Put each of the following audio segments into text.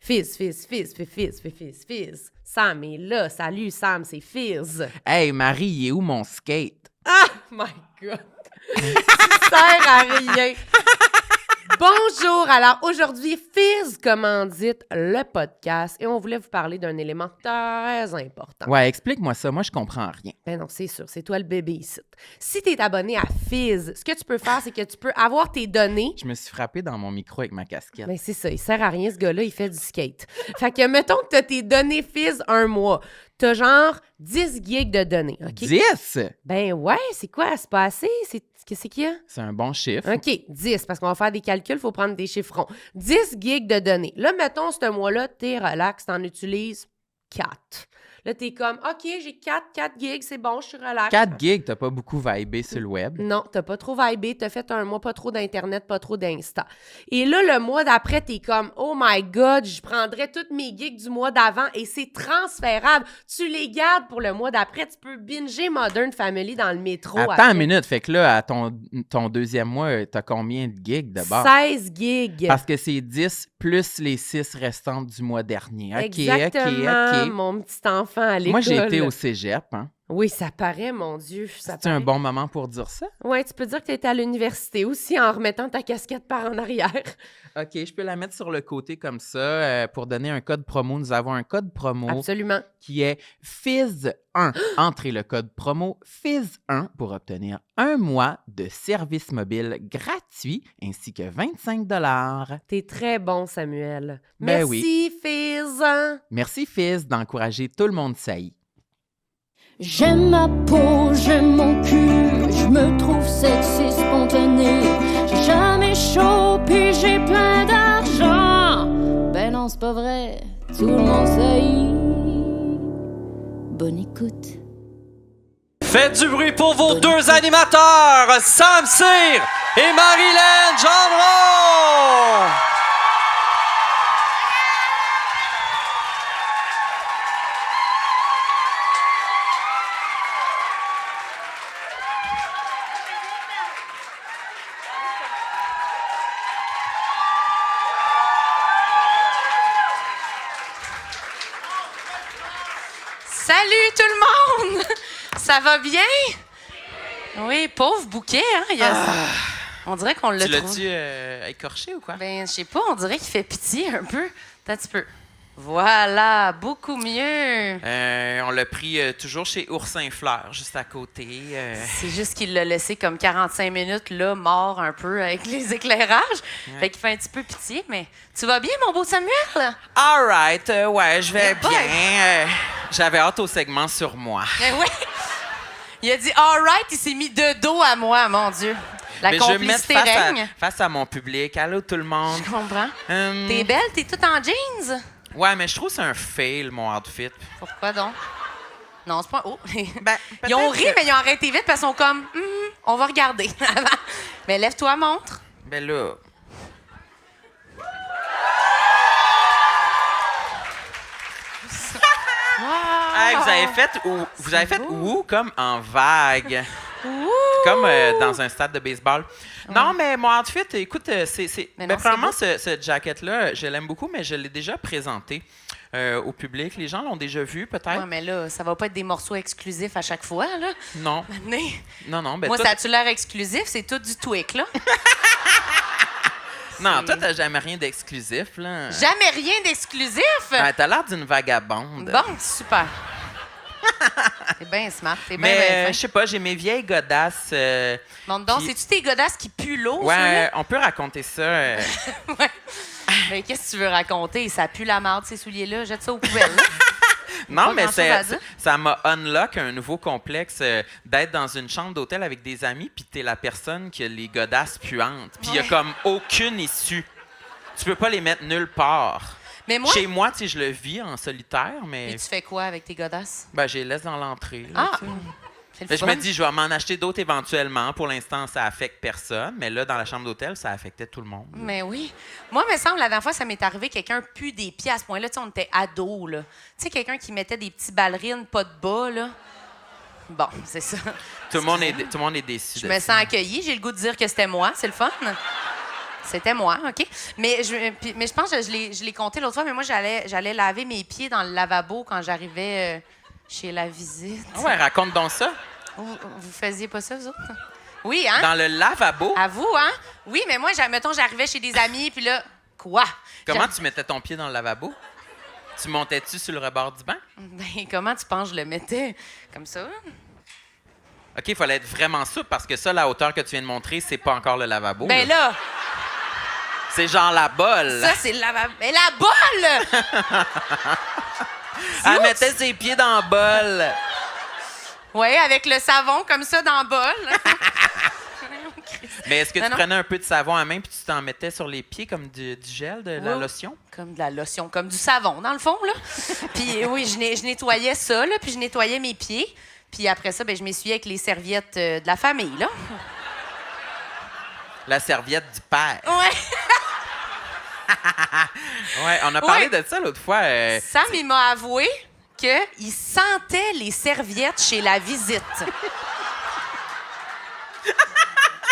Fizz. Sam est là. Salut, Sam, c'est Fizz. Hey, Marie, il est où mon skate? Ah, my God! Tu sers à rien. Bonjour! Alors, aujourd'hui, Fizz commandite le podcast et on voulait vous parler d'un élément très important. Ouais, explique-moi ça. Moi, je comprends rien. Ben non, c'est sûr, c'est toi le bébé ici. Si tu es abonné à Fizz, ce que tu peux faire, c'est que tu peux avoir tes données. Je me suis frappé dans mon micro avec ma casquette. Ben c'est ça, il sert à rien, ce gars-là, il fait du skate. Fait que, mettons que tu as tes données Fizz un mois. T'as genre 10 gigs de données, OK? 10? Ben ouais, c'est quoi? C'est pas assez? Qu'est-ce qu'il y a? C'est un bon chiffre. OK, 10, parce qu'on va faire des calculs, il faut prendre des chiffrons. 10 gigs de données. Là, mettons, ce mois-là, t'es relax, t'en utilises 4. Là, t'es comme, OK, j'ai 4 gigs, c'est bon, je suis relax. 4 gigs, t'as pas beaucoup vibé sur le web. Non, t'as pas trop vibé, t'as fait un mois pas trop d'Internet, pas trop d'Insta. Et là, le mois d'après, t'es comme, oh my God, je prendrais toutes mes gigs du mois d'avant et c'est transférable. Tu les gardes pour le mois d'après. Tu peux binger Modern Family dans le métro. Attends une minute, fait que là, à ton deuxième mois, t'as combien de gigs de base? 16 gigs. Parce que c'est 10 plus les 6 restantes du mois dernier. OK, Exactement, OK. mon petit enfant à l'école. Moi, j'ai été au cégep, hein. Oui, ça paraît, mon Dieu. C'est un bon moment pour dire ça? Oui, tu peux dire que tu étais à l'université aussi en remettant ta casquette par en arrière. OK, je peux la mettre sur le côté comme ça pour donner un code promo. Nous avons un code promo Absolument. qui est FIZZ1. Entrez le code promo FIZZ1 pour obtenir un mois de service mobile gratuit ainsi que 25 $. T'es très bon, Samuel. Ben Merci, Fizz. Merci, Fizz, d'encourager tout le monde saillit. J'aime ma peau, j'aime mon cul, je me trouve sexy spontané. J'ai jamais chaud, puis j'ai plein d'argent. Ben non, c'est pas vrai, tout le monde sait. Bonne écoute. Faites du bruit pour vos deux animateurs, Sam Cyr et Marilyn Gendron! Salut tout le monde! Ça va bien? Oui, pauvre bouquet, hein? On dirait qu'on l'a Tu trouvé. l'as-tu écorché ou quoi? Ben, je sais pas, on dirait qu'il fait pitié un peu. Peut-être un petit peu. Voilà, beaucoup mieux. On l'a pris toujours chez Oursin Fleur, juste à côté. C'est juste qu'il l'a laissé comme 45 minutes, là, mort un peu avec les éclairages. Ouais. Fait qu'il fait un petit peu pitié, mais tu vas bien, mon beau Samuel? All right, ouais, je vais Yeah, bien. J'avais hâte au segment sur moi. Ben oui! Il a dit « all right », il s'est mis de dos à moi, mon Dieu. La Mais je vais me complicité mettre règne. face à mon public. Allô tout le monde. Je comprends. T'es belle, t'es toute en jeans? Ouais, mais je trouve que c'est un fail, mon outfit. Pourquoi donc? Non, c'est pas... Oh! Ben, Ils ont peut-être ri, que- mais ils ont arrêté vite parce qu'ils sont comme « on va regarder avant. » Mais lève-toi, montre. Ben là... Hey, vous avez fait où comme en vague? Comme dans un stade de baseball. Non, mais mon outfit, écoute, c'est... Mais Ben, non, premièrement, c'est ce jacket-là, je l'aime beaucoup, mais je l'ai déjà présenté au public. Les gens l'ont déjà vu, peut-être? Ouais, mais là, ça va pas être des morceaux exclusifs à chaque fois, là. Non. Maintenant, Non, ben moi, toi, ça a-tu l'air exclusif? C'est tout du tweak, là. non, toi, t'as jamais rien d'exclusif, là. Jamais rien d'exclusif! Ben, t'as l'air d'une vagabonde. Bon, super. T'es bien smart, t'es bien Mais, fin. je sais pas, j'ai mes vieilles godasses. Montre donc, puis- c'est-tu tes godasses qui puent l'eau, Ouais, on peut raconter ça. ceux-là? Ouais. Mais qu'est-ce que tu veux raconter? Ça pue la marde, ces souliers-là. Jette ça aux poubelles. là. Non, Pas mais grand-chose à dire. ça m'a unlock un nouveau complexe d'être dans une chambre d'hôtel avec des amis, puis t'es la personne qui a les godasses puantes. Puis il y a Ouais. comme aucune issue. Tu peux pas les mettre nulle part. Mais moi, Chez moi, tu sais, je le vis en solitaire, mais puis tu fais quoi avec tes godasses? ben, je les laisse dans l'entrée. là, Ah! tu sais. C'est le Ben, je fun. me dis, je vais m'en acheter d'autres éventuellement. Pour l'instant, ça affecte personne. Mais là, dans la chambre d'hôtel, ça affectait tout le monde. Mais oui. Moi, me semble, la dernière fois, ça m'est arrivé, quelqu'un pue des pieds à ce point-là. Tu sais, on était ados, là. Tu sais, quelqu'un qui mettait des petits ballerines, pas de bas, là. Bon, c'est ça. Tout le monde est déçu. Je de me ça. sens accueillie. J'ai le goût de dire que c'était moi. C'est le fun. C'était moi, OK? Mais je pense que je l'ai compté l'autre fois, mais moi, j'allais laver mes pieds dans le lavabo quand j'arrivais chez la visite. Ah ouais, raconte donc ça. Vous faisiez pas ça, vous autres? Oui, hein? Dans le lavabo. À vous, hein? Oui, mais moi, mettons, j'arrivais chez des amis, puis là, quoi? Comment tu mettais ton pied dans le lavabo? Tu montais-tu sur le rebord du banc? Ben, comment tu penses que je le mettais? Comme ça? OK, il fallait être vraiment souple parce que ça, la hauteur que tu viens de montrer, c'est pas encore le lavabo. Ben là, c'est genre la bolle. ça, c'est le lavabo. Mais la bolle! Elle mettait ses pieds dans la bolle. Oui, avec le savon comme ça dans le bol. Mais est-ce que tu Non. prenais un peu de savon à main puis tu t'en mettais sur les pieds comme du gel, de la Oui. lotion? Comme de la lotion, comme du savon, dans le fond, là. Puis oui, je nettoyais ça, là, puis je nettoyais mes pieds. Puis après ça, ben, je m'essuyais avec les serviettes de la famille, là. La serviette du père. Ouais. Ouais, on a parlé Ouais. de ça l'autre fois. Sam, il m'a avoué qu'il sentait les serviettes chez la visite.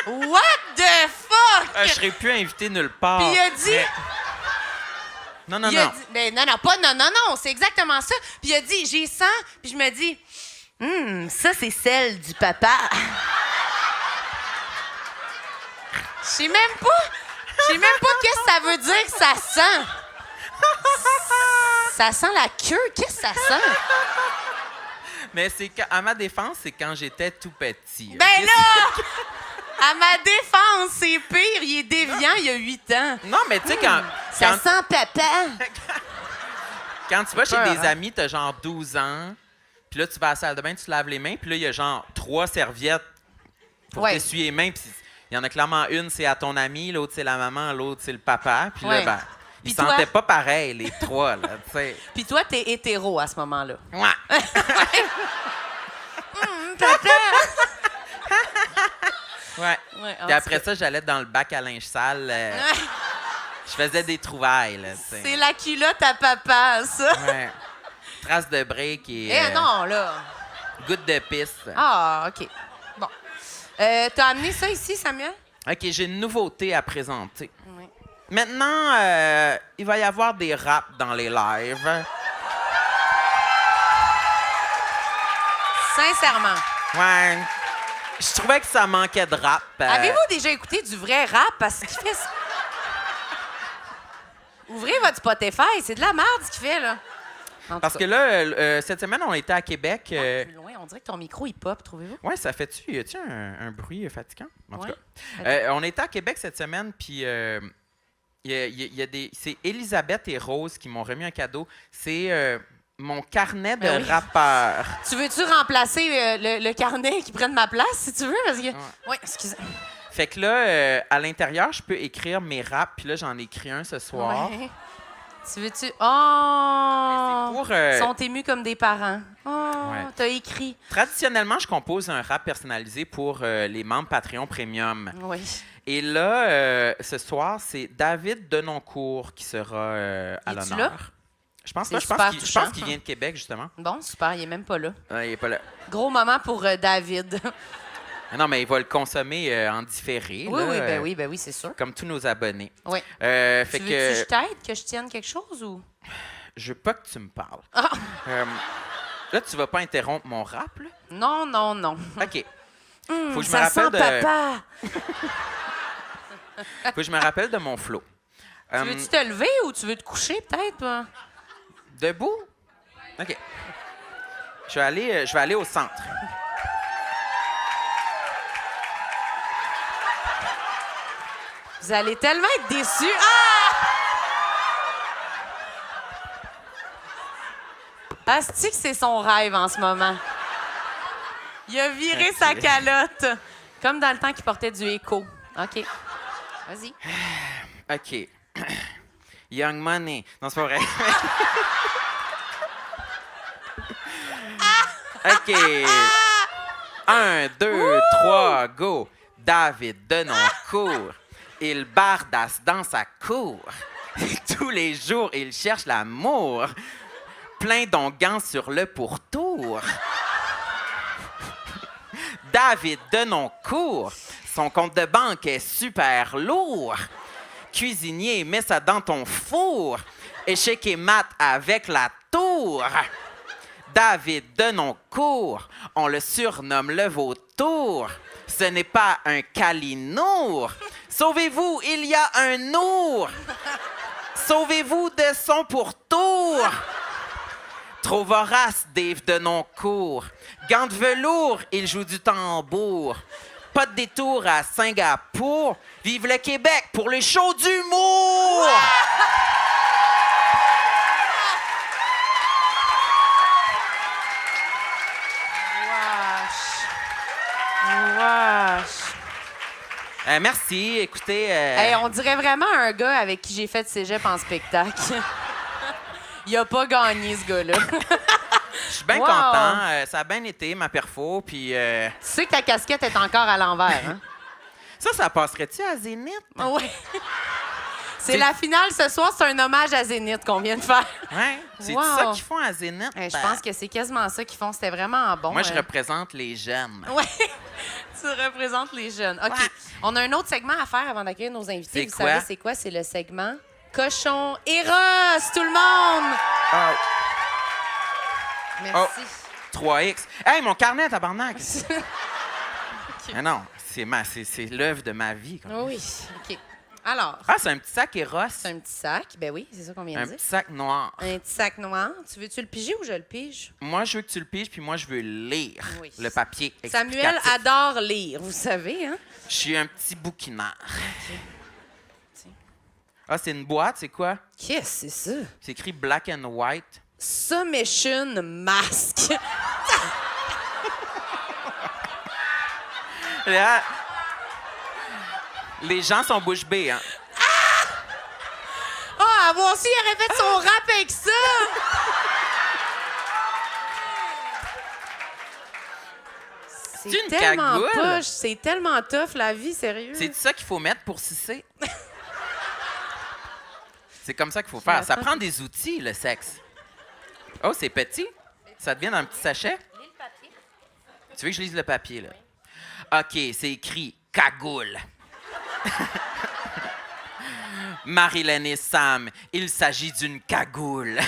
What the fuck? Je serais plus invité nulle part. Puis il a dit... Non, non, Il a non. dit- ben, non, pas non, c'est exactement ça. Puis il a dit, j'ai sens, puis je me dis, ça, c'est celle du papa. Je sais même pas qu'est-ce que ça veut dire que ça sent. Ça sent la queue, qu'est-ce que ça sent? Mais c'est à ma défense, c'est quand j'étais tout petit. Ben OK? là! À ma défense, c'est pire, il est déviant, il y a 8 ans. Non, mais tu sais, quand Ça sent papa. Quand tu vas chez Peur, des hein? amis, t'as genre 12 ans, puis là, tu vas à la salle de bain, tu te laves les mains, puis là, il y a genre 3 serviettes pour Ouais. t'essuyer les mains, puis il y en a clairement une, c'est à ton ami, l'autre, c'est la maman, l'autre, c'est le papa, puis Ouais. là, ben, ils Puis toi? sentaient pas pareil, les 3, là, tu sais. Puis toi, t'es hétéro à ce moment-là. Ouais. Ouais. Ouais, en Puis tout après ça, j'allais dans le bac à linge sale. Je faisais des trouvailles, là, tu sais. C'est la culotte à papa, ça. Ouais. Trace de break et Eh non, là. goutte de pisse. Ah, OK. Bon. T'as amené ça ici, Samuel? OK, j'ai une nouveauté à présenter. Oui. Maintenant, il va y avoir des raps dans les lives. Sincèrement. Ouais. Je trouvais que ça manquait de rap. Avez-vous déjà écouté du vrai rap? Parce qu'il fait... Ouvrez votre Spotify, c'est de la merde ce qu'il fait, là. En tout Parce cas. que là, cette semaine, on était à Québec. Plus loin, on dirait que ton micro, il pop, trouvez-vous? Ouais, ça fait-tu? Y a-tu un bruit fatigant? En tout Ouais. cas. On était à Québec cette semaine, puis y a des. C'est Elisabeth et Rose qui m'ont remis un cadeau. C'est mon carnet de Ben oui. rappeurs. Tu veux-tu remplacer le carnet qui prenne ma place, si tu veux? Parce que... Oui, excusez. Fait que là, à l'intérieur, je peux écrire mes raps, puis là, j'en ai écrit un ce soir. Ouais. Tu veux-tu... Oh! Pour, Ils sont émus comme des parents. Oh, Ouais. t'as écrit. Traditionnellement, je compose un rap personnalisé pour les membres Patreon Premium. Oui. Et là, ce soir, c'est David Denoncourt qui sera à Es-tu l'honneur. là? Je pense C'est pas. super Je touchant. pense qu'il vient de Québec, justement. Bon, super, il est même pas là. Il est pas là. Gros moment pour David. Ah non, mais il va le consommer en différé. Oui, là, ben oui, c'est sûr. Comme tous nos abonnés. Oui. Fait Tu veux-tu que que je t'aide, que je tienne quelque chose ou... je veux pas que tu me parles. Ah! Là, tu vas pas interrompre mon rap, là? Non, non, non. OK. Faut que je me Ça sent rappelle de. papa. Faut que je me rappelle de mon flow. Tu veux-tu te lever ou tu veux te coucher, peut-être? Toi? Debout? OK. Je vais aller au centre. Vous allez tellement être déçus. Ah! Asti que c'est son rêve en ce moment. Il a viré sa calotte. Comme dans le temps qu'il portait du écho. OK. Vas-y. OK. Young Money. Non, c'est pas vrai. OK. 1, 2, 3, go. David Denoncourt. Il bardasse dans sa cour. Tous les jours, il cherche l'amour. Plein d'onguents sur le pourtour. David Denoncourt. Son compte de banque est super lourd. cuisinier met ça dans ton four. Échec et mat avec la tour. David Denoncourt, on le surnomme le vautour. Ce n'est pas un calinour. Sauvez-vous, il y a un nour. Sauvez-vous de son pourtour. Trop vorace, Dave Denoncourt. Gant de velours, il joue du tambour. Pas de détour à Singapour. Vive le Québec pour les shows d'humour! Merci. Écoutez... Hey, on dirait vraiment un gars avec qui j'ai fait cégep en spectacle. Il a pas gagné, ce gars-là. Je suis bien content. Ça a bien été, ma perfo. Puis... Tu sais que ta casquette est encore à l'envers, hein? Ça passerait-tu à Zénith? Oui. C'est la finale ce soir, c'est un hommage à Zénith qu'on vient de faire. Ouais. C'est Wow. ça qu'ils font à Zénith? Je pense que c'est quasiment ça qu'ils font. C'était vraiment bon. Moi, je représente les jeunes. Oui, tu représentes les jeunes. OK. Ouais. On a un autre segment à faire avant d'accueillir nos invités. C'est Vous quoi? savez, c'est quoi? C'est le segment Cochon Eros, tout le monde! Oh, Merci. 3X. Hey, mon carnet, tabarnak! Ah non, c'est l'œuvre de ma vie. Quoi. Oui, OK. Alors, Ah, c'est un petit sac Eros. c'est un petit sac. Ben oui, c'est ça qu'on vient Un de dire. petit sac noir. Un petit sac noir. Tu veux-tu le piger ou je le pige? Moi, je veux que tu le piges, puis moi, je veux lire Oui. le papier Samuel explicatif. adore lire, vous savez, hein? Je suis un petit bouquineur. Tiens. Ah, c'est une boîte, c'est quoi? Qu'est-ce que c'est ça? C'est écrit Black and White. Submission Mask. Là, les gens sont bouche bée, hein? Ah, moi aussi, il aurait fait son rap avec ça! C'est une tellement cagoule? poche, c'est tellement tough, la vie, sérieux. C'est ça qu'il faut mettre pour sucer. C'est comme ça qu'il faut faire. Ça Attends. prend des outils, le sexe. Oh, c'est petit. Ça devient dans un petit sachet? Tu veux que je lise le papier, là? OK, c'est écrit « cagoule ». Marilyn et Sam, il s'agit d'une cagoule.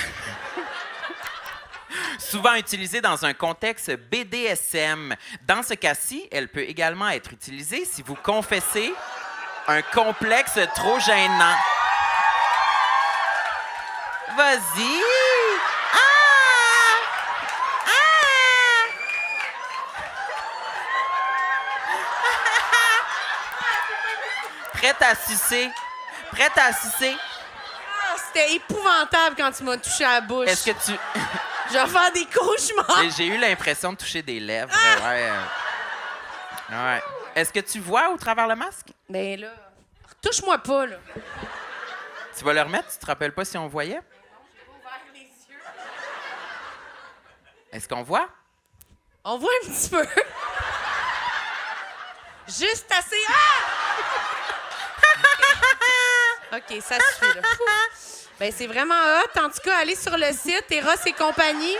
Souvent utilisée dans un contexte BDSM. Dans ce cas-ci, elle peut également être utilisée si vous confessez un complexe trop gênant. Vas-y! Prête à sucer? Prête à sucer? Ah, c'était épouvantable quand tu m'as touché à la bouche. Est-ce que tu... Je vais faire des cauchemars. J'ai eu l'impression de toucher des lèvres. Ouais. Ouais. Est-ce que tu vois au travers le masque? Ben là, touche-moi pas, là. Tu vas le remettre? Tu te rappelles pas si on voyait? Est-ce qu'on voit? On voit un petit peu. Juste assez. Ah! OK, ça suffit, là. Ben, c'est vraiment hot. En tout cas, allez sur le site Eros et compagnie.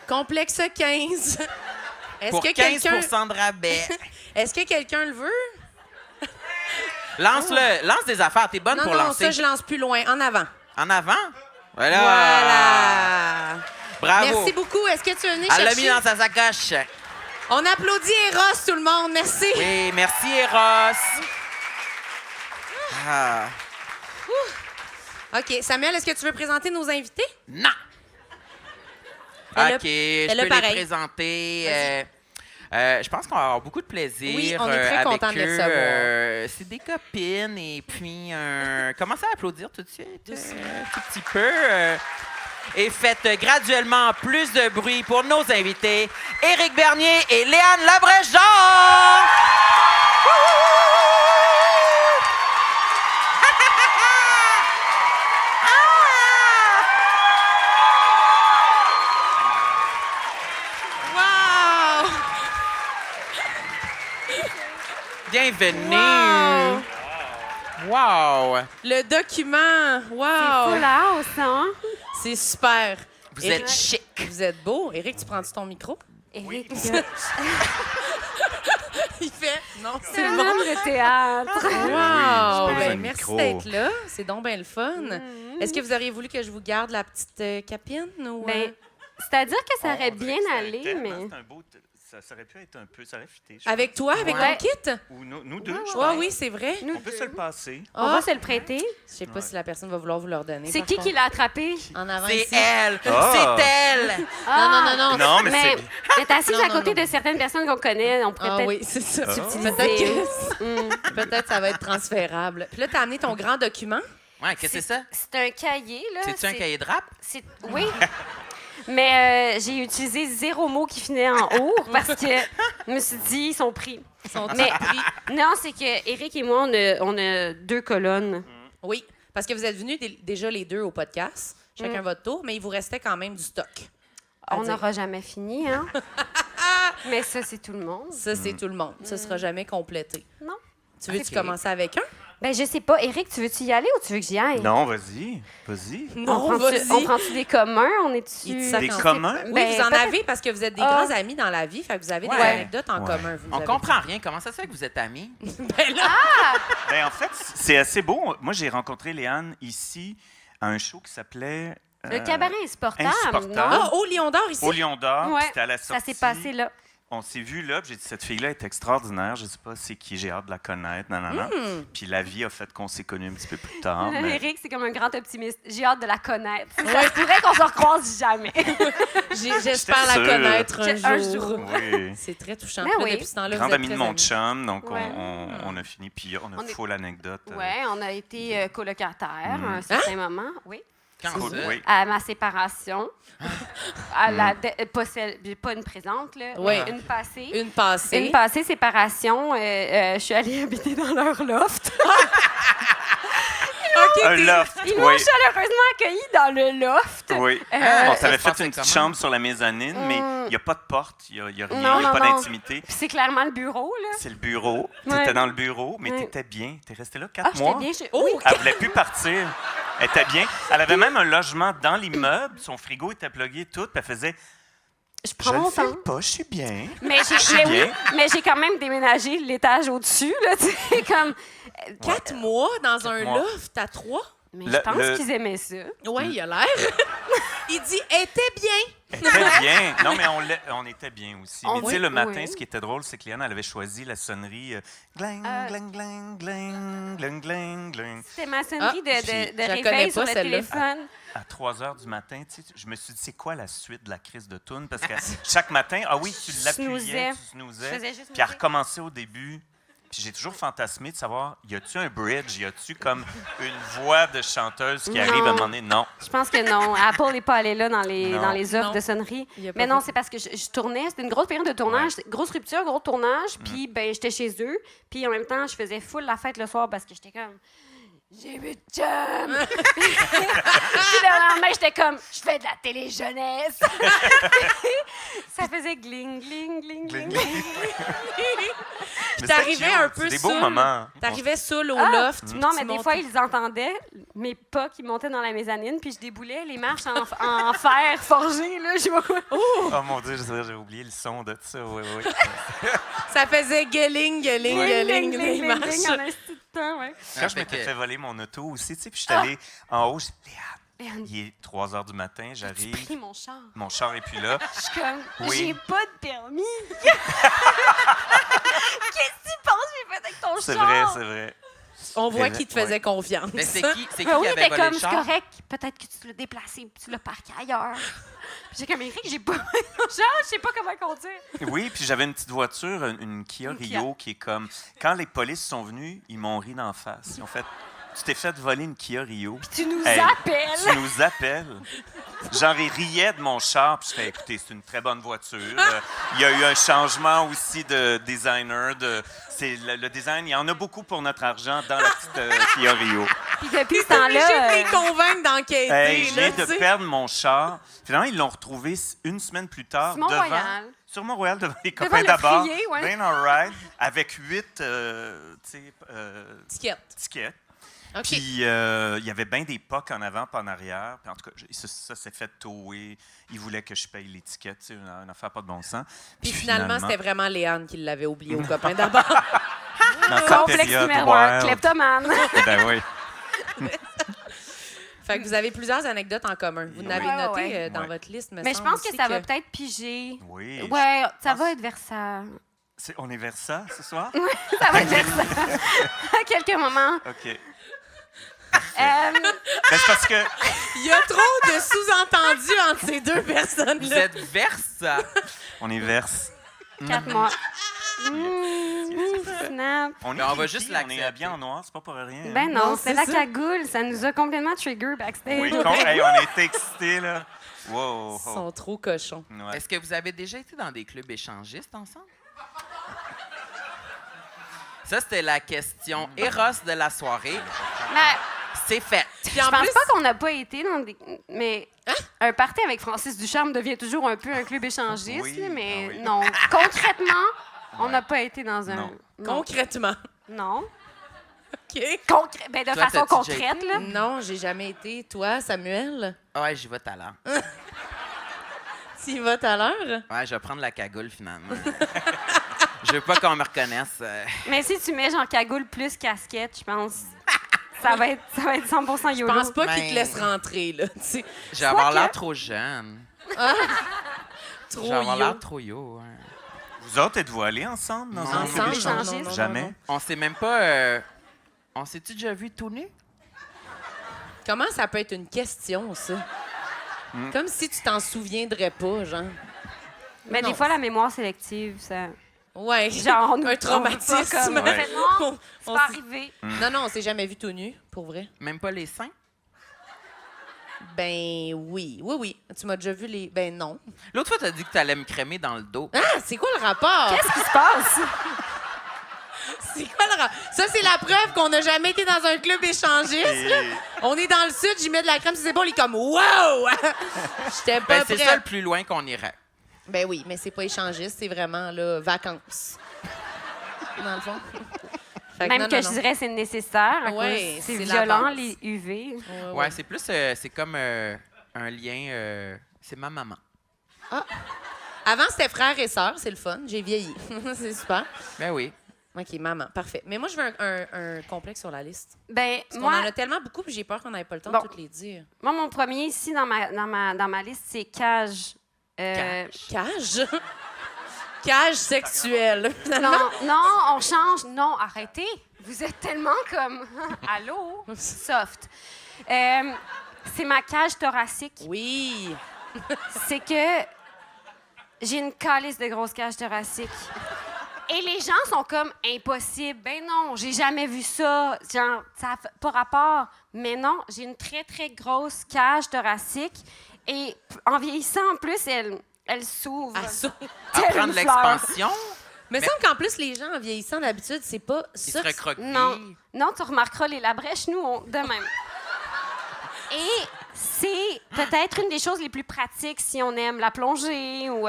Complexe 15. Est-ce Pour que 15 quelqu'un... de rabais. Est-ce que quelqu'un le veut? Lance-le. Lance des affaires. T'es bonne Non, pour non, lancer. ça, je lance plus loin. En avant. En avant? Voilà. Voilà. Bravo. Merci beaucoup. Est-ce que tu veux venir Elle l'a mis chercher? dans sa sacoche. On applaudit Eros, tout le monde. Merci. Oui, merci, Eros. Ah. OK. Samuel, est-ce que tu veux présenter nos invités? Non. Elle a- OK, je elle a peux pareil. les présenter. Je pense qu'on va avoir beaucoup de plaisir Oui, on est très avec contents de les eux. recevoir. C'est des copines et puis commencez à applaudir tout de suite, tout petit peu. Et faites graduellement plus de bruit pour nos invités, Éric Bernier et Léane Labrèche-Jean! Wow! Bienvenue! Wow! Le document. Wow! Full house, hein? C'est super. Vous Éric, êtes chic. Vous êtes beau. Éric, tu prends-tu ton micro? Éric, Il fait non, C'est un homme de théâtre. Wow! Oui, Ben, le merci micro. d'être là. C'est donc bien le fun. Est-ce que vous auriez voulu que je vous garde la petite capine? Ou, Ben, c'est-à-dire que ça aurait On dirait bien que c'est un allé, thème, mais... hein, c'est un beau ça aurait pu être un peu... Ça aurait fité. avec toi, avec Ouais. ton kit? Ou nous deux, je Oui, pense. oui, c'est vrai. Nous On peut deux. se le passer. On va se le prêter. Je sais pas si la personne va vouloir vous le redonner. C'est par qui contre. l'a attrapé? En avant C'est ici. elle! Ah. C'est elle! Non. Non, mais Mais c'est... être assise Non, à non, côté non. de certaines personnes qu'on connaît, on pourrait Ah peut-être oui, c'est ça. utiliser. Peut-être ça va être transférable. Puis là, t'as amené ton grand document. Ouais, qu'est-ce que c'est ça? C'est un cahier, là. C'est-tu un cahier de rap? Oui. Mais j'ai utilisé 0 mot qui finait en « our » parce que je me suis dit, ils sont pris. Mais non, c'est que Éric et moi, on a 2 colonnes. Oui, parce que vous êtes venus déjà les deux au podcast, chacun votre tour, mais il vous restait quand même du stock. On n'aura jamais fini, hein? Mais ça, c'est tout le monde. Ça, c'est tout le monde. Ça sera jamais complété. Non. Tu veux-tu Ok. commencer avec un? Ben, je sais pas. Éric, tu veux-tu y aller ou tu veux que j'y aille? Non, vas-y. Vas-y. On prend-tu des communs? On est-tu... Il te sac Des en communs? slip. Oui, Ben, vous en peut-être- avez parce que vous êtes des Ah. grands amis dans la vie, fait que vous avez des Ouais. anecdotes en Ouais. commun. vous On avez. comprend rien. Comment ça se fait que vous êtes amis? Ben là, Ben, en fait, c'est assez beau. Moi, j'ai rencontré Léane ici à un show qui s'appelait... Le cabaret insupportable, Insupportable. non? ah, au Lion d'Or ici. Au Lion d'Or. Ouais, C'était à la ça sortie. s'est passé là. On s'est vu là, puis j'ai dit, cette fille-là est extraordinaire. Je sais pas c'est qui, j'ai hâte de la connaître. Nanana. Puis la vie a fait qu'on s'est connus un petit peu plus tard. mais- Éric, c'est comme un grand optimiste. J'ai hâte de la connaître. Ça se pourrait qu'on se recroise jamais. J'espère la sûre. connaître Un un jour. jour. Oui. C'est très touchant. Ben Puis là, oui. depuis ce temps-là, Grande vous êtes amie de très mon amis. chum, donc Ouais. on a fini, puis on a On est- full anecdote. Ouais, on a été colocataires à un certain moment. Oui. Quand Cool, ça? oui. À ma séparation. À la pas une présente, là. Oui. mais une passée. Une passée. Une passée séparation. Je suis allée habiter dans leur loft. Un loft, Ils m'ont oui. chaleureusement accueilli dans le loft. Oui. Euh, On t'avait ça se fait passait une petite comment? chambre sur la mezzanine, mais il n'y a pas de porte, il n'y a rien, Non, il n'y a non, pas non. d'intimité. Puis c'est clairement le bureau, là. C'est le bureau. Tu Ouais. étais dans le bureau, mais Ouais. tu étais bien. Tu es resté là Ah, 4 j'étais mois. bien. Oh! Oui. Elle voulait plus partir. Elle était bien. Elle avait même un logement dans l'immeuble. Son frigo était plugué, tout. Puis elle faisait Je « Je prends le mon fais temps. pas, je suis bien. Mais suis mais bien. mais j'ai quand même déménagé l'étage au-dessus, là, tu sais, comme... 4 mois dans un mois. loft à 3? Mais Le- je pense le- qu'ils aimaient ça. Oui, il a l'air. Il dit « était bien Elle était bien. Non, mais on était bien aussi. Mais tu sais, Oui, le matin, oui. ce qui était drôle, c'est que Léane, elle avait choisi la sonnerie gling, gling, gling, gling, gling, gling, gling. C'était ma sonnerie Ah, de je la réveil connais sur pas, le celle-là. téléphone. À 3 heures du matin, tu sais, je me suis dit, c'est quoi la suite de la crise de toune? Parce que chaque matin, ah oui, tu l'appuyais, snoozais. tu snoozais. Je faisais juste Puis à snoozer. recommencer au début. Puis j'ai toujours fantasmé de savoir, y a-tu un bridge? Y a-tu comme une voix de chanteuse qui arrive à un Non. moment donné? Non. Je pense que non. Apple n'est pas allé là dans les offres Non. de sonnerie. Il a pas Mais non, fait. c'est parce que je tournais. C'était une grosse période de tournage. Grosse rupture, gros tournage. Puis, ben, j'étais chez eux. Puis, en même temps, je faisais full la fête le soir parce que j'étais comme... J'ai vu de chum! Puis le lendemain, j'étais comme... Je fais de la télé-jeunesse! Ça faisait gling, gling, gling, gling, gling. !» Mais t'arrivais c'était cute. un peu C'est des beaux saoul. moments. T'arrivais saoul au Ah! loft. Non, puis mais tu des montais. fois, ils entendaient mes pas qui montaient dans la mezzanine, puis je déboulais les marches en fer forgé, là, je sais pas quoi. Oh mon Dieu, j'ai oublié le son de ça. Oui, oui. Ça faisait gueuling, gueuling, gueuling, les en marches. un petit temps, ouais. Quand je fait m'étais que- fait voler mon auto aussi, tu sais, puis je suis allé en haut, je dis, Léane, Léane, il est 3 heures du matin, tu j'arrive, pris mon char. mon char est plus là. Je suis comme, Oui. j'ai pas de permis. Qu'est-ce que tu penses que j'ai fait avec ton C'est char? vrai, c'est vrai. On voit C'est qu'il te vrai, faisait confiance. Mais c'est qui Ben qui oui, avait t'es volé comme, le c'est char? correct. Peut-être que tu l'as déplacé, tu l'as parqué ailleurs. Puis j'ai comme, Éric, j'ai pas mon char, je sais pas comment conduire. Oui, puis j'avais une petite voiture, une Kia Kia. Rio, qui est comme... Quand les polices sont venus, ils m'ont ri d'en face. Ils ont fait... Tu t'es fait voler une Kia Rio. Tu nous Hey, appelles. Tu nous appelles. Genre, ils riaient de mon char, puis je fais, écoutez, c'est une très bonne voiture. Il y a eu un changement aussi de designer. C'est le design, il y en a beaucoup pour notre argent dans la petite Kia Rio. Puis depuis ce T'es obligé de temps-là, les convaincre d'enquêter. Hey, je là, viens de tu sais. perdre mon char. Finalement, ils l'ont retrouvé une semaine plus tard Sur Mont-Royal. sur Mont-Royal, devant les Devant copains le d'abord. frier, ouais. Ben all right, avec 8 Ticket. tickets. OK. Puis il y avait bien des pocs en avant pas en arrière. Puis en tout cas, ça s'est fait tower. Il voulait que je paye l'étiquette, tu sais, une affaire pas de bon sens. Puis finalement, c'était vraiment Léane qui l'avait oublié au copain d'abord. dans cette Complexe période numéro 1, wild. kleptomane. Ben oui. Fait que vous avez plusieurs anecdotes en commun. Vous n'avez Ouais, noté ouais. dans Ouais. votre liste, me Mais je semble pense que aussi ça va peut-être piger. Oui. Ouais, ça pense- va être vers ça. On est vers ça ce soir? Ça va être vers ça. À quelques moments. OK. Euh, Ben, c'est parce que Il y a trop de sous-entendus entre ces deux Vous personnes-là. êtes verse. on est verse. 4 mois. Snap. On, Ben, on va juste on est l'accepter. habillés en noir, c'est pas pour rien. Ben non, Non, c'est c'est la ça. cagoule. Ça nous a complètement trigger backstage. Oui, hey, on était excités, là. Wow. Ils sont trop cochons. Ouais. Est-ce que vous avez déjà été dans des clubs échangistes ensemble? Ça, c'était la question Eros de la soirée. Mais C'est fait. Puis en je pense plus, pas qu'on n'a pas été dans des... Mais un party avec Francis Ducharme devient toujours un peu un club échangiste, Oui, là, mais ah oui. non. Concrètement, on n'a pas été dans un... Non. concrètement. Non. OK. Ben, de Toi, façon t'as-tu déjà concrète, là. Non, j'ai jamais été. Toi, Samuel, Ouais, j'y vais tout à l'heure. tu y vas tout à l'heure? Ouais, je vais prendre la cagoule finalement. Je veux pas qu'on me reconnaisse. Mais si tu mets genre cagoule plus casquette, je pense... Ça va être 100% Je YOLO. pense pas qu'ils Ben- te laissent rentrer, là. Tu sais, Je vais avoir que- l'air trop jeune. Je trop vais avoir yo. l'air trop yo. Ouais. Vous autres, êtes-vous allés ensemble dans un Ensemble, club non, échange? non, non, Jamais? On s'est même pas. On s'est-tu déjà vu tout nu? Comment ça peut être une question, ça? Comme si tu t'en souviendrais pas, genre. Mais Non. des fois, la mémoire sélective, ça... Ouais. Genre, on nous un traumatisme. on fait, non, c'est On pas s- arrivé. Non, non, on s'est jamais vu tout nu, pour vrai. Même pas les seins? Ben oui, oui, oui. Tu m'as déjà vu les... Ben non. L'autre fois, t'as dit que t'allais me crémer dans le dos. Ah, c'est quoi le rapport? Qu'est-ce qui se passe? C'est quoi le rapport? Ça, c'est la preuve qu'on n'a jamais été dans un club échangiste, là. Et- On est dans le sud, j'y mets de la crème sur les épaules, il est comme « Wow! » J'étais pas Ben, c'est prête. ça le plus loin qu'on irait. Ben oui, mais c'est pas échangiste, c'est vraiment, là, vacances. Dans le fond. Fait Même non, que non, je non. dirais c'est nécessaire. à Ouais, cause c'est c'est la violent, base. les UV. Ouais, Ouais, c'est plus. C'est comme un lien. C'est ma maman. Avant, c'était frères et sœurs, c'est le fun. J'ai vieilli. C'est super. Ben oui. OK, maman, parfait. Mais moi, je veux un complexe sur la liste. Ben, Parce moi, qu'on en a tellement beaucoup, puis j'ai peur qu'on n'ait pas le temps Bon. de toutes les dire. moi, mon premier ici dans ma liste, c'est cage. Cage? Cage sexuelle. Non, on change. Non, arrêtez. Vous êtes tellement comme... Allô? Soft. C'est ma cage thoracique. Oui. C'est que j'ai une calice de grosse cage thoracique. Et les gens sont comme impossible. Ben non, j'ai jamais vu ça. Genre, ça n'a pas rapport. Mais non, j'ai une très, très grosse cage thoracique. Et en vieillissant, en plus, elle s'ouvre. À ça. À Telle prendre une fleur. l'expansion, Mais ça me semble qu'en plus, les gens, en vieillissant, d'habitude, c'est pas il ça. se recroqueville. Non, tu remarqueras les labrèches, nous, de même. Et c'est peut-être une des choses les plus pratiques si on aime la plongée ou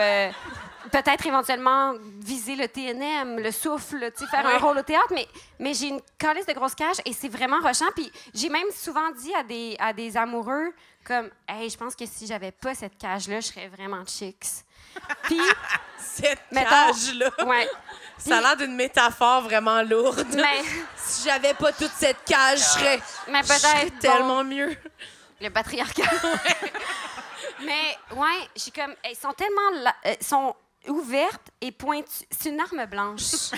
peut-être éventuellement viser le TNM, le souffle, tu sais, faire un rôle au théâtre. Mais j'ai une calice de grosse cage et c'est vraiment rushant. Puis j'ai même souvent dit à des amoureux comme « Hey, je pense que si j'avais pas cette cage-là, je serais vraiment chicks. » Puis, Cette mettons- cage-là. ouais. Ça a l'air d'une métaphore vraiment lourde. Mais, Si j'avais pas toute cette cage, je serais mais je serais peut-être... bon, tellement mieux. le patriarcat. Mais, ouais, j'ai comme... Elles sont tellement... sont ouvertes et pointues. C'est une arme blanche.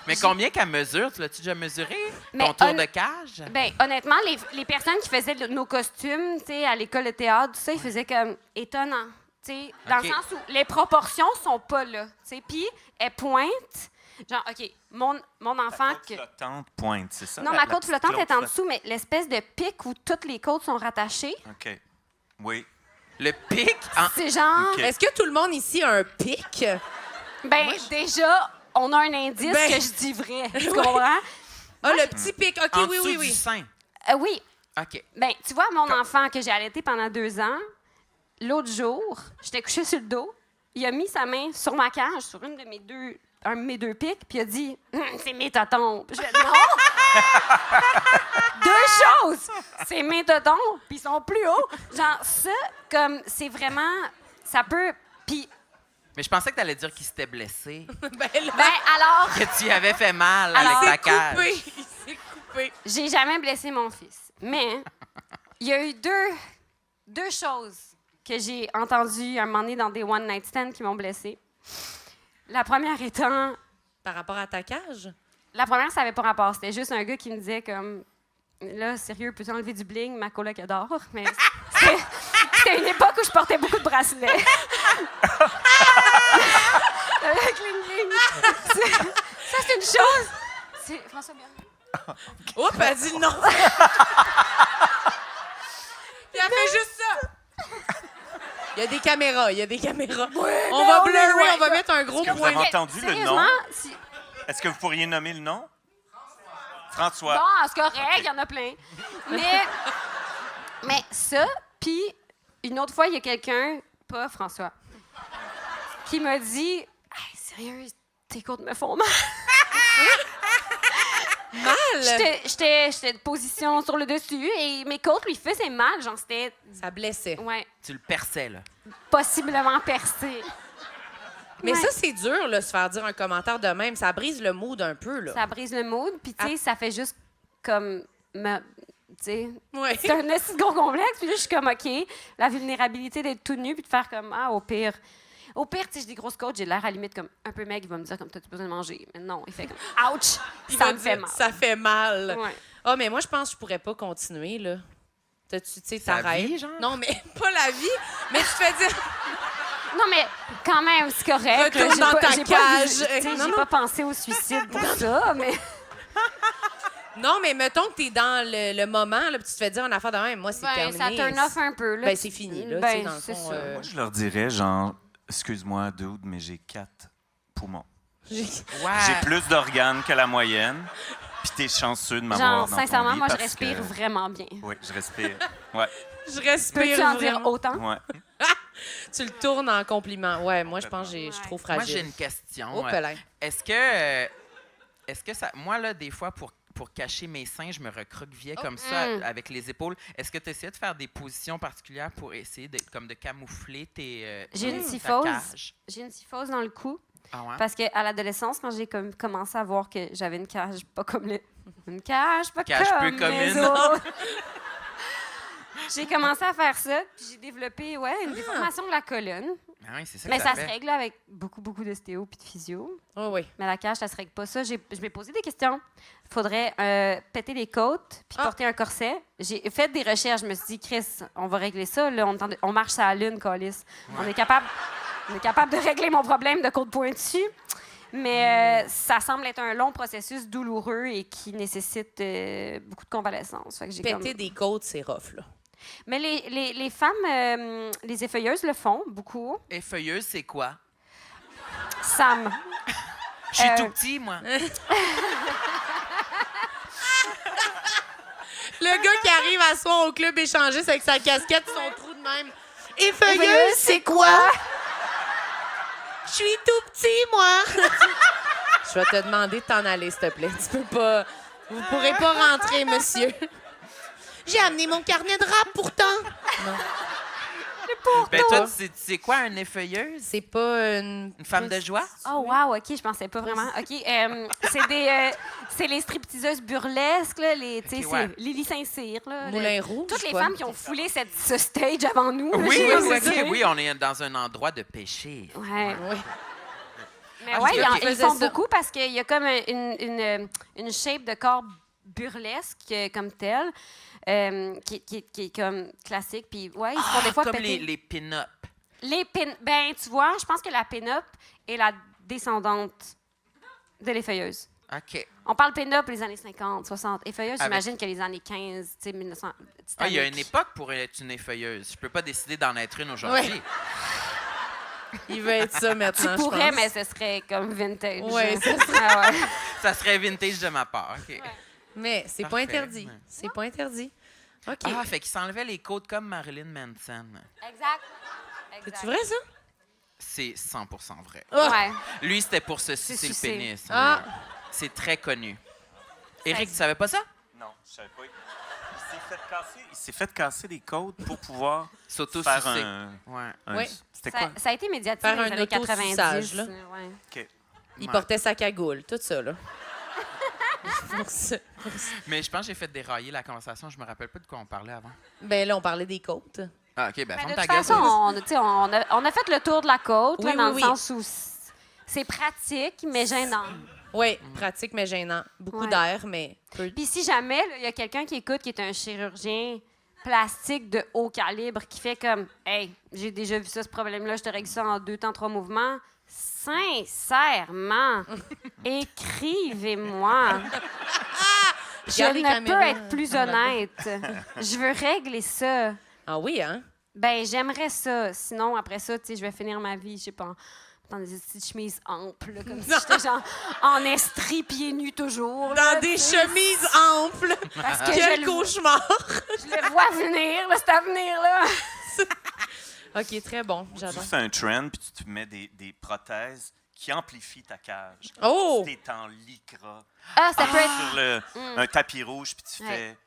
Mais combien qu'elle mesure? Tu l'as-tu déjà mesuré? Mais Ton tour de cage? Ben, honnêtement, les personnes qui faisaient nos costumes, tu sais, à l'école de théâtre, tout ça, ils faisaient comme étonnant. Tu sais, dans OK. le sens où les proportions sont pas là. Tu sais, puis elles pointent. Genre, OK, mon enfant... Côte flottante pointe, c'est ça? Non, La- ma la côte petite flottante est en claude dessous, mais l'espèce de pic où toutes les côtes sont rattachées, OK. Oui. Le pic? c'est genre... OK. Est-ce que tout le monde ici a un pic? Ben, déjà, on a un indice Ben- que je dis vrai. Tu comprends? Ah, le petit pic. OK, En oui, dessous oui, du oui. sein. Oui. OK. Ben, tu vois, mon enfant que j'ai allaité pendant 2 ans, l'autre jour, j'étais couchée sur le dos, il a mis sa main sur ma cage, sur un de mes deux pics, puis il a dit « C'est mes tatons. » Je fais « Non! » Deux choses! C'est mes tétons, puis ils sont plus hauts. Genre, ça, comme, c'est vraiment... Ça peut... Puis, Mais je pensais que t'allais dire qu'il s'était blessé. Ben là, ben alors, Que tu y avais fait mal Alors, avec ta c'est cage. coupé. Il s'est coupé. j'ai jamais blessé mon fils. Mais il y a eu deux choses que j'ai entendues un moment donné dans des one-night stands qui m'ont blessée. La première étant... Par rapport à ta cage? La première, ça n'avait pas rapport. C'était juste un gars qui me disait comme... Là, sérieux, peux-tu enlever du bling? Ma coloc adore. Mais c'était une époque où je portais beaucoup de bracelets. Le cling-cling. Ça, c'est une chose. C'est François Biron. Oups, elle dit non. Puis elle fait juste ça. Il y a des caméras, il y a des caméras. On va blurrer, on va mettre un gros Est-ce que vous point. avez entendu le nom? Sérieusement, si... Est-ce que vous pourriez nommer le nom? François. Bon, c'est correct, il y en a plein. Mais ça, puis une autre fois, il y a quelqu'un, pas François, qui m'a dit hey, sérieux, tes côtes me font mal. Mal? J'étais de position sur le dessus et mes côtes lui faisaient mal. Genre, c'était, Ça blessait. ouais, Tu le perçais, là. possiblement percé. Mais Ouais. ça, c'est dur, là, se faire dire un commentaire de même. Ça brise le mood un peu, là. Ça brise le mood, puis tu sais, ça fait juste comme. Tu sais, Ouais. c'est un assez gros complexe, puis là, je suis comme, OK, la vulnérabilité d'être tout nu, puis de faire comme, ah, au pire. Au pire, tu sais, j'ai des grosses côtes, j'ai l'air à la limite comme un peu maigre, il va me dire comme, t'as-tu besoin de manger? Mais non, il fait comme, ouch, Il ça va me fait dire, mal. Ça fait mal. Ouais. Ah, mais moi, je pense que je pourrais pas continuer, là. Tu sais, Sa t'arrêtes. vie, genre? Non, mais pas la vie. Mais tu te fais dire... Non, mais quand même, c'est correct. Retourne J'ai dans pas- ta j'ai pas cage. vu- tu sais, Non, j'ai non. pas pensé au suicide pour ça, mais... Non, mais mettons que t'es dans le moment, là, puis tu te fais dire une affaire de même. Moi, c'est Ben, terminé. ça turn off un peu, là. Ben, c'est fini, là. Ben, tu sais, dans le c'est fond, ça. Moi, je leur dirais, genre, excuse-moi, dude, mais j'ai 4 poumons. Ouais. J'ai plus d'organes que la moyenne. Puis t'es chanceux de m'avoir Genre, dans ton sincèrement, lit moi, je parce respire que- vraiment bien. Oui, je respire. Ouais, Je respire Peux-tu en dire vraiment. autant? ouais. Tu le tournes en compliment. Ouais, moi, je pense que je suis trop Moi, fragile. j'ai une question. Oh, pelin. Est-ce que ça... Moi, là, des fois, pour cacher mes seins, je me recroquevillais comme ça, avec les épaules. Est-ce que tu essayais de faire des positions particulières pour essayer de camoufler J'ai une ta syphose. cage? J'ai une syphose dans le cou. Ah ouais? Parce qu'à l'adolescence, quand j'ai commencé à voir que j'avais une cage pas comme les... Une cage pas Cage peu comme comme les une. autres. J'ai commencé à faire ça, puis j'ai développé une déformation de la colonne. Ah oui, c'est ça Mais que ça fait. se règle avec beaucoup d'ostéo puis de physio. Oh, oui. Mais la cage, ça se règle pas. Ça, je m'ai posé des questions. Il faudrait péter les côtes puis porter un corset. J'ai fait des recherches. Je me suis dit, Chris, on va régler ça. Là, on marche sur la lune, câlisse. On est capable de régler mon problème de côte pointue. Mais ça semble être un long processus douloureux et qui nécessite beaucoup de convalescence. Fait que j'ai Péter des côtes, c'est rough, là. Mais les femmes, les effeuilleuses le font beaucoup. Effeuilleuse, c'est quoi? Sam. Je suis tout petit, moi. Le gars qui arrive à soir au club échangiste avec sa casquette, son trou de même. Effeuilleuse, c'est quoi? Je suis tout petit, moi. Je vais te demander de t'en aller, s'il te plaît. Tu peux pas... Vous pourrez pas rentrer, monsieur. J'ai amené mon carnet de rap, pourtant. Non. Ben toi, tu sais quoi, une effeuilleuse? C'est pas une... Une femme de joie? Oh, wow, OK, je pensais pas vraiment. OK, c'est les stripteaseuses burlesques, là, tu sais, Ok, ouais. c'est Lily Saint-Cyr, là. Moulin Rouge, Toutes les quoi. femmes qui ont foulé ce stage avant nous. là, Oui, je sais pas oui, si c'est- oui, on est dans un endroit de péché. Ouais. Oui. Mais Ah, ouais, ok, ok. ils Faisait font ça. beaucoup parce qu'il y a comme une shape de corps burlesque comme telle, qui est comme classique. Puis ouais, ils se font des fois Comme péter. les pin-up. Ben, tu vois, je pense que la pin-up est la descendante de l'effeuilleuse. OK. On parle pin-up les années 50, 60. Effeuilleuse, Avec- j'imagine que les années 15, tu sais, 1900. Ah, il y a Titanic. une époque pour être une effeuilleuse. Je peux pas décider d'en être une aujourd'hui. Ouais. Il veut être ça Tu maintenant, je pourrais, pense. mais ce serait comme vintage. Ouais, ça Ah ouais. Ça serait vintage de ma part. OK. Mais c'est pas Parfait. interdit. Ouais. C'est pas interdit. OK. Ah, fait qu'il s'enlevait les côtes comme Marilyn Manson. Exact. C'est vrai, ça? C'est 100% vrai. Ouais. Lui, c'était pour se C'est sucer le sucer. pénis. Ah. C'est très connu. Éric, tu savais pas ça? Non, je savais pas. Il s'est fait casser les côtes pour pouvoir faire S'auto-sucer. un... Oui. C'était quoi? Ça a été médiatisé Faire dans les un années 90. autosuçage, là. Ouais. OK. Il Ouais. portait sa cagoule, tout ça, là. Mais je pense que j'ai fait dérailler la conversation. Je me rappelle pas de quoi on parlait avant. Ben là, on parlait des côtes. Ah, OK, ben Ben, ferme de ta toute gueule. façon, on a fait le tour de la côte, là, Oui, dans oui, le oui. sens où c'est pratique, mais gênant. Oui, pratique, mais gênant. Beaucoup Ouais. d'air, mais peu. Puis si jamais il y a quelqu'un qui écoute qui est un chirurgien plastique de haut calibre qui fait comme « Hey, j'ai déjà vu ça, ce problème-là, je te règle ça en 2 temps, 3 mouvements. » Sincèrement, écrivez-moi. Je Regarde les ne peux caméras. être plus honnête. Je veux régler ça. Ah oui, hein? Ben, j'aimerais ça. Sinon, après ça, tu sais, je vais finir ma vie, je sais pas, dans des petites chemises amples, là, comme si j'étais genre en estrie, pieds nus toujours. là, Dans des tu sais. chemises amples. Parce que Quel je cauchemar! le vois venir, là, c'est à venir, là. OK, très bon. Tu J'adore. fais un trend, puis tu te mets des prothèses qui amplifient ta cage. Oh! Tu es en lycra Ah, ça peut être... sur un tapis rouge, puis tu Ouais. fais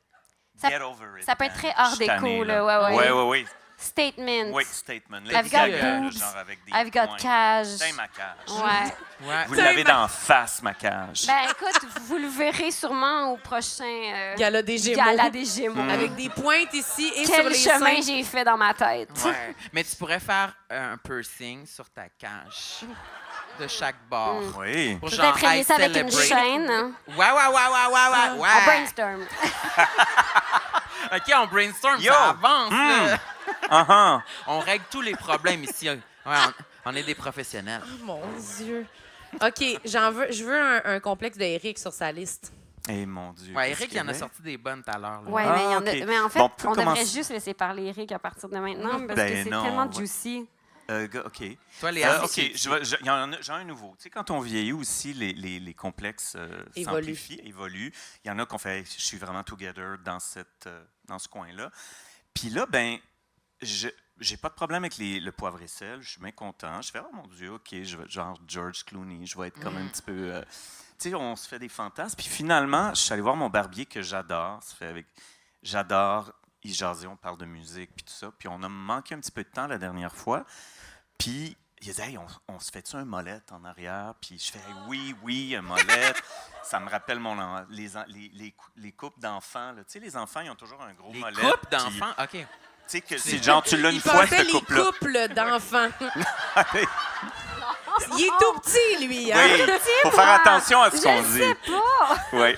Ça- get over it. ça peut être man. très art Je suis déco, tanné, là, ouais. Oui. Statement. Oui, statement. I've Lady got Gaga, là, boobs. genre avec des I've got points. cage. C'est ma cage. Ouais. Ouais. Vous l'avez d'en face, ma cage. Ben, écoute, vous le verrez sûrement au prochain Gala des Gémeaux. gala des Gémeaux. Avec des pointes ici et sur Quel les chemin seins. j'ai fait dans ma tête. Ouais. Mais tu pourrais faire un piercing sur ta cage de chaque bord. Oui. Pour Peut-être genre, régler I ça avec une celebrate. chaîne. Hein. Ouais. On brainstorm. OK, on brainstorm, Yo! ça avance. là. Uh-huh. On règle tous les problèmes ici. Ouais, on est des professionnels. Mon Dieu. OK, je veux un complexe d'Éric sur sa liste. Eh mon Dieu. Ouais, qu'est-ce Eric, qu'il il en a avait? sorti des bonnes tout à l'heure. là. Ouais, Ah, mais, ok. mais en fait, Bon, on peut on devrait commencer. juste laisser parler Eric à partir de maintenant parce Ben que c'est non, tellement ouais. juicy. OK. Toi, Léa, OK, j'en ai un nouveau. Tu sais, quand on vieillit aussi, les complexes s'amplifient, évoluent. Il y en a qu'on fait, je suis vraiment together dans ce coin-là. Puis là, ben, j'ai pas de problème avec le poivre et sel. Je suis bien content. Je fais, oh mon Dieu, OK, je vais genre George Clooney. Je vais être comme un petit peu... tu sais, on se fait des fantasmes. Puis finalement, je suis allé voir mon barbier que j'adore. J'adore y jaser, on parle de musique, puis tout ça. Puis on a manqué un petit peu de temps la dernière fois. Puis il a dit, hey, on se fait-tu un molette en arrière? Puis je fais, hey, oui, un molette. Ça me rappelle les couples d'enfants. Là. Tu sais, les enfants, ils ont toujours un gros les molette. couples puis, d'enfants, OK. Tu sais, que c'est genre, tu l'as une Il fois, pensait ce les couple-là. couples d'enfants. Il est tout petit, lui. Hein? Oui, faut faire attention à ce qu'on Je dit. sais pas. Oui.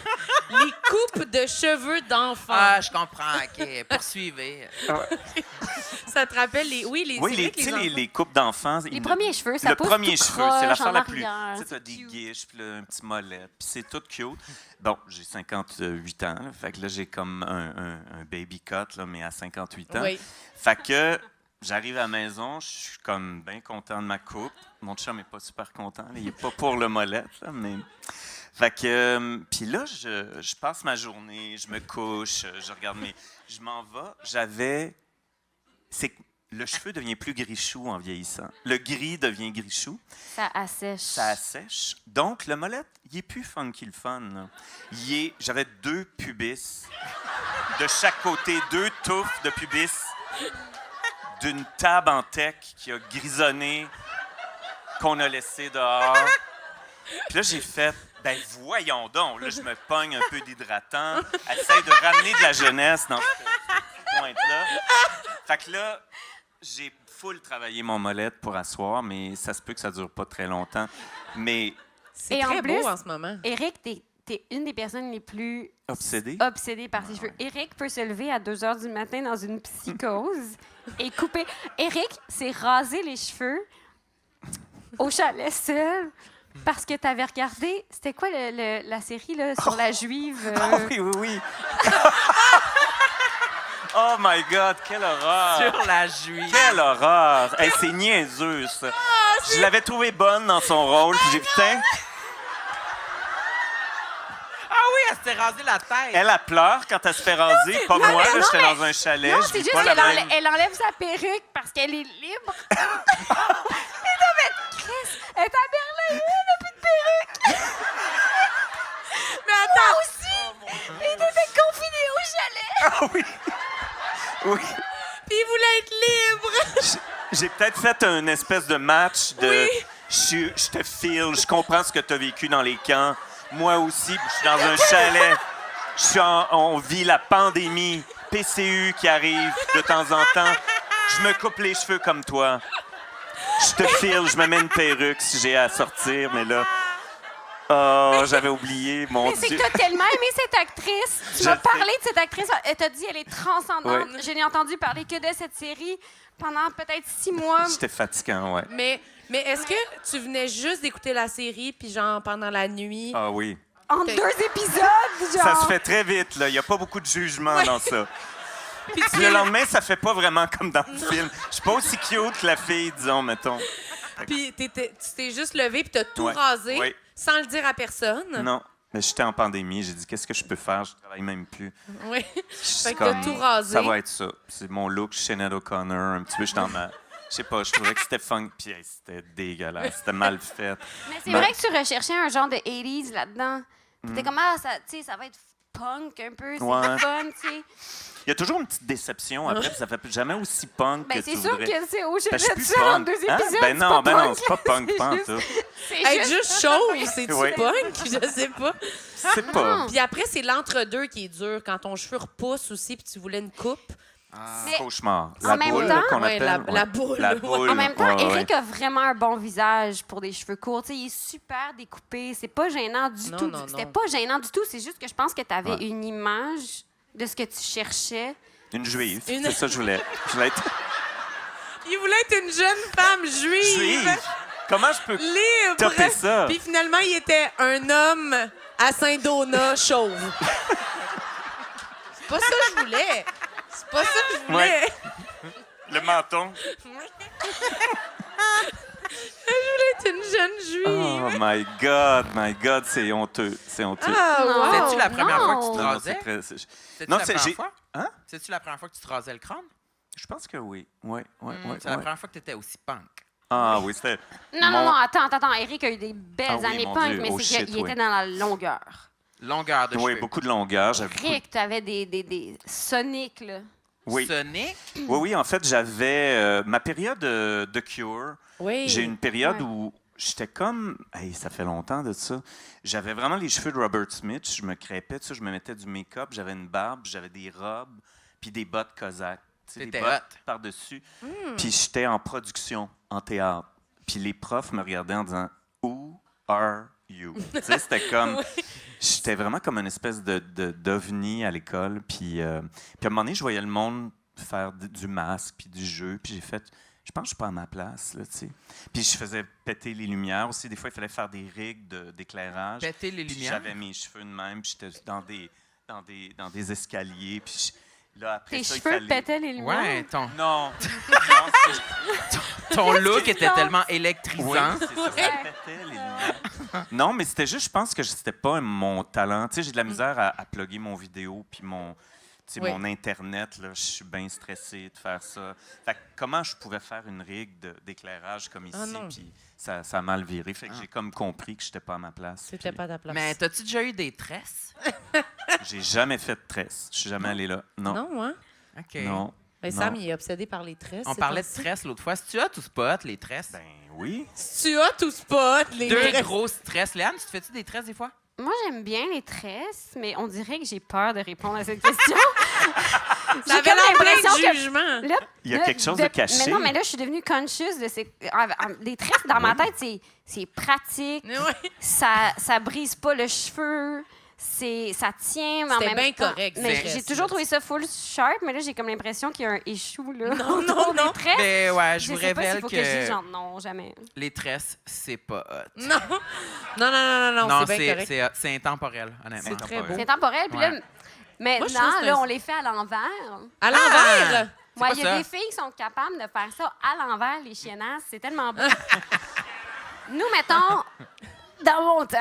Les coupes de cheveux d'enfants. Ah, je comprends. OK, poursuivez. Ça te rappelle les... Oui, Oui, c'est vrai que tu sais, enfants- les couples d'enfants. Les premiers cheveux, ça Le pousse premier tout cheveu, croche c'est l'affaire en la plus. arrière. Tu sais, t'as C'est des cute. guiches, puis là, un petit mollet, puis c'est tout cute. Bon, j'ai 58 ans, là, fait que là, j'ai comme un baby cut, là, mais à 58 ans. Oui. Fait que j'arrive à la maison, je suis comme bien content de ma coupe. Mon chum n'est pas super content, là, il n'est pas pour le mollet, là, mais... Fait que, puis là, je passe ma journée, je me couche, je regarde mes... Je m'en vais, c'est que le cheveu devient plus gris-chou en vieillissant. Le gris devient gris-chou. Ça assèche. Ça assèche. Donc, le molette, il est plus funky le fun. Là. J'avais 2 pubis de chaque côté, 2 touffes de pubis d'une table en tech qui a grisonné, qu'on a laissé dehors. Puis là, j'ai fait, ben voyons donc, là, je me pogne un peu d'hydratant, essaye de ramener de la jeunesse dans cette pointe-là. Fait que là, j'ai full travaillé mon molette pour asseoir, mais ça se peut que ça dure pas très longtemps. Mais C'est Et très en plus- beau en ce moment. Éric, t'es une des personnes les plus obsédé? obsédées par ses cheveux. Éric peut se lever à 2 h du matin dans une psychose et couper. Éric s'est rasé les cheveux au chalet seul parce que t'avais regardé... C'était quoi la série là, sur la juive? Ah oui. Oh my God, quelle horreur! Sur la juive. Quelle horreur! Hey, c'est niaiseux, ça. Je l'avais trouvée bonne dans son rôle, puis j'ai putain... Ah oui, elle s'est rasé la tête. Elle pleure quand elle se fait raser, pas moi, là, j'étais dans un chalet, Non, je c'est vis juste pas la qu'elle même... elle enlève sa perruque parce qu'elle est libre. Mais non, mais Chris, elle est à Berlin, elle n'a plus de perruque. Mais attends! Moi aussi! Et t'étais Ah oui! Oui. Puis il voulait être libre. J'ai peut-être fait une espèce de match de... Oui. Je te file, je comprends ce que tu as vécu dans les camps. Moi aussi, je suis dans un chalet. On vit la pandémie. PCU qui arrive de temps en temps. Je me coupe les cheveux comme toi. Je te file, je me mets une perruque si j'ai à sortir, mais là... Oh, j'avais oublié, mon Mais c'est Dieu. que t'as tellement aimé cette actrice. Tu Je m'as sais. parlé de cette actrice. Elle t'a dit elle est transcendante. Oui. Je n'ai entendu parler que de cette série pendant peut-être 6 mois. C'était fatigant, ouais. Mais est-ce que tu venais juste d'écouter la série, puis genre pendant la nuit? Ah oui. En 2 épisodes, genre. Ça se fait très vite, là. Il n'y a pas beaucoup de jugement dans ça. Puis Puis le lendemain, ça fait pas vraiment comme dans le film. Je suis pas aussi cute que la fille, disons, mettons. Puis tu t'es juste levé, puis t'as tout Ouais. rasé, Oui. sans le dire à personne. Non. Mais j'étais en pandémie. J'ai dit, qu'est-ce que je peux faire? Je travaille même plus. Oui. C'est Fait que t'as tout rasé. Ça va être ça. C'est mon look Sinead O'Connor. Un petit peu, je dans ma... Je sais pas, je trouvais que c'était funk, puis hey, c'était dégueulasse. C'était mal fait. Mais c'est vrai que tu recherchais un genre de 80s là-dedans. Puis t'es comme, ça, tu sais, ça va être punk un peu, c'est Ouais. fun, tu sais. Il y a toujours une petite déception après, puis ça fait jamais aussi punk Ben, que c'est tu sûr voudrais. que c'est où j'ai Ben, je suis fait plus ça en punk. 2 Hein? épisodes. Ben non, c'est pas punk, punk, c'est pas en juste- tout. C'est Être juste juste chauve, c'est-tu Oui. punk? Je sais pas. C'est pas. Puis après, c'est l'entre-deux qui est dur, quand ton cheveu repousse aussi, puis tu voulais une coupe. Mais Cauchemar. en La même boule temps- qu'on Ouais, appelle. la boule. La Ouais. boule. en même temps, ouais, Eric ouais. a vraiment un bon visage pour des cheveux courts. Tu sais, il est super découpé. C'est pas gênant du Non, tout. non, C'était non. pas gênant du tout. C'est juste que je pense que tu avais Ouais. une image de ce que tu cherchais. Une juive. Une- C'est ça que je voulais. Je voulais être Il voulait être une jeune femme juive. juive. Comment je peux Libre. topper ça? Puis finalement, il était un homme à Saint-Donat chauve. C'est pas ça que je voulais. C'est pas ça que je voulais. Ouais. Le menton. C'est une jeune juive. Oh my God, c'est honteux. C'est honteux. Ah, wow. C'était-tu la première fois que tu te Non. Non, rasais? c'est Non, Non, c'est j'ai- fois? Hein? C'est-tu la première fois que tu te rasais le crâne? Je pense que oui. Ouais. C'est la première fois que tu étais aussi punk. Ah oui, c'était... Non, mon- non, attends. Eric a eu des belles Ah oui, années mon punk, Dieu. mais Oh c'est shit, qu'il oui. était dans la longueur. Longueur de Oui, cheveux. beaucoup de longueur. J'avais beaucoup- Rick, tu avais des soniques, là. Oui. Sonic? Oui, en fait, j'avais... ma période de Cure, Oui. j'ai une période Ouais. où j'étais comme... Hey, ça fait longtemps de ça. J'avais vraiment les cheveux de Robert Smith. Je me crêpais de ça. Je me mettais du make-up. J'avais une barbe. J'avais des robes. Puis des bottes Cosaque. Tu sais, des T'étais bottes hot. par-dessus. Puis j'étais en production, en théâtre. Puis les profs me regardaient en disant « Who are you? » Tu sais, c'était comme... J'étais vraiment comme une espèce d'ovni à l'école. Puis à un moment donné, je voyais le monde faire du masque puis du jeu. Puis j'ai fait... Je pense que je suis pas à ma place, là, tu sais. Puis je faisais péter les lumières aussi. Des fois, il fallait faire des rigs d'éclairage. Péter les Puis lumières? j'avais mes cheveux de même, puis j'étais dans des escaliers. Puis là, après Tes ça, il cheveux fallait... pétaient les lumières. Ouais, Non. ton look qui se était passe? tellement Oui, électrisant. c'est ça, ça pétait les lumières. Non, mais c'était juste, je pense que c'était pas mon talent. Tu sais, j'ai de la misère à plugger mon vidéo puis mon mon Internet. Là, je suis bien stressé de faire ça. Fait que comment je pouvais faire une rig d'éclairage comme ici, non. puis ça a mal viré. Fait que j'ai comme compris que j'étais pas à ma place. C'était puis pas ta place. Mais t'as-tu déjà eu des tresses? J'ai jamais fait de tresse. Je suis jamais allé là. Non. Non, hein? OK. Non. Ben, Non. Sam, il est obsédé par les tresses. On ces parlait de temps-ci. tresses l'autre fois. C'est-tu hot ou spot, les tresses? Ben oui. Tu as tout spot, les Deux tresses. grosses tresses. Léane, tu te fais-tu des tresses des fois? Moi, j'aime bien les tresses, mais on dirait que j'ai peur de répondre à cette question. Ça avait comme l'air plein l'impression de que- jugement. Là, Il y a là, quelque chose de caché. Mais non, mais là, je suis devenue conscious de ces... Les tresses, dans ma tête, c'est pratique. Ouais. Ça brise pas le cheveu. Ça tient, mais en C'était même bien temps... correct, Mais ces j'ai tresses, toujours là. trouvé ça full sharp, mais là, j'ai comme l'impression qu'il y a un échou, là. Non, autour non, des non. tresses. Ben ouais, je vous sais pas révèle s'il faut que je dise genre non, jamais. les tresses, c'est pas hot. Non. Non, c'est bien correct. c'est intemporel, honnêtement. C'est très beau. C'est temporel, puis là, Ouais. Moi, je maintenant, trouve que c'est là, un- on les fait à l'envers. À l'envers. Ouais, pas il y a ça. des filles qui sont capables de faire ça à l'envers, les chiennasses. C'est tellement beau. Nous, mettons, dans mon temps,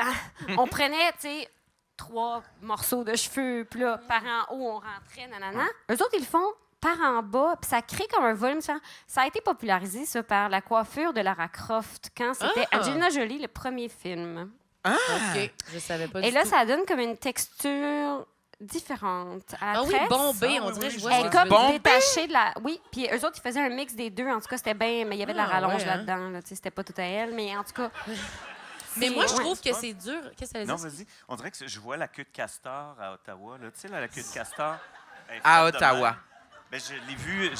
on prenait, tu sais, 3 morceaux de cheveux, puis là, par en haut, on rentrait, nanana. Eux autres, ils le font par en bas, puis ça crée comme un volume différent. Ça a été popularisé, ça, par la coiffure de Lara Croft, quand c'était Ah! Angelina Jolie, le premier film. OK. Je savais pas Et du là, tout. ça donne comme une texture différente. À la Ah oui, tresse, bombée, Ah on oui, dirait, oui, je vois elle ce est que tu veux comme dire. détachée de la... Oui, puis eux autres, ils faisaient un mix des deux. En tout cas, c'était bien... Mais il y avait de la Ah, rallonge ouais, hein? là-dedans. Là, tu sais, c'était pas tout à elle, mais en tout cas... Mais moi, je Ouais. trouve que c'est dur. Qu'est-ce que ça veut Non, dire? vas-y. On dirait que je vois la queue de castor à Ottawa. Là. Tu sais, là, la queue de castor. elle est À faite de Ottawa. même. Ben, je l'ai vu.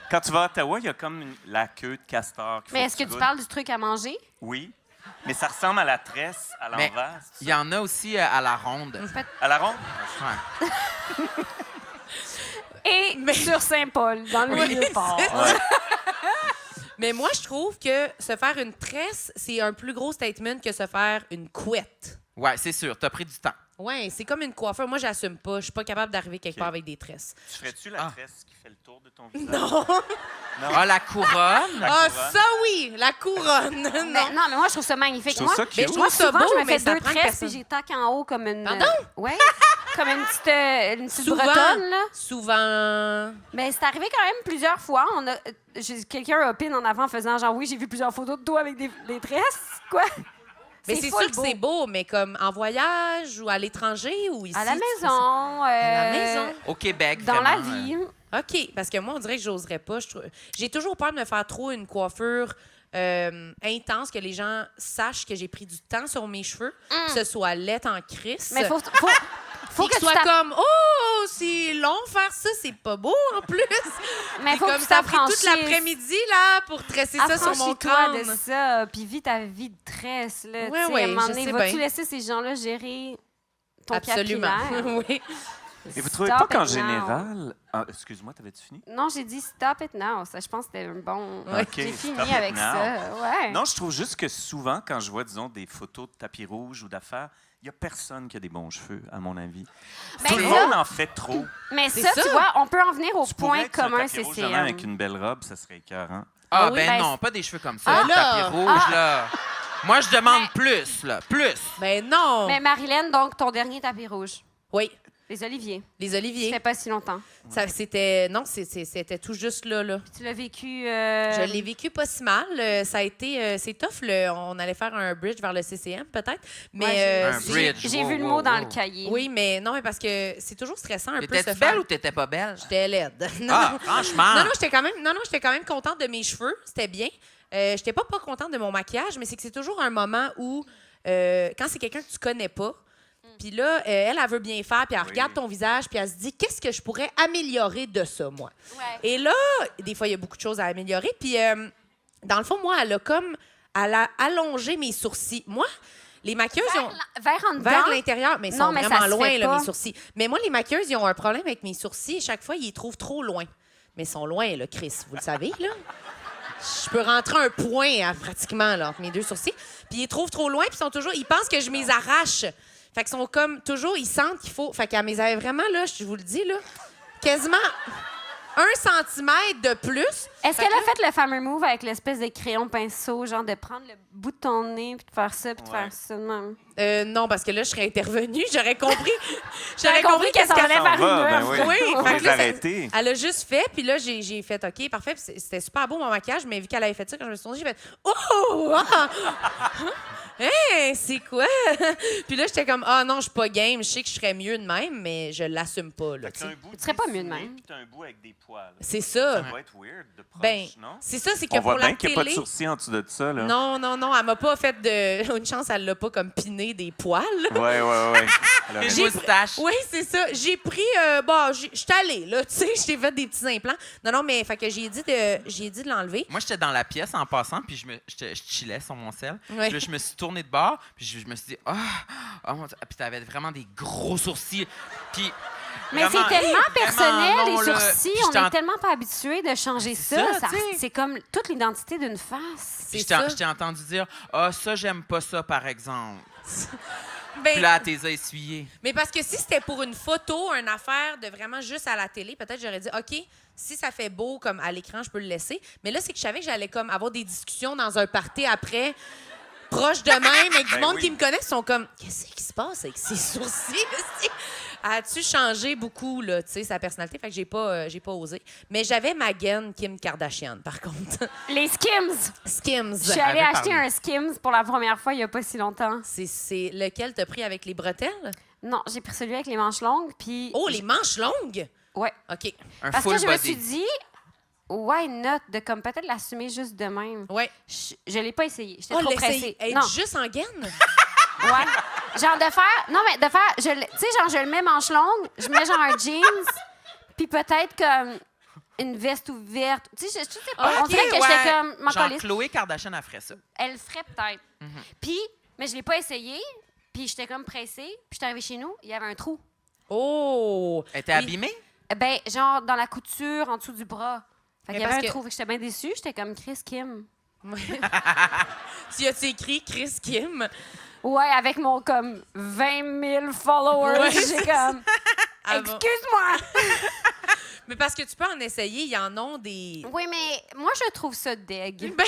Quand tu vas à Ottawa, il y a comme la queue de castor. qu'il Mais faut est-ce que tu goûtes. parles du truc à manger? Oui. Mais ça ressemble à la tresse à Mais l'envers. c'est il ça? y en a aussi à la ronde. À la ronde? Ouais. Et sur Saint-Paul, dans le Vieux-Port. Mais moi, je trouve que se faire une tresse, c'est un plus gros statement que se faire une couette. Ouais, c'est sûr. T'as pris du temps. Ouais, c'est comme une coiffeur. Moi, j'assume pas. Je suis pas capable d'arriver quelque OK. part avec des tresses. Tu ferais-tu la Ah. tresse qui fait le tour de ton visage? Non! Ah, la couronne. Ah, couronne. ça oui! La couronne! Mais, non. non, mais moi, je trouve ça magnifique. Je trouve Moi, ça Mais cute. je trouve ça souvent, beau, je me mais fais ça deux prend une tresses personne. puis j'ai tac en haut comme une... Pardon? Ouais, comme une petite Souvent. bretonne, là. Souvent. Mais c'est arrivé quand même plusieurs fois. Quelqu'un opine en avant en faisant genre, oui, j'ai vu plusieurs photos de toi avec des tresses. Quoi? Mais c'est full sûr que c'est beau, mais comme en voyage ou à l'étranger ou ici? À la tu fais ça? maison. À la maison? Au Québec, Dans la vraiment, vie. OK, parce que moi, on dirait que j'oserais pas. J'ai toujours peur de me faire trop une coiffure intense, que les gens sachent que j'ai pris du temps sur mes cheveux, que ce soit laid en crise. Mais faut Puis que tu soit t'app- comme « Oh, c'est long faire ça, c'est pas beau en plus! » Mais Puis faut que comme tu ça a pris toute t'affranchisses. l'après-midi là, pour tresser ça sur mon Affranchis-toi crâne. de ça, puis vis ta vie de tresse. Là, Ouais, tu sais, ouais, à un moment je donné, sais vas-tu bien. laisser ces gens-là gérer ton Absolument. capillaire? oui. Et vous trouvez Stop pas qu'en it now. général... Ah, excuse-moi, t'avais-tu fini? Non, j'ai dit stop it now. Ça, je pense que c'était un bon... OK, J'ai fini stop it avec now. ça. Ouais. Non, je trouve juste que souvent, quand je vois, disons, des photos de tapis rouge ou d'affaires, il n'y a personne qui a des bons cheveux, à mon avis. Ben, Tout le ça- monde en fait trop. Mais C'est ça, ça. tu vois, on peut en venir au Tu point pourrais être sur un commun, tapis rouge c'est demain avec une belle robe, ça serait écœurant. Ah, Ah oui, ben ben, non, pas des cheveux comme ça. Ah, le là. tapis rouge, là. Moi, je demande plus, là. Plus. Ben non! Mais Marilyn, donc, ton dernier tapis rouge. Oui, Les oliviers. les Ça oliviers. fait pas si longtemps. Ça, c'était... Non, c'était tout juste là. Tu l'as vécu... Je l'ai vécu pas si mal. Ça a été... c'est tough. On allait faire un bridge vers le CCM, peut-être. Mais Ouais, Un c'est- bridge. J'ai Wow, vu le wow, mot dans wow. le cahier. Oui, mais non, mais parce que c'est toujours stressant un peu se T'étais-tu faire... belle ou t'étais pas belle? J'étais laide. Non, Ah, non. franchement. Non, j'étais quand même contente de mes cheveux. C'était bien. J'étais pas contente de mon maquillage, mais c'est que c'est toujours un moment où, quand c'est quelqu'un que tu connais pas, puis là, elle veut bien faire, puis elle regarde ton visage, puis elle se dit, qu'est-ce que je pourrais améliorer de ça, moi? Ouais. Et là, des fois, il y a beaucoup de choses à améliorer. Puis, dans le fond, moi, elle a allongé mes sourcils. Moi, les maquilleuses, ils ont... Vers en dedans. Vers l'intérieur, mais ils Non, sont mais ça vraiment se loin, fait là, pas. mes sourcils. Mais moi, les maquilleuses, ils ont un problème avec mes sourcils. Chaque fois, ils les trouvent trop loin. Mais ils sont loin, là, Chris, vous le savez, là. Je peux rentrer un point, hein, pratiquement, là, entre mes deux sourcils. Puis ils les trouvent trop loin, puis ils pensent que je m'y arrache. Fait qu'ils sont comme, toujours, ils sentent qu'il faut... Fait qu'elle me les avait vraiment, là, je vous le dis, là, quasiment 1 centimètre de plus. Est-ce Fait qu'elle que a là- fait le fameux move avec l'espèce de crayon pinceau, genre de prendre le bout de ton nez, puis de faire ça, puis de Ouais. faire ça de même? Non, parce que là, je serais intervenue. J'aurais compris. J'avais compris qu'elle s'en allait s'en faire va, une ben œuvre. oui. Oui, Faut fait que les là, ça- arrêter. Elle a juste fait, puis là, j'ai fait OK, parfait. Puis c'était super beau mon maquillage, mais vu qu'elle avait fait ça, quand je me suis tournée, j'ai fait Oh! Ah! Hey, c'est quoi? Puis là, j'étais comme Ah non, je suis pas game, je sais que je serais mieux de même, mais je l'assume pas. Là, Fait que tu t'as sais. un bout Tu serais pas mieux de dessiné, même. puis t'as un bout avec des poils. C'est Ça ça. doit être weird de proche, Ben, non? c'est ça, c'est que On pour voit la bien qu'il n'y a pas de télé. sourcils en dessous de ça, là. Non, elle m'a pas fait de. Une chance, elle l'a pas comme piné des poils. Ouais. Elle aurait- Une moustache. Oui, c'est ça. J'ai pris. Je suis allée, là. Tu sais, j'ai fait des petits implants. Non, mais fait que j'ai dit de l'enlever. Moi, j'étais dans la pièce en passant, puis je chillais sur mon sel. Ouais. Puis là, je me suis tourné de bord, puis je me suis dit, mon Dieu. Puis t'avais vraiment des gros sourcils. Puis. Mais vraiment- c'est tellement personnel, vraiment long, les là. sourcils. Puis On j'étais est en- tellement pas habitués de changer C'est ça. ça, tu sais. C'est comme toute l'identité d'une face. Puis C'est ça. je t'ai entendu dire, ça, j'aime pas ça, par exemple. Ben, Puis là, t'es essuyé. mais parce que si c'était pour une photo, une affaire de vraiment juste à la télé, peut-être j'aurais dit OK, si ça fait beau comme à l'écran, je peux le laisser. Mais là, c'est que je savais que j'allais comme avoir des discussions dans un party après, proche de même, avec du Ben monde oui. qui me connaît, qui sont comme qu'est-ce qui se passe avec ses sourcils? As-tu changé beaucoup là, tu sais, sa personnalité? Fait que j'ai pas osé. Mais j'avais ma gaine Kim Kardashian, par contre. Les Skims. Skims. Je suis allée avait acheter parlé. un Skims pour la première fois il y a pas si longtemps. C'est lequel t'as pris avec les bretelles? Non, j'ai pris celui avec les manches longues, puis... Oh, les manches longues? Ouais. OK. Un Parce full que je me body. suis dit, why not, de comme peut-être l'assumer juste de même. Ouais. Je l'ai pas essayé. J'étais Oh, trop l'essayer. pressée. Être Non, juste en gaine? ouais. Genre de faire... Non, mais de faire... Tu sais, genre, je le mets manches longues, je mets genre un jeans, puis peut-être comme une veste ouverte. Tu sais, je sais pas. Ah, On ok, dirait que Ouais. j'étais comme... m'en Genre, calisse. Khloé Kardashian, elle ferait ça. Elle le ferait peut-être. Puis, mais je l'ai pas essayé, puis j'étais comme pressée, puis j'étais arrivée chez nous, il y avait un trou. Oh! Elle était abîmée? Ben, genre dans la couture, en dessous du bras. Fait qu'il y Mais avait un parce que- trou. Fait que j'étais bien déçue. J'étais comme Chris Kim. Tu as écrit Chris Kim? Ouais, avec mon comme 20 000 followers. Ouais, J'ai c'est comme. Ah bon. Excuse-moi! Mais parce que tu peux en essayer, il y en a des... Oui, mais moi, je trouve ça deg. Ben,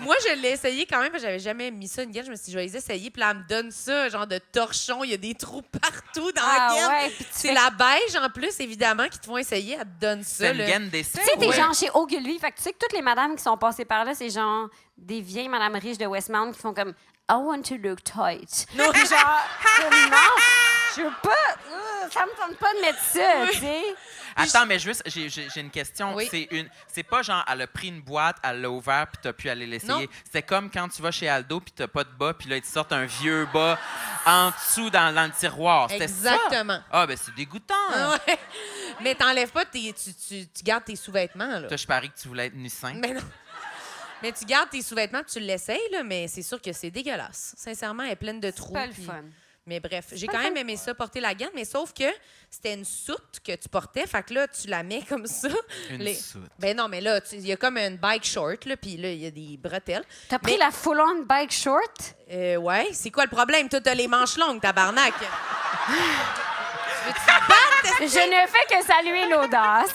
moi, je l'ai essayé quand même, parce que j'avais jamais mis ça une gaine. Je me suis dit, je vais les essayer. Puis là, elle me donne ça, genre de torchon. Il y a des trous partout dans la gaine. ouais, puis tu C'est fais- la beige, en plus, évidemment, qui te font essayer. Elle te donne ça. C'est une là. gaine d'essai? Tu sais, t'es Ouais. genre chez Ogilvy. Fait que tu sais que toutes les madames qui sont passées par là, c'est genre des vieilles madames riches de Westmount qui font comme I want to look tight. Non. Puis genre, comme, non, je veux pas. Ça me tente pas de mettre ça, tu sais. Attends, mais juste, j'ai une question. Oui. C'est pas genre, elle a pris une boîte, elle l'a ouvert, puis t'as pu aller l'essayer. Non. C'est comme quand tu vas chez Aldo, puis t'as pas de bas, puis là, ils te sortent un vieux bas en dessous dans le tiroir. C'était ça? Exactement. Ah, ben c'est dégoûtant. Ouais. Mais t'enlèves pas, tu gardes tes sous-vêtements, là. Toi, je parie que tu voulais être nu sain. Mais non. Mais tu gardes tes sous-vêtements, puis tu l'essayes, là, mais c'est sûr que c'est dégueulasse. Sincèrement, elle est pleine de trous. C'est pas le puis- fun. Mais bref, j'ai pas quand le même fun. aimé ça, porter la gaine, mais sauf que c'était une soute que tu portais. Fait que là, tu la mets comme ça. Une soute. Ben non, mais là, il y a comme une bike short, là, puis là, il y a des bretelles. T'as pris Mais- la full-on bike short? Ouais, c'est quoi le problème? Toi, t'as les manches longues, tabarnak. Je ne fais que saluer l'audace.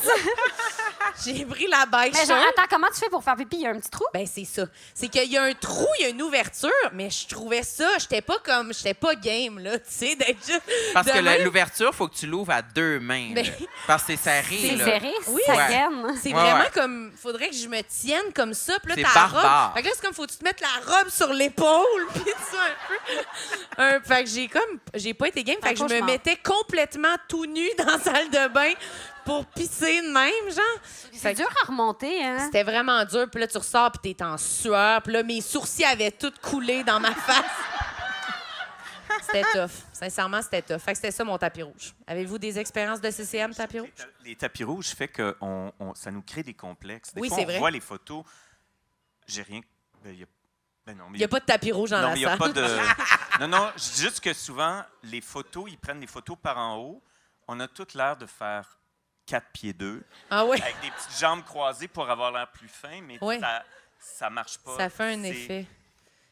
J'ai pris la bike Mais genre, short. attends, comment tu fais pour faire pipi? Il y a un petit trou? Ben, c'est ça. C'est qu'il y a un trou, il y a une ouverture, mais je trouvais ça, j'étais pas game, là, tu sais, d'être juste. Parce de que même. l'ouverture, faut que tu l'ouvres à deux mains. Ben- là. Parce que c'est serré. C'est là. serré, Oui. ça Ouais. gaine. C'est Ouais, vraiment ouais. comme. Faudrait que je me tienne comme ça. Puis là, C'est ta barbare. robe. Fait que là, c'est comme faut que tu te mettes la robe sur l'épaule. Puis ça, un peu. Fait que j'ai pas été game. Fait que je me cauchemar. mettais complètement tout nu dans la salle de bain pour pisser de même, genre. C'est dur à remonter, hein? C'était vraiment dur. Puis là, tu ressors, puis t'es en sueur. Puis là, mes sourcils avaient tout coulé dans ma face. C'était tough. Sincèrement, c'était tough. Fait que c'était ça, mon tapis rouge. Avez-vous des expériences de CCM, tapis rouge? Les tapis rouges fait que ça nous crée des complexes. Des Oui, fois, c'est on vrai. voit les photos. J'ai rien. Non, mais Il n'y a pas de tapis rouge dans non, la mais il y a salle. pas de. Non, je dis juste que souvent, les photos, ils prennent des photos par en haut. On a toute l'air de faire 4 pieds 2, Ah oui, avec des petites jambes croisées pour avoir l'air plus fin, mais Oui. ça marche pas. ça fait un C'est- effet.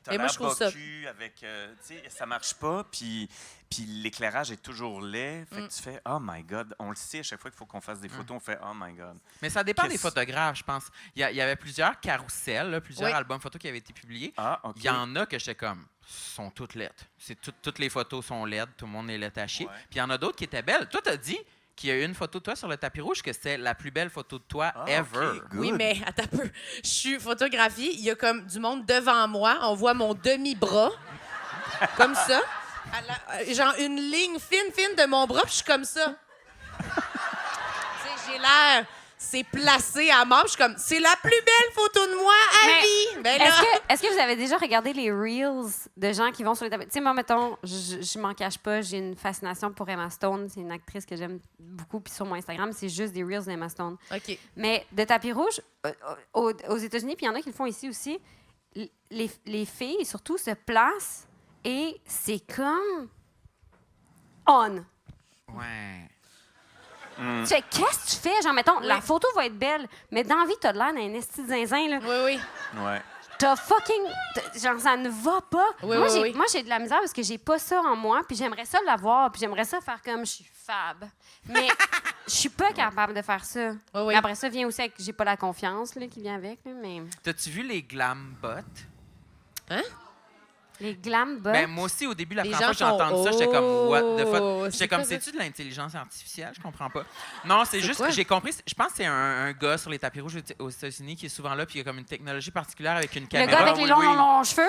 T'as Mais moi, l'air je trouve ça- bocu avec, tu sais, ça marche pas, puis l'éclairage est toujours laid. Fait que tu fais, oh my God, on le sait à chaque fois qu'il faut qu'on fasse des photos, on fait, oh my God. Mais ça dépend des Qu'est-ce- photographes, je pense. Il y avait plusieurs carousels, là, plusieurs Oui. albums photos qui avaient été publiés. Ah, OK. Il y en a que j'étais comme, sont toutes laides. Toutes les photos sont laides, tout le monde est laid à chier. Ouais. Puis il y en a d'autres qui étaient belles. Toi, t'as dit qu'il y a eu une photo de toi sur le tapis rouge, que c'était la plus belle photo de toi Ah, ever. OK, Oui, good. mais attends un peu. Je suis photographiée. Il y a comme du monde devant moi. On voit mon demi-bras. Comme ça. Genre une ligne fine de mon bras, puis je suis comme ça. Tu sais, j'ai l'air... C'est placé à mort. puis Je suis comme, c'est la plus belle photo de moi à Mais vie. Ben là, Est-ce que vous avez déjà regardé les Reels de gens qui vont sur les tapis? Tu sais, moi, mettons, je m'en cache pas, j'ai une fascination pour Emma Stone. C'est une actrice que j'aime beaucoup. Puis sur mon Instagram, c'est juste des Reels d'Emma Stone. OK. Mais de tapis rouge, aux États-Unis, puis il y en a qui le font ici aussi, les filles, surtout, se placent et c'est comme on. Ouais. Tu fais, qu'est-ce que tu fais? Genre, mettons, la photo va être belle, mais dans la vie, t'as de l'air d'un esti de zinzin, là. Oui, oui. Ouais. T'as fucking... Genre, ça ne va pas. Oui, moi, oui, oui. moi, j'ai de la misère parce que j'ai pas ça en moi, puis j'aimerais ça l'avoir, puis j'aimerais ça faire comme je suis fab. Mais je suis pas capable de faire ça. Oui, oui. Mais après ça, vient aussi avec... J'ai pas la confiance, là, qui vient avec, là, mais... T'as-tu vu les glam bots? Hein? Les glam bots. Ben, moi aussi, au début, la Les première fois que gens j'ai entendu ça, j'étais comme, what the Oh, fuck? c'est J'étais comme, quoi ça? c'est-tu de l'intelligence artificielle? Je comprends pas. Non, c'est juste quoi? que j'ai compris, je pense que c'est un gars sur les tapis rouges aux États-Unis qui est souvent là, puis il y a comme une technologie particulière avec une Le caméra. gars avec les oui, longs, oui. longs cheveux?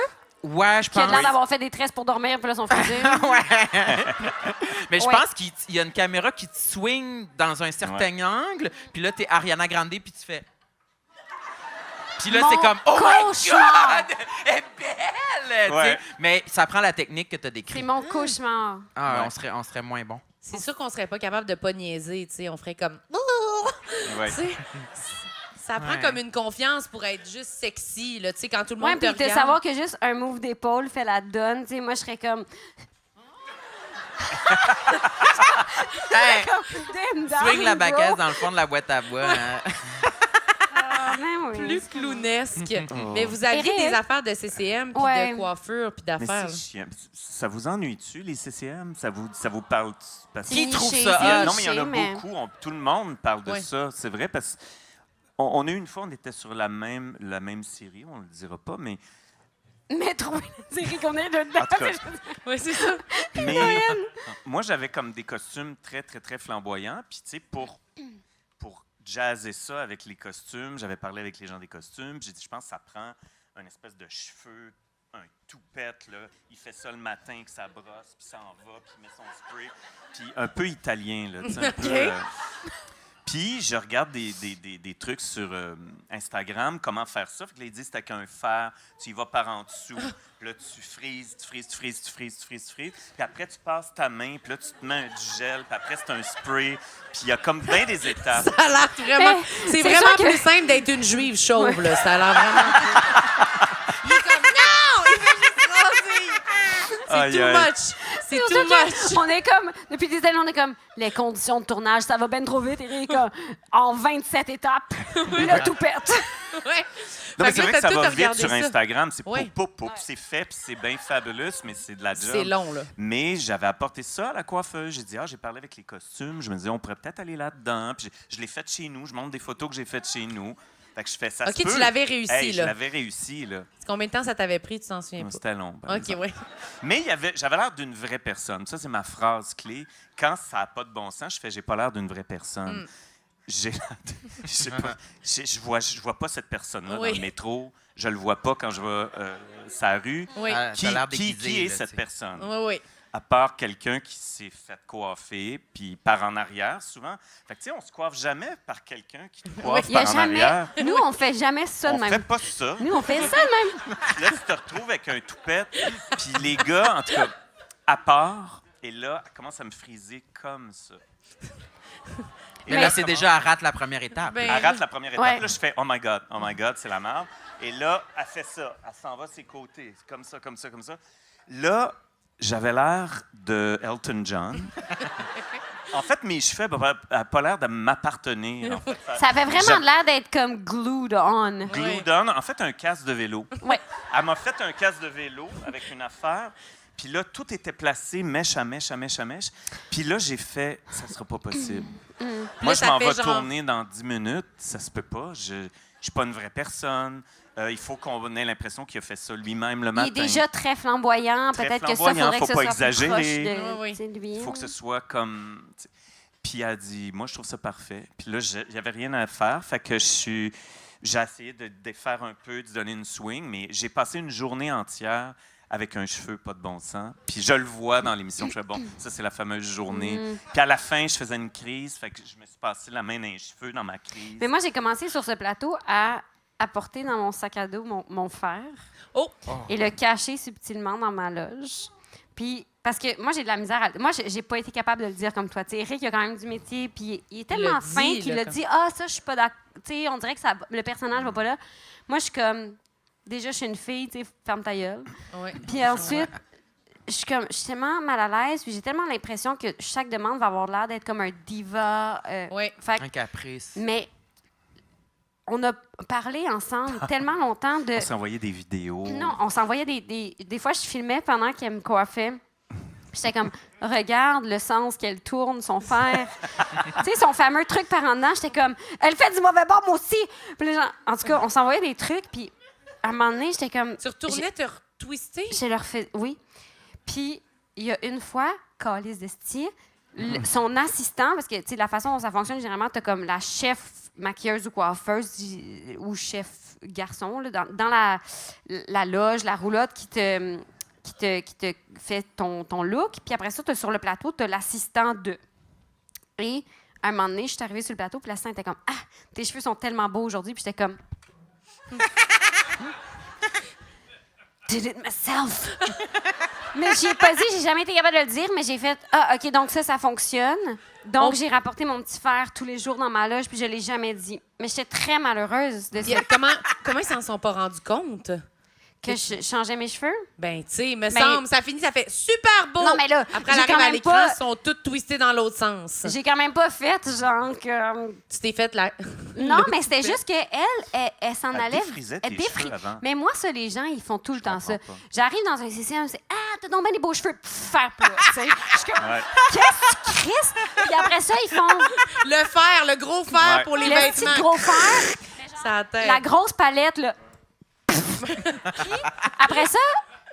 Ouais, je Qui a pense. l'air d'avoir fait des tresses pour dormir, puis là, son fusil. Mais je Ouais. pense qu'il y a une caméra qui te swing dans un certain angle, puis là, t'es Ariana Grande, puis tu fais... Puis là, Mon c'est comme, oh my cauchemar! God! Elle est belle! tu Ouais. sais. Mais ça prend la technique que tu as C'est décrite. mon cauchemar. Ah, Ouais. on serait moins bon. C'est sûr qu'on serait pas capable de pas niaiser, tu sais. On ferait comme... Ouais. Tu sais, ça prend Ouais. comme une confiance pour être juste sexy, là, tu sais, quand tout le Ouais, monde te puis de regarde. savoir que juste un move d'épaule fait la donne, tu sais, moi, je serais comme... Hey, Damn, swing la bro. baguette dans le fond de la boîte à bois. Hein. Ah, ben oui. Plus clownesque. Mais vous aviez Eric? des affaires de CCM, puis Ouais. de coiffure, puis Mais d'affaires. c'est chiant. Ça vous ennuie-tu, les CCM? Ça vous parle? Parce que- Qui trouve Niché, ça c'est hot? Non, mais il y en a niché, mais- beaucoup. Tout le monde parle de Ouais. ça. C'est vrai, parce qu'on a eu une fois, on était sur la même série, on le dira pas, mais... Mais trouver la série qu'on est dedans, En tout cas, Oui, c'est ça. mais moi, j'avais comme des costumes très, très, très flamboyants. Puis, tu sais, pour jazzer ça avec les costumes, j'avais parlé avec les gens des costumes. J'ai dit, je pense que ça prend un espèce de cheveux, un toupette, là. Il fait ça le matin que ça brosse, puis ça en va, puis il met son spray. Puis un peu italien, là, tu sais, un peu... Puis je regarde des trucs sur Instagram, comment faire ça. Fait que là, ils disent c'est avec un fer, tu y vas par en dessous, puis là, tu frises. Puis après, tu passes ta main, puis là, tu te mets du gel, puis après, c'est un spray. Puis il y a comme bien des étapes. Ça a l'air vraiment... Mais c'est c'est vraiment sûr que- plus simple d'être une juive chauve, là. Ça a l'air vraiment... Il est comme, non! Il veut juste raser! C'est Aïe, too aïe. much! C'est too Surtout much! que on est comme, depuis des années, on est comme, les conditions de tournage, ça va bien trop vite, Eric, en 27 étapes, là, tout pète. Ouais. Non, mais Fait c'est vrai là, que ça t'as va tout vite regardé sur ça. Instagram. C'est Ouais. poup, c'est fait, puis c'est bien fabuleux, mais c'est de la job. C'est long, là. Mais j'avais apporté ça à la coiffeuse. J'ai dit, j'ai parlé avec les costumes. Je me disais, on pourrait peut-être aller là-dedans. Puis je l'ai fait chez nous. Je montre des photos que j'ai faites chez nous. Fait que je fais ça. OK, se peut. tu l'avais réussi, Hey, là. Je l'avais réussi, là. Combien de temps ça t'avait pris, tu t'en souviens pas? C'était long. par OK, exemple. oui. Mais j'avais l'air d'une vraie personne. Ça, c'est ma phrase clé. Quand ça n'a pas de bon sens, je fais, j'ai pas l'air d'une vraie personne. Je vois pas cette personne-là Oui. dans le métro. Je le vois pas quand je vais sa rue. Oui, Ah, Qui, t'as l'air qui déguisé, est là, cette tu sais. personne? oui, oui. À part quelqu'un qui s'est fait coiffer, puis par en arrière, souvent. Fait que, tu sais, on se coiffe jamais par quelqu'un qui te coiffe Il y a par en jamais, arrière. nous, on fait jamais ça de On fait même. pas ça. Nous, on fait ça de même. Puis là, tu te retrouves avec un toupette, puis les gars, en tout cas, à part, et là, elle commence à me friser comme ça. Et Mais là, c'est déjà à rate la première étape. Ben, Elle rate la première étape. Ouais. Là, je fais oh my God, c'est la merde. Et là, elle fait ça. Elle s'en va ses côtés. C'est comme ça, comme ça, comme ça. Là, j'avais l'air de Elton John. En fait, mes cheveux n'avaient pas l'air de m'appartenir. En fait. Ça avait vraiment l'air d'être comme glued on. Glued on, en fait, un casque de vélo. Ouais. Elle m'a fait un casque de vélo avec une affaire. Puis là, tout était placé mèche à mèche à mèche à mèche. Puis là, j'ai fait, ça sera pas possible. Moi, je ça m'en fait vais genre- tourner dans 10 minutes. Ça se peut pas. Je suis pas une vraie personne. Il faut qu'on ait l'impression qu'il a fait ça lui-même le Il matin. est déjà très flamboyant. Très Peut-être que ça, flamboyant, faudrait faut que ce pas soit exagérer. plus proche de Oui, oui. tu sais, lui. Il faut que ce soit comme... t'sais. Puis elle a dit, moi, je trouve ça parfait. Puis là, il n'y avait rien à faire. Fait que j'ai essayé de défaire un peu, de donner une swing, mais j'ai passé une journée entière avec un cheveu pas de bon sens. Puis je le vois dans l'émission. Je fais, bon, ça, c'est la fameuse journée. Puis à la fin, je faisais une crise. Fait que je me suis passé la main dans les cheveux dans ma crise. Mais moi, j'ai commencé sur ce plateau à apporter dans mon sac à dos mon fer Oh! et le cacher subtilement dans ma loge. Puis, parce que moi, j'ai de la misère à... Moi, j'ai pas été capable de le dire comme toi. Tu sais, Eric, il a quand même du métier, puis il est tellement l'a fin dit, qu'il là, a comme- dit « Ah, ça, je suis pas d'accord. » Tu sais, on dirait que le personnage va pas là. Moi, je suis comme... Déjà, je suis une fille, tu sais, ferme ta gueule. Ouais. Puis ensuite, je suis tellement mal à l'aise, puis j'ai tellement l'impression que chaque demande va avoir l'air d'être comme un diva. Ouais. Fait que- Un caprice. mais on a parlé ensemble tellement longtemps de... On s'est envoyé des vidéos. Non, on s'envoyait des fois, je filmais pendant qu'elle me coiffait. J'étais comme, regarde le sens qu'elle tourne, son fer. Tu sais, son fameux truc par en dedans. J'étais comme, elle fait du mauvais bord, moi aussi. Puis les gens, en tout cas, on s'envoyait des trucs. Puis à un moment donné, j'étais comme... Tu retournais te retwister? Je leur fais, oui. Puis il y a une fois, Calice d'Esti, son assistant, parce que tu sais, la façon dont ça fonctionne, généralement, tu as comme la chef maquilleuse ou coiffeuse ou chef garçon là, dans la loge, la roulotte qui te fait ton look. Puis après ça, sur le plateau, tu as l'assistant de. Et à un moment donné, je suis arrivée sur le plateau, puis l'assistant était comme « Ah, tes cheveux sont tellement beaux aujourd'hui. » Puis j'étais comme « Did it myself. » Mais j'y ai pas dit, j'ai jamais été capable de le dire, mais j'ai fait « Ah, OK, donc ça fonctionne. » Donc, j'ai rapporté mon petit fer tous les jours dans ma loge, puis je l'ai jamais dit. Mais j'étais très malheureuse de ça. Comment ils s'en sont pas rendus compte? Que je changeais mes cheveux? Ben, tu sais, me semble, ça fait super beau. Non, mais là, après, j'ai elle quand arrive à même l'écran, pas- ils sont toutes twistés dans l'autre sens. J'ai quand même pas fait, genre que... Tu t'es fait la... Non, mais c'était juste qu'elle s'en Elle allait... défrisait tes cheveux avant. Mais moi, ça, les gens, ils font tout le temps ça. comprends pas. J'arrive dans un CCM, c'est « Ah, t'as donc bien des beaux cheveux. » Faire plat, tu sais. Je suis comme Ouais. « Qu'est-ce que tu crisses? » Puis après ça, ils font Le fer, le gros fer Ouais. pour les le petit vêtements. gros fer, Ça tête. la grosse palette, là. Puis, après ça,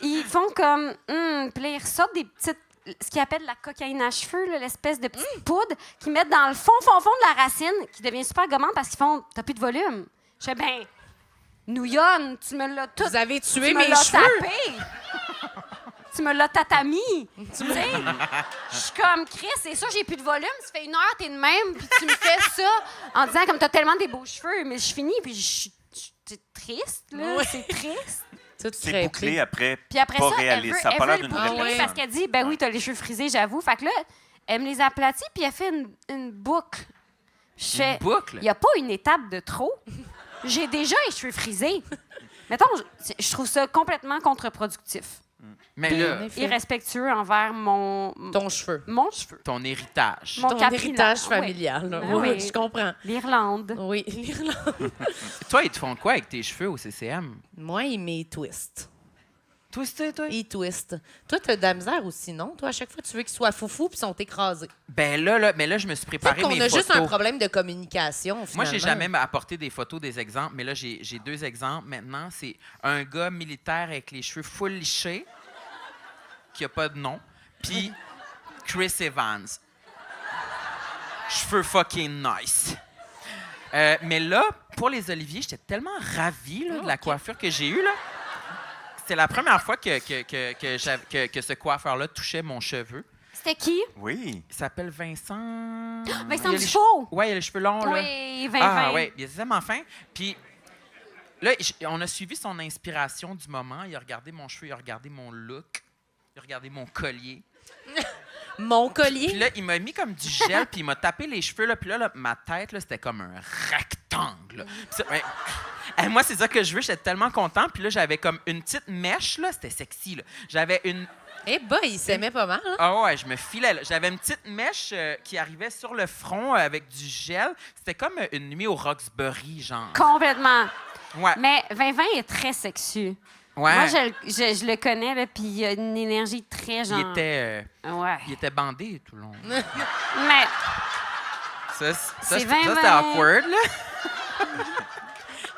ils font comme... Puis là, ils ressortent des petites... Ce qu'ils appellent la cocaïne à cheveux, là, l'espèce de petite poudre qu'ils mettent dans le fond de la racine, qui devient super gommante parce qu'ils font « T'as plus de volume. » Je fais « Ben, nouillonne, tu me l'as tout... Vous avez Tu tué me mes l'as cheveux. tapé. Tu me l'as tatami. Tu sais, je suis comme Chris, c'est ça, j'ai plus de volume. Ça fait 1 heure, t'es de même, puis tu me fais ça en disant comme t'as tellement des beaux cheveux, mais je finis, puis c'est triste, là. Ouais. C'est triste. Tout C'est crêpé. bouclé après, Puis après pas ça, réaliste. Ça a elle pas veut l'air le d'une boucler vraie ouais. parce personne. qu'elle dit, ben oui, t'as les cheveux frisés, j'avoue. Fait que là, elle me les aplatit, puis elle fait une boucle. Je fais, Boucle? il n'y a pas une étape de trop. J'ai déjà les cheveux frisés. Mettons, je trouve ça complètement contre-productif. Mais Puis là, irrespectueux envers mon cheveu. cheveu. ton héritage. Mon Ton capillaire, héritage ouais. familial. là. Ah Oui, oui. je comprends. L'Irlande. Oui, l'Irlande. Toi, ils te font quoi avec tes cheveux au CCM? Moi, il met twist. Twisté, toi? Il twist. Toi, t'as de la misère aussi, non? Toi, à chaque fois, tu veux qu'ils soient foufou puis ils sont écrasés. Ben mais là, je me suis Peut-être préparé qu'on mes a photos. juste un problème de communication, Moi, finalement. j'ai jamais apporté des photos, des exemples, mais là, j'ai 2 exemples maintenant. C'est un gars militaire avec les cheveux full lichés, qui a pas de nom, puis Chris Evans. Cheveux fucking nice. Mais là, pour les oliviers, j'étais tellement ravie là, de la coiffure que j'ai eue. Là. C'était la première fois que ce coiffeur-là touchait mon cheveu. C'était qui? Oui. Il s'appelle Vincent... Vincent Il a les Dufault. Ouais, il a les cheveux longs, là. Oui, 20. Ah, oui, il est tellement fin. Puis là, on a suivi son inspiration du moment. Il a regardé mon cheveu, il a regardé mon look, il a regardé mon collier. Mon Puis collier. là, il m'a mis comme du gel, puis il m'a tapé les cheveux. Là, puis là, ma tête, là, c'était comme un rectangle. là. Puis ça, ouais. Moi, c'est ça que je veux. J'étais tellement content. Puis là, j'avais comme une petite mèche. Là, c'était sexy. Là. J'avais une... Eh ben, il s'aimait pas mal. Hein? Ah ouais, je me filais. Là. J'avais une petite mèche qui arrivait sur le front avec du gel. C'était comme une nuit au Roxbury, genre. Complètement. Ouais. Mais 2020 est très sexu. Ouais. Moi, je le connais, là, puis il a une énergie très genre... Il Ouais. était bandé tout le long. Mais Ça, C'est c'était 20. awkward, là.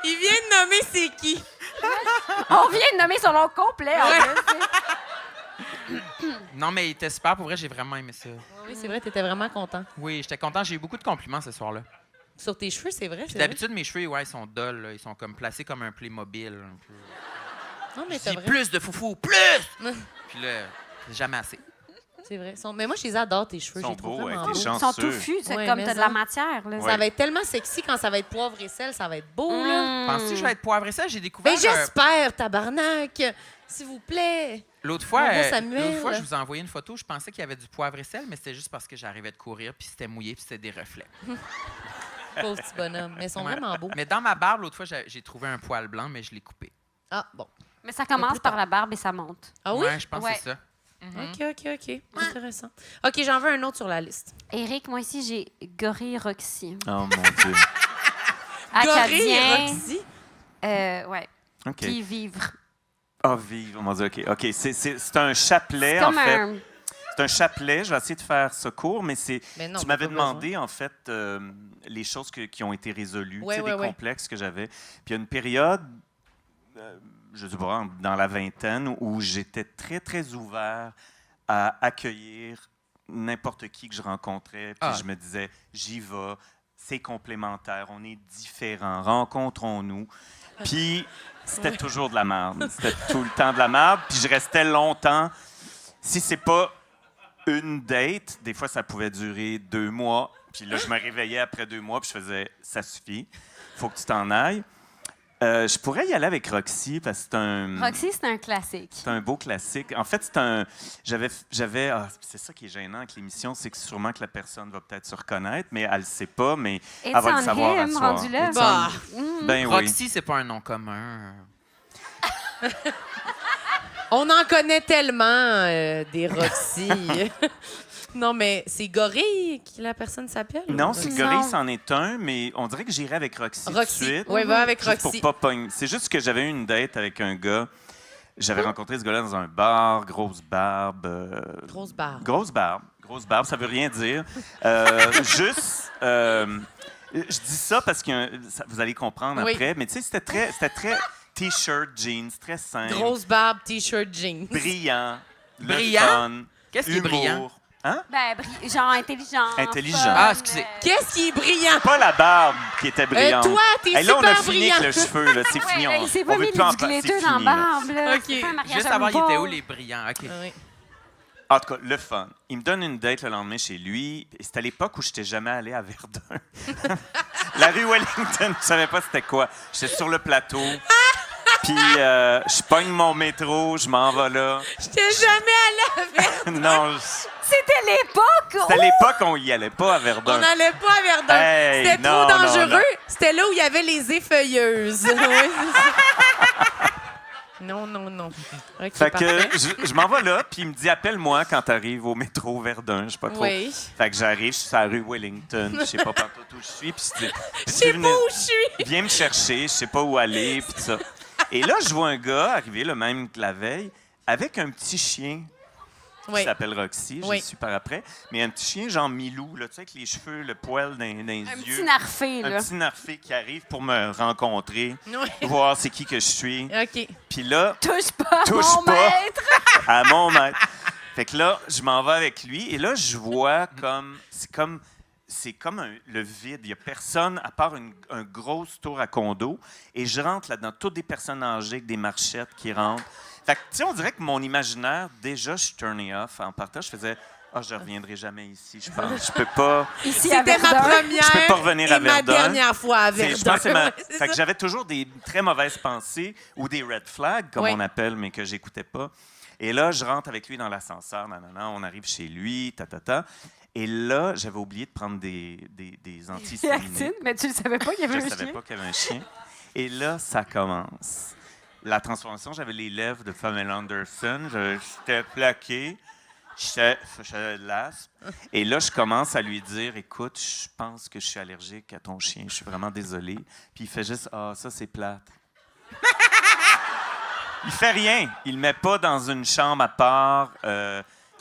Il vient de nommer c'est qui. on vient de nommer son nom complet. en plus, tu sais. Non, mais il était super. Pour vrai, j'ai vraiment aimé ça. Oui, c'est vrai, t'étais vraiment content. Oui, j'étais content. J'ai eu beaucoup de compliments ce soir-là. Sur tes cheveux, c'est vrai. Puis d'habitude, mes cheveux, ouais, ils sont dulls. Là. Ils sont comme placés comme un Playmobil. Un peu. Non, mais Je c'est dis vrai. plus de foufou, plus! Puis là, c'est jamais assez. C'est vrai. Mais moi, je les adore, tes cheveux. Ils sont Je les trouve beaux, vraiment ouais, beaux. t'es Ils sont chanceux. touffus, c'est Ouais, comme mais t'as de ça. la matière. Là. Ça va être tellement sexy quand ça va être poivre et sel. Ça va être beau, là. Penses-tu que je vais être poivré ça? J'ai découvert... Ben, j'espère, tabarnak. S'il vous plaît. L'autre fois, Mon beau Samuel. l'autre fois, je vous ai envoyé une photo. Je pensais qu'il y avait du poivre et sel, mais c'était juste parce que j'arrivais de courir, puis c'était mouillé, puis c'était des reflets. Pauvre petit bonhomme. Mais ils sont Ouais. vraiment beaux. Mais dans ma barbe, l'autre fois, j'ai trouvé un poil blanc, mais je l'ai coupé. Ah, bon. Mais ça commence par la barbe et ça monte. Ah oui? Ouais, je pense Ouais. que c'est ça. OK. Intéressant. OK, j'en veux un autre sur la liste. Éric, moi ici, j'ai Gorille Roxy. Oh mon Dieu. Acadien. Roxy. Ouais. OK. Puis vivre. Ah, vive, mon Dieu, OK. OK, c'est un chapelet, C'est en comme fait. un... C'est un chapelet. Je vais essayer de faire ce cours, mais Mais non, tu t'as m'avais pas demandé, en fait, les choses qui ont été résolues, Ouais, tu sais, ouais, les ouais. complexes que j'avais. Puis il y a une période, je sais pas, dans la vingtaine, où j'étais très, très ouvert à accueillir n'importe qui que je rencontrais. Puis je me disais, j'y vais. c'est complémentaire, on est différents, rencontrons-nous. Puis c'était toujours de la merde. C'était tout le temps de la merde. Puis je restais longtemps. Si c'est pas une date, des fois ça pouvait durer 2 mois. Puis là, je me réveillais après 2 mois, puis je faisais « ça suffit, faut que tu t'en ailles ». Je pourrais y aller avec Roxy, parce que c'est un... Roxy, c'est un classique. C'est un beau classique. En fait, c'est ça qui est gênant avec l'émission, c'est que sûrement que la personne va peut-être se reconnaître, mais elle le sait pas, mais elle va le savoir à soir. Rendu là. Ben oui. Roxy, c'est pas un nom commun. On en connaît tellement des Roxy. Non, mais c'est Gorille qui la personne s'appelle? Non, ou- c'est Non. Gorille, c'en est un, mais on dirait que j'irais avec Roxy tout de Roxy. suite. Oui, va avec Juste Roxy. pour pas pogner. C'est juste que j'avais eu une date avec un gars. J'avais rencontré ce gars-là dans un bar, grosse barbe. Grosse barbe. Grosse barbe, ça veut rien dire. Juste, je dis ça parce que vous allez comprendre Oui. après, mais tu sais, c'était très t-shirt, jeans, très simple, Grosse barbe, T-shirt, jeans. brillant, le Brillant? fun, Qu'est-ce qui est humour. brillant? Hein? Ben, genre intelligent. Intelligent. fun, Ah, excusez. Qu'est-ce qui est brillant? Pas la barbe qui était brillante. Toi, t'es Hey, là, on a super fini brillant. avec le cheveu, là, c'est Ouais, fini. là, il s'est pas on veut mis plus en du parler, glitter c'est dans la fini, là. barbe, là. OK. C'est pas un mariage Juste à savoir, il était Roubaud. où les brillants? OK. Oui. En tout cas, le fun. Il me donne une date le lendemain chez lui. Et c'était à l'époque où je n'étais jamais allé à Verdun. La rue Wellington, je savais pas c'était quoi. J'étais sur le plateau. Puis je pogne mon métro, je m'en vais là. J'étais jamais allée à Verdun. Non, C'était l'époque! c'était à l'époque où on y allait pas à Verdun. On n'allait pas à Verdun. Hey, C'était non, trop non, dangereux. non. C'était là où il y avait les effeuilleuses. Oui, c'est ça. Non. OK, Fait parfait. que je m'en vais là, puis il me dit appelle-moi quand tu arrives au métro Verdun, je sais pas trop. Oui. Fait que j'arrive, je suis sur la rue Wellington, je sais pas partout où je suis, puis Je sais pas où je suis. viens me chercher, je sais pas où aller, puis tout ça. Et là, je vois un gars arriver le même que la veille avec un petit chien Oui. qui s'appelle Roxy, Oui. j'ai su par après, mais un petit chien genre Milou, là, tu sais, avec les cheveux, le poil dans les Un yeux. petit narfé, Un là. petit narfé qui arrive pour me rencontrer, Oui. voir c'est qui que je suis. OK. Puis là, Touche pas, Touche mon pas. maître! à mon maître. Fait que là, je m'en vais avec lui et là, je vois comme... C'est comme le vide. Il n'y a personne à part un grosse tour à condo. Et je rentre là-dedans. Toutes des personnes âgées avec des marchettes qui rentrent. Fait que, tu sais, on dirait que mon imaginaire, déjà, je suis turné off. En partant, je faisais « Ah, je reviendrai jamais ici, je pense. Je peux pas... Ici, à C'était ma Verdun. première Je peux pas revenir à et ma Verdun. dernière fois à Je Verdun. pense que c'est ma... Ouais, c'est Fait que ça. j'avais toujours des très mauvaises pensées ou des red flags, comme Oui. on appelle, mais que j'écoutais pas. Et là, je rentre avec lui dans l'ascenseur, on arrive chez lui, Et là, j'avais oublié de prendre des antihistaminiques. Actine, mais tu ne savais pas qu'il y avait Je un savais chien. pas qu'il y avait un chien. Et là, ça commence. La transformation, j'avais les lèvres de Pamela Anderson. J'étais plaqué. J'avais de l'asthme. Et là, je commence à lui dire, écoute, je pense que je suis allergique à ton chien. Je suis vraiment désolé. Puis il fait juste, ah, ça, c'est plate. Il fait rien. Il le met pas dans une chambre à part.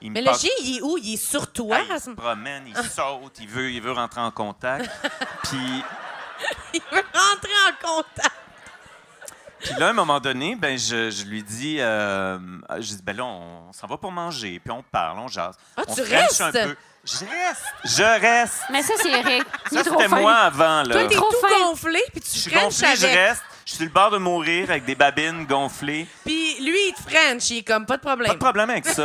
Il me Mais le passe- chien, il est où? Il est sur toi? Ah, il se promène, il saute, il veut rentrer en contact. Puis Il veut rentrer en contact. là, à un moment donné, ben, je lui dis, je dis, ben là, on s'en va pour manger, puis on parle, on jase. Ah, on tu French restes? un peu. Je reste. Mais ça, c'est Eric. Il Ça, est trop c'était fin. moi avant, là. Toi, t'es Trop tout fin. gonflé, puis Je tu suis French gonflé, je avec. reste. Je suis sur le bord de mourir avec des babines gonflées. Puis lui, il te French. Il est comme, pas de problème. Pas de problème avec ça.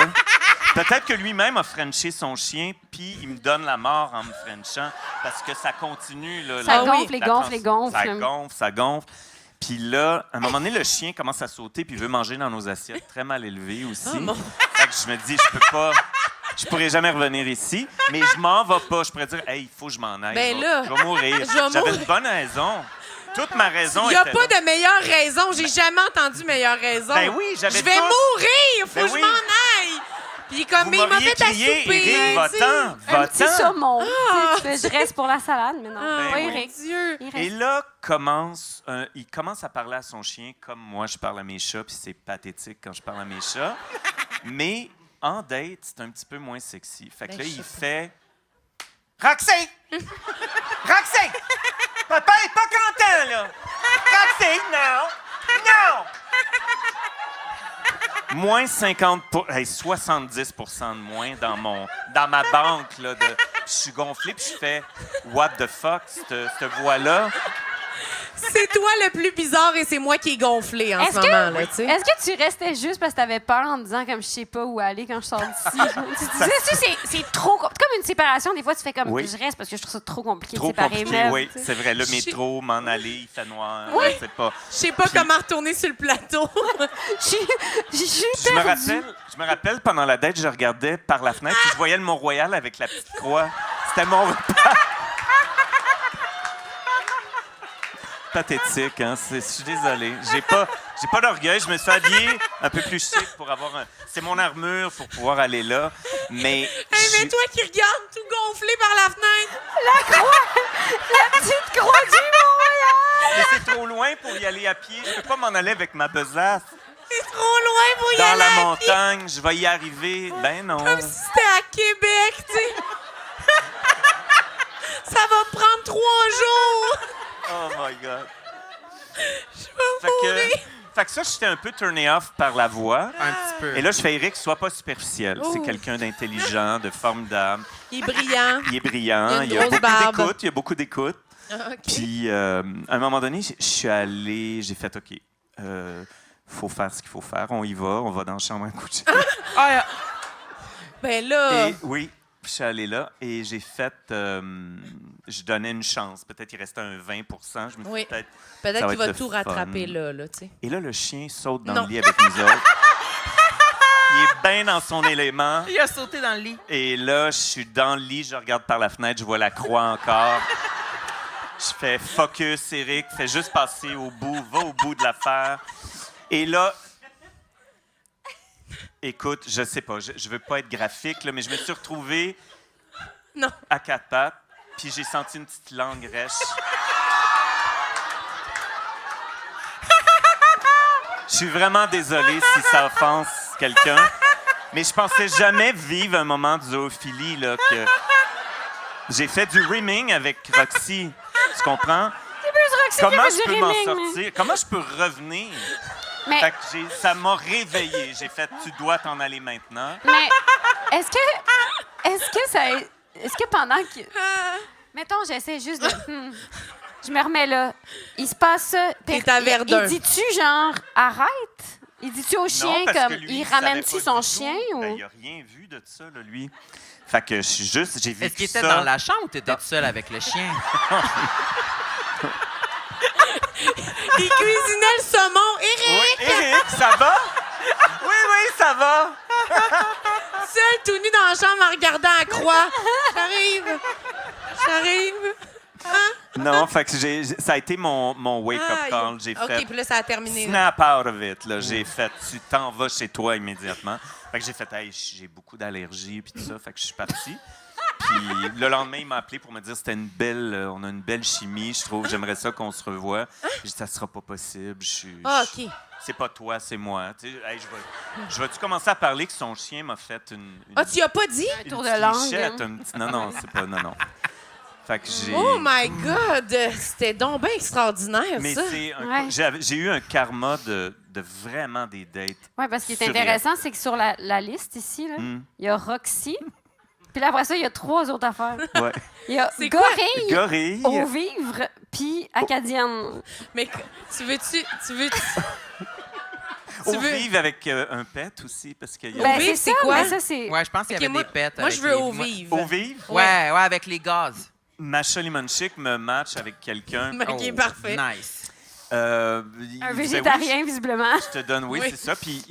Peut-être que lui-même a frenché son chien, puis il me donne la mort en me frenchant, parce que ça continue. Là, Ça la- gonfle, la les gonfle, les gonfle. Ça gonfle. Puis là, à un moment donné, le chien commence à sauter, puis il veut manger dans nos assiettes, très mal élevé aussi. Oh, mon- Fait que je me dis, je pourrais jamais revenir ici, mais je m'en vais pas. Je pourrais dire, hey, il faut que je m'en aille. Ben je là, vais mourir. je vais J'avais mourir. une bonne raison. Toute ma raison Il n'y a était pas là. de meilleure raison. J'ai jamais entendu meilleure raison. Ben oui, j'avais Je vais tout. mourir. Faut Ben que oui. je m'en aille. Puis comme, Vous mais il m'a m'auriez fait à crié, souper. Eric, va-t'en, Un petit va-t'en. saumon. Tu sais, je reste pour la salade, mais non. Ah, pas mon Eric. Dieu. Il Et reste. là, il commence à parler à son chien comme moi, je parle à mes chats, puis c'est pathétique quand je parle à mes chats. Mais en date, c'est un petit peu moins sexy. Fait que Ben, là, je il sais fait « Roxy! Roxy! Papa est pas content, là! Roxy, non! Non! » Moins 50 70 de moins dans ma banque. Là, je suis gonflé, puis je fais « What the fuck, cette voix-là? » C'est toi le plus bizarre et c'est moi qui est gonflé en ce moment, là, tu sais. Est-ce que tu restais juste parce que t'avais peur en disant comme je sais pas où aller quand je sors d'ici? Tu te disais, c'est trop... Comme une séparation, des fois, tu fais comme Oui. je reste parce que je trouve ça trop compliqué Trop de séparer compliqué, meubles, oui, tu sais. c'est vrai. Le métro, m'en aller, il fait noir, Oui. je sais pas. Je sais pas comment retourner sur le plateau. Je suis Je me perdue. rappelle, pendant la date, je regardais par la fenêtre, puis je voyais le Mont-Royal avec la petite croix. C'était mon repas. Pathétique, hein? Je suis désolé. J'ai pas d'orgueil. Je me suis habillé un peu plus chic pour avoir un... C'est mon armure pour pouvoir aller là. Mais... Hey, mais toi qui regardes tout gonflé par la fenêtre. Petite croix du Mont-Royal! Mais c'est trop loin pour y aller à pied. Je peux pas m'en aller avec ma besace. C'est trop loin pour y Dans aller. la à pied. montagne, je vais y arriver. Ben non. Comme si c'était à Québec, tu sais. Ça va prendre 3 jours. Oh my God. Je vais mourir. Fait que ça, j'étais un peu turné off par la voix. Un petit peu. Et là, je fais Eric, sois pas superficiel. C'est Ouh. quelqu'un d'intelligent, de formidable. Il est brillant. Il est brillant. Il Il a y une a grosse barbe. beaucoup d'écoute. Il y a beaucoup d'écoute. Ah, OK. Puis, à un moment donné, je suis allé, j'ai fait OK. Faut faire ce qu'il faut faire. On y va. On va dans la chambre à coucher. Ben là, Et oui, je suis allé là et j'ai fait. Je donnais une chance. Peut-être qu'il restait un 20 Je me suis dit Oui. peut-être. peut-être ça va qu'il va être tout le fun. rattraper là, tu sais. Et là, le chien saute dans Non. le lit avec nous autres. Il est bien dans son élément. Il a sauté dans le lit. Et là, je suis dans le lit, je regarde par la fenêtre, je vois la croix encore. Je fais focus, Eric, fais juste passer au bout, va au bout de l'affaire. Et là, écoute, je sais pas, je veux pas être graphique, là, mais je me suis retrouvé Non. à 4 pattes, puis j'ai senti une petite langue rêche. Je suis vraiment désolé si ça offense quelqu'un, mais je pensais jamais vivre un moment de zoophilie, là, que... J'ai fait du rimming avec Roxy, tu comprends? C'est plus Roxy Comment qui je fait peux du m'en rimming, sortir? Comment je peux revenir? Mais, Fait que ça m'a réveillé. J'ai fait « Tu dois t'en aller maintenant. mais est-ce que pendant que... Mettons, j'essaie juste de... je me remets là. Il se passe ça. T'es à Verdun. Il dit-tu genre « Arrête ». Il dit-tu au » chien Non, parce comme... que lui, il savait ramène-tu pas son du tout. chien ou... Ben, il a rien vu de ça, là, lui. Fait que je suis juste... J'ai Est-ce vécu qu'il était ça. dans la chambre ou t'étais tout seul avec le chien? Il cuisinait le saumon. Eric, Oui, Eric, ça va? Oui, ça va. seul tout nu dans la chambre en regardant la croix. J'arrive. Non, fait que ça a été mon wake-up Aïe. call. J'ai OK, fait... puis là, ça a terminé. là. Snap out of it, là. J'ai fait, tu t'en vas chez toi immédiatement. Fait que j'ai fait, hey, j'ai beaucoup d'allergies puis tout ça. Fait que je suis parti. Puis le lendemain, il m'a appelé pour me dire c'était on a une belle chimie, je trouve. J'aimerais ça qu'on se revoie. J'ai dit, ça sera pas possible. Ah, OK. C'est pas toi, c'est moi. Tu sais, hey, je vais-tu commencer à parler que son chien m'a fait une Ah, tu y as pas dit? une tour petite de langue, lichette, hein? un petit... Non, c'est pas... Non. Fait que j'ai... Oh my God! C'était donc bien extraordinaire, Mais ça. c'est Ouais. j'ai eu un karma de vraiment des dates. Oui, parce qu'il est Surréel. intéressant, c'est que sur la liste ici, là, Hmm. il y a Roxy. Puis là, après ça, il y a 3 autres affaires. Ouais. Il y a C'est quoi? Gorille, Gorille. Au Vivre, puis Acadienne. Mais tu veux-tu... Au veux- vivre avec un pet aussi, parce qu'il y a... Ben, Vivre, c'est c'est ça, quoi? mais ça, c'est... Ouais, je pense qu'il y OK, avait moi, des pets. moi, avec je veux les- au moi- vivre. Au vivre, Ouais, avec les gaz. Macha Limonchick me match avec quelqu'un. OK, Oh, parfait. Nice. Il Un disait, végétarien, visiblement. Je te donne, oui, Oui. c'est ça. Puis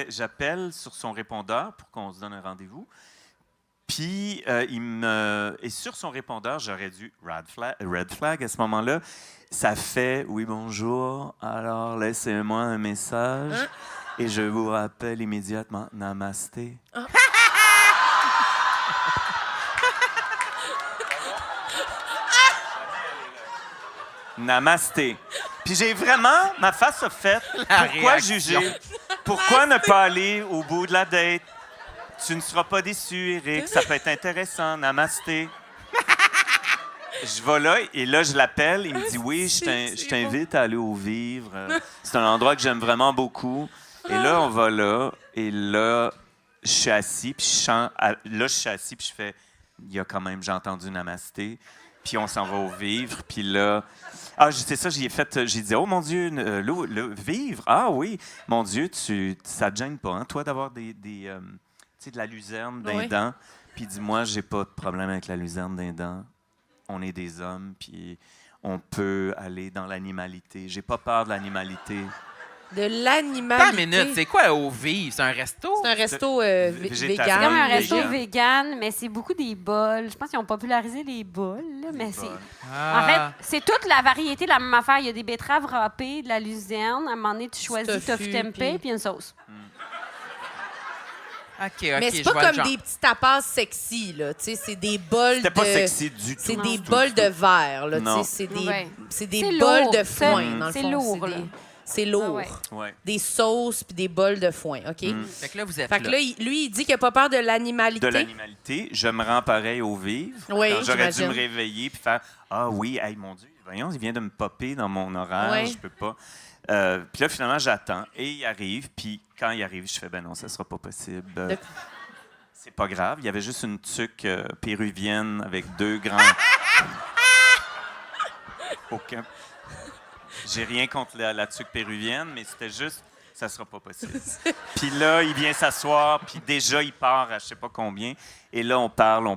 j'appelle sur son répondeur pour qu'on se donne un rendez-vous. Puis et sur son répondeur, j'aurais dû red flag à ce moment-là. Ça fait oui bonjour. Alors laissez-moi un message et je vous rappelle immédiatement namasté. Namasté. Puis j'ai vraiment, ma face a fait. Pourquoi réaction. juger? Pourquoi ne pas aller au bout de la date? Tu ne seras pas déçu, Eric. Ça peut être intéressant. Namasté. Je vais là et là, je l'appelle. Il me dit oui, je t'invite à aller au Vivre. C'est un endroit que j'aime vraiment beaucoup. Et là, on va là. Et là, je suis assis, puis là, je suis assis, puis je fais, j'ai entendu Namasté, puis on s'en va au vivre, puis là, c'est ça, j'ai dit, oh mon Dieu, le vivre, ah oui, mon Dieu, ça te gêne pas, hein, toi, d'avoir tu sais, de la luzerne dans les dents, puis dis-moi, j'ai pas de problème avec la luzerne dans les dents, on est des hommes, puis on peut aller dans l'animalité, j'ai pas peur de l'animalité. De l'animalité. Attends une minute, c'est quoi au vivre? C'est un resto? C'est un resto végétarien. vegan. C'est comme un resto vegan. vegan, mais c'est beaucoup des bols. Je pense qu'ils ont popularisé les bols, là, mais c'est... Ah. En fait, c'est toute la variété de la même affaire. Il y a des betteraves râpées, de la luzerne. À un moment donné, tu choisis tofu tempeh, puis une sauce. OK, Mais c'est je pas vois le comme genre. des petits tapas sexy, là. Tu sais, c'est des bols C'était pas sexy du tout. C'est des du tout, bols du tout. de verre, là. Tu Non. sais, Ouais. c'est des C'est bols lourd, de ça. foin, dans le C'est fond. lourd, là. C'est lourd. Ah Ouais. Des sauces puis des bols de foin, OK? Fait que là, vous êtes Fait que là. là, lui, il dit qu'il n'a pas peur de l'animalité. De l'animalité, je me rends pareil au vivre. Oui, Quand j'aurais dû j'imagine. me réveiller puis faire ah oui, hey, mon Dieu, voyons, il vient de me popper dans mon horaire, Ouais. je peux pas. Puis là finalement j'attends et il arrive puis quand il arrive, je fais ben non, ça sera pas possible. C'est pas grave, il y avait juste une tuque péruvienne avec 2 grands. Aucun. J'ai rien contre la tuque péruvienne, mais c'était juste ça sera pas possible. Puis là, il vient s'asseoir, puis déjà, il part à je sais pas combien. Et là, on parle,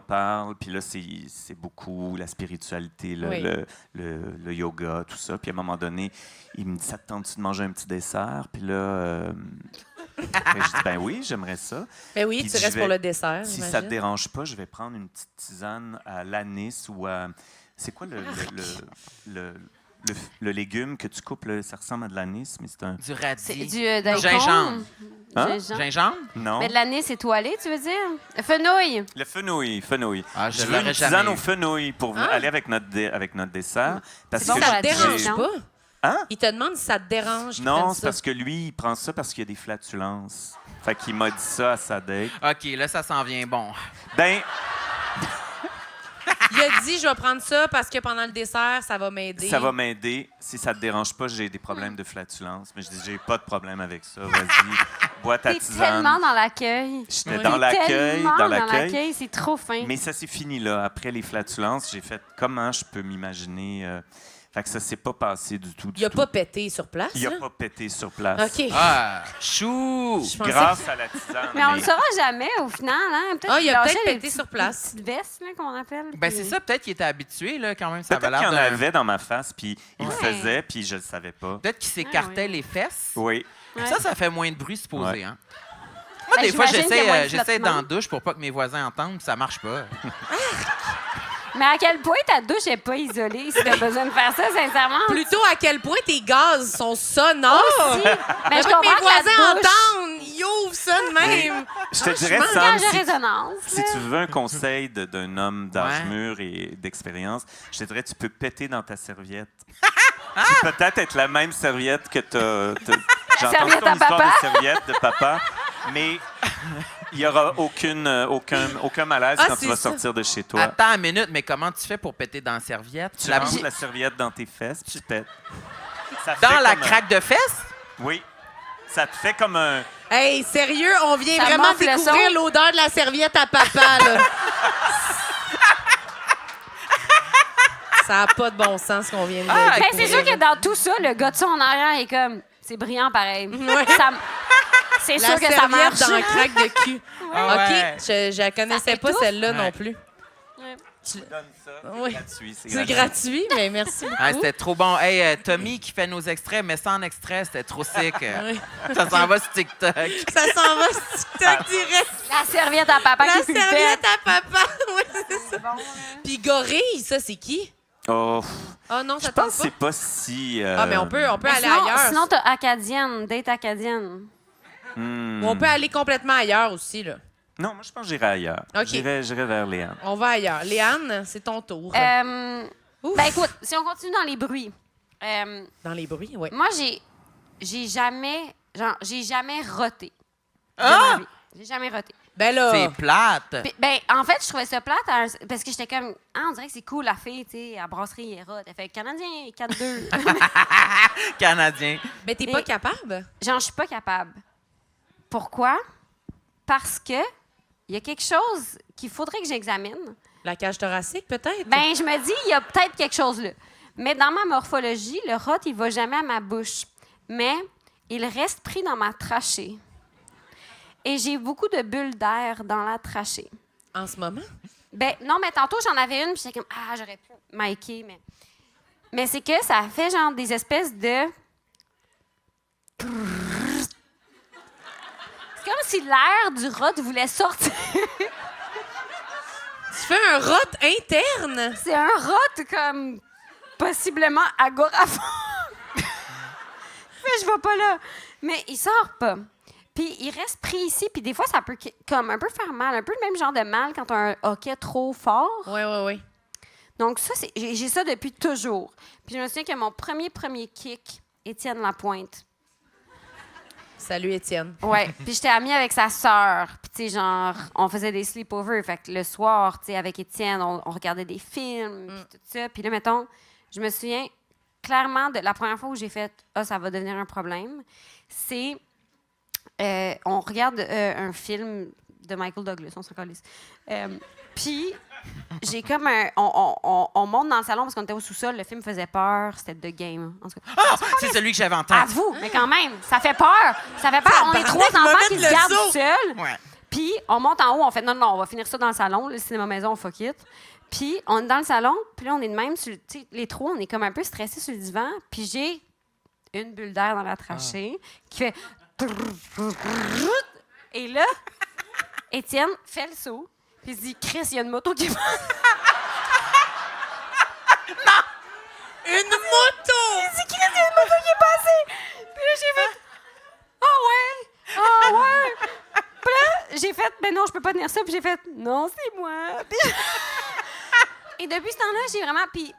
puis là, c'est beaucoup la spiritualité, là, Oui. le yoga, tout ça. Puis à un moment donné, il me dit, ça te tente-tu de manger un petit dessert? Puis là, je dis, ben oui, j'aimerais ça. Mais oui, Puis tu je restes vais- pour le dessert, Si ça j'imagine. te dérange pas, je vais prendre une petite tisane à l'anis ou à... C'est quoi le légume que tu coupes, là, ça ressemble à de l'anis, mais c'est un... Du C'est radis. du daikon. Gingembre. Hein? Gingembre? Non. Mais de l'anis étoilé, tu veux dire? Fenouil. Le fenouil. Ah, je veux une l'aurais jamais tisane eu. au fenouil pour aller avec notre dessert. Parce C'est bon, que ça Ça te la dérange digestion. pas? Hein? Il te demande si ça te dérange. qu'il Non, prenne c'est ça. parce que lui, il prend ça parce qu'il y a des flatulences. Fait qu'il m'a dit ça à sa date. OK, là, ça s'en vient bon. Ben, Il a dit, je vais prendre ça parce que pendant le dessert, ça va m'aider. ça va m'aider. Si ça te dérange pas, j'ai des problèmes de flatulence. Mais je dis, j'ai pas de problème avec ça. Vas-y, bois ta T'es tisane. tellement dans l'accueil. J'étais Oui. dans T'es l'accueil, tellement dans l'accueil. c'est trop fin. Mais ça s'est fini là. Après les flatulences, j'ai fait comment je peux m'imaginer. Fait que ça s'est pas passé du tout. Il a pas pété sur place. Il a là? pas pété sur place. OK. Ah, chou! Je pensais Grâce à la tisane. Mais on le saura jamais au final, hein? Peut-être Ah, il a qu'il lâchait peut-être des pété petites- sur place. des petites vestes, là, qu'on appelle. Ben, puis- c'est ça, peut-être qu'il était habitué, là, quand même. Ça avait Peut-être qu'il l'air y en d'un- avait dans ma face, puis il le Ouais. faisait, puis je le savais pas. Peut-être qu'il s'écartait oui. les fesses. Oui. Ouais. Ça fait moins de bruit, supposé, Ouais. hein? Moi, Ben, des fois, j'imagine qu'il y a moins de j'essaie flottement. dans la douche pour pas que mes voisins entendent, puis ça marche pas. Mais à quel point ta douche n'est pas isolée si t'as besoin de faire ça, sincèrement? Plutôt à quel point tes gaz sont sonores. Si. Mais je Mes comprends que voisins la douche... entendent, ils ouvrent ça de même. Je te dirais, Gage Sam, de résonance. si tu veux un conseil d'un homme d'âge Ouais. mûr et d'expérience, je te dirais, tu peux péter dans ta serviette. Qui peut peut-être être la même serviette que j'ai entendu serviette ton à histoire papa. de serviette de papa, mais il n'y aura aucun malaise Ah, quand tu c'est vas ça. sortir de chez toi. Attends une minute, mais comment tu fais pour péter dans la serviette? Tu La ranges bouille- la serviette dans tes fesses, puis tu pètes. Ça Dans fait la comme un- craque de fesses? Oui. Ça te fait comme un... Hey, sérieux, on vient Ça vraiment monte le découvrir son. l'odeur de la serviette à papa, là. Ça n'a pas de bon sens ce qu'on vient de Ben, découvrir. c'est sûr que dans tout ça, le gars de son en arrière est comme... C'est brillant pareil. Ça- C'est La sûr que ça serviette marche. dans le craque de cul. Ah ouais. OK, je la connaissais Ça pas, étouffe. celle-là non Ouais. plus. Tu donnes ça, Oui. gratuit. C'est gratuit, mais merci beaucoup. Ah, c'était trop bon. Hey, Tommy qui fait nos extraits, mais sans extrait, c'était trop sick. Oui. Ça s'en va sur TikTok. Ça s'en va sur TikTok direct. La serviette à papa La qui pulpète. serviette à papa. Oui, c'est ça. Puis Gorille, ça, c'est qui? Oh, Oh non, je ça pense tente que pas. c'est pas si... Ah, mais on peut Mais aller sinon, ailleurs. sinon, t'as acadienne, date acadienne. Ou on peut aller complètement ailleurs aussi, là. Non, moi, je pense que j'irai ailleurs. OK. J'irai vers Léane. On va ailleurs. Léane, c'est ton tour. Ouf. Ben écoute, si on continue dans les bruits. Dans les bruits, oui. Moi, j'ai jamais roté. de Ah! ma vie. J'ai jamais roté. Ben là, C'est plate. Puis, ben, en fait, je trouvais ça plate parce que j'étais comme, on dirait que c'est cool, la fille, tu sais, à brasserie et rote. Elle fait Canadien 4-2. Canadien. mais t'es Mais- pas capable? Genre, je suis pas capable. Pourquoi? parce que il y a quelque chose qu'il faudrait que j'examine. La cage thoracique, peut-être? Ben, je me dis, il y a peut-être quelque chose là. Mais dans ma morphologie, le rot, il va jamais à ma bouche. Mais il reste pris dans ma trachée. Et j'ai beaucoup de bulles d'air dans la trachée. En ce moment? Ben, non, mais tantôt, j'en avais une, puis j'étais comme, j'aurais pu micer, mais c'est que ça fait genre des espèces de... C'est comme si l'air du rot voulait sortir. Tu fais un rot interne? C'est un rot comme possiblement agoraphone. Mais je vais pas là. Mais il sort pas. Puis il reste pris ici, puis des fois, ça peut comme un peu faire mal. Un peu le même genre de mal quand un hoquet trop fort. Oui. Donc ça, j'ai ça depuis toujours. Puis je me souviens que mon premier kick, Étienne Lapointe. Salut, Étienne. Ouais. Puis j'étais amie avec sa sœur. Puis tu sais, genre, on faisait des sleepovers. Fait que le soir, tu sais, avec Étienne, on regardait des films, puis tout ça. Puis là, mettons, je me souviens clairement de la première fois où j'ai fait « Ah, ça va devenir un problème », c'est... on regarde un film de Michael Douglas, on s'en calisse. Puis, j'ai comme un... On monte dans le salon parce qu'on était au sous-sol, le film faisait peur, c'était The Game. En tout cas, C'est celui que j'avais en tête. à vous, mais quand même, ça fait peur. Ça fait peur. On est trois enfants qui se gardent seuls. Ouais. Puis, on monte en haut, on fait non, on va finir ça dans le salon, le cinéma maison, on fuck it. Puis, on est dans le salon, puis là, on est de même, tu sais, les trois, on est comme un peu stressés sur le divan, puis j'ai une bulle d'air dans la trachée qui fait... Et là, Étienne fait le saut, puis il se dit « Chris, il y a une moto qui passe. » Une moto! Il dit « Chris, il y a une moto qui est passée. » Puis là, j'ai fait « Ah ouais! Puis là, j'ai fait « Ben non, je peux pas tenir ça. » Puis j'ai fait « Non, c'est moi. » Et depuis ce temps-là, j'ai vraiment... Puis,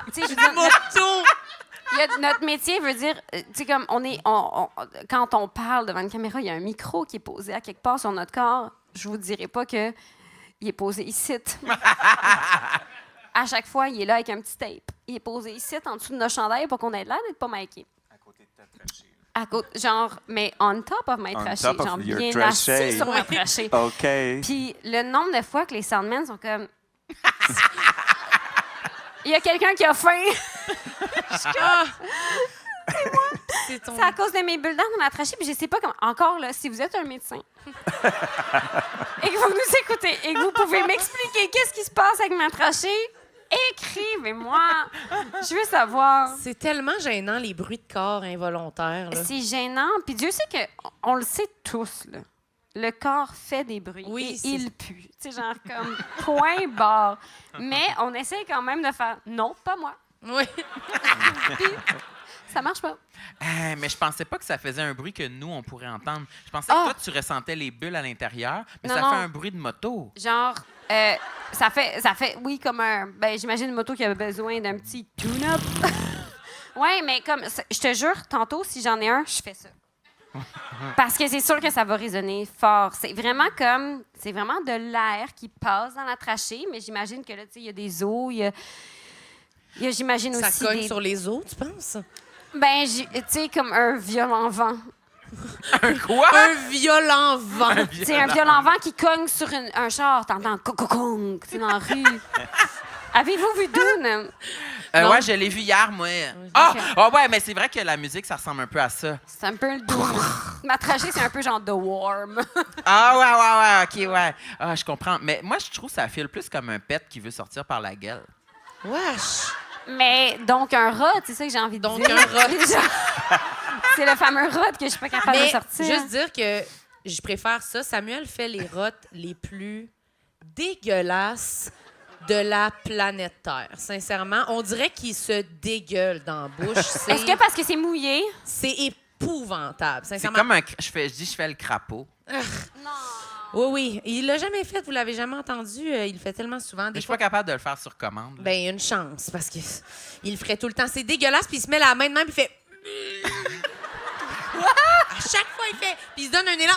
tu sais, je veux dire... Moto! Notre métier veut dire, tu sais, comme quand on parle devant une caméra, il y a un micro qui est posé à quelque part sur notre corps. Je vous dirai pas que il est posé ici. À chaque fois, il est là avec un petit tape. Il est posé ici, en dessous de notre chandail, pour qu'on ait l'air d'être pas maquillé. À côté de ta trachée. À côté, genre, mais on top of my trachée, top of genre your bien trachée. assis sur ma trachée. OK. Puis le nombre de fois que les soundmen sont comme... Il y a quelqu'un qui a faim. C'est ton... C'est à cause de mes bulles d'air dans la trachée, puis je sais pas comment... Encore, là, si vous êtes un médecin et que vous nous écoutez et que vous pouvez m'expliquer qu'est-ce qui se passe avec ma trachée, écrivez-moi. Je veux savoir. C'est tellement gênant, les bruits de corps involontaires. Là. C'est gênant, puis Dieu sait qu'on le sait tous, là. Le corps fait des bruits Oui, et il pue. Tu sais, genre comme point barre. Mais on essaie quand même de faire « Non, pas moi Oui. ». Puis ça marche pas. Mais je pensais pas que ça faisait un bruit que nous, on pourrait entendre. Je pensais que toi, tu ressentais les bulles à l'intérieur, mais Non, ça non. fait un bruit de moto. Genre, ça fait, oui, comme un... Ben, j'imagine une moto qui avait besoin d'un petit tune-up. Oui, mais comme, je te jure, tantôt, si j'en ai un, je fais ça. Parce que c'est sûr que ça va résonner fort. C'est vraiment de l'air qui passe dans la trachée, mais j'imagine que là, tu sais, il y a des os, j'imagine Ça aussi cogne sur les os, tu penses? Ben, tu sais, comme un violent vent. Un quoi? Un violent vent. C'est un violent vent qui cogne sur un char. T'entends « tu sais, dans la rue. Avez-vous vu Dune? Non. Ouais, je l'ai vu hier, moi. Ouais, mais c'est vrai que la musique, ça ressemble un peu à ça. C'est un peu le Dune. Ma trachée, c'est un peu genre The Worm. Ouais, OK, ouais. Ah, je comprends. Mais moi, je trouve que ça file plus comme un pet qui veut sortir par la gueule. Wesh! Mais donc, un rot, c'est ça que j'ai envie de Donc, dire. un rot. C'est le fameux rot que je suis pas capable de Mais sortir. juste dire que je préfère ça. Samuel fait les rots les plus dégueulasses de la planète Terre. Sincèrement, on dirait qu'il se dégueule dans la bouche. Est-ce que parce que c'est mouillé? C'est épouvantable. C'est Sincèrement. comme je fais le crapaud. Non. Oui. Il l'a jamais fait. Vous l'avez jamais entendu. Il le fait tellement souvent. Mais Des je suis fois, pas capable de le faire sur commande. là. ben, une chance, parce qu'il le ferait tout le temps. C'est dégueulasse, puis il se met la main de même, puis il fait... À chaque fois, il fait... Puis il se donne un élan...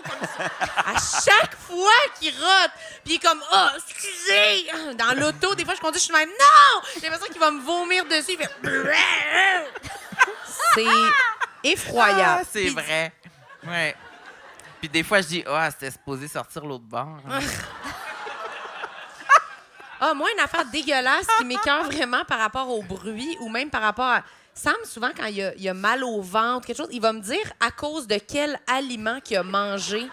Comme ça. À chaque fois qu'il rote, puis il est comme « Oh, excusez! » Dans l'auto, des fois, je conduis, je suis même « Non! » J'ai l'impression qu'il va me vomir dessus. Il fait... C'est effroyable. C'est Puis- vrai. Ouais. Puis des fois, je dis, ah, c'était supposé sortir l'autre bord. Hein. Ah, moi, une affaire dégueulasse qui m'écoeure vraiment par rapport au bruit ou même par rapport à... Sam, souvent, quand il a mal au ventre, quelque chose, il va me dire à cause de quel aliment qu'il a mangé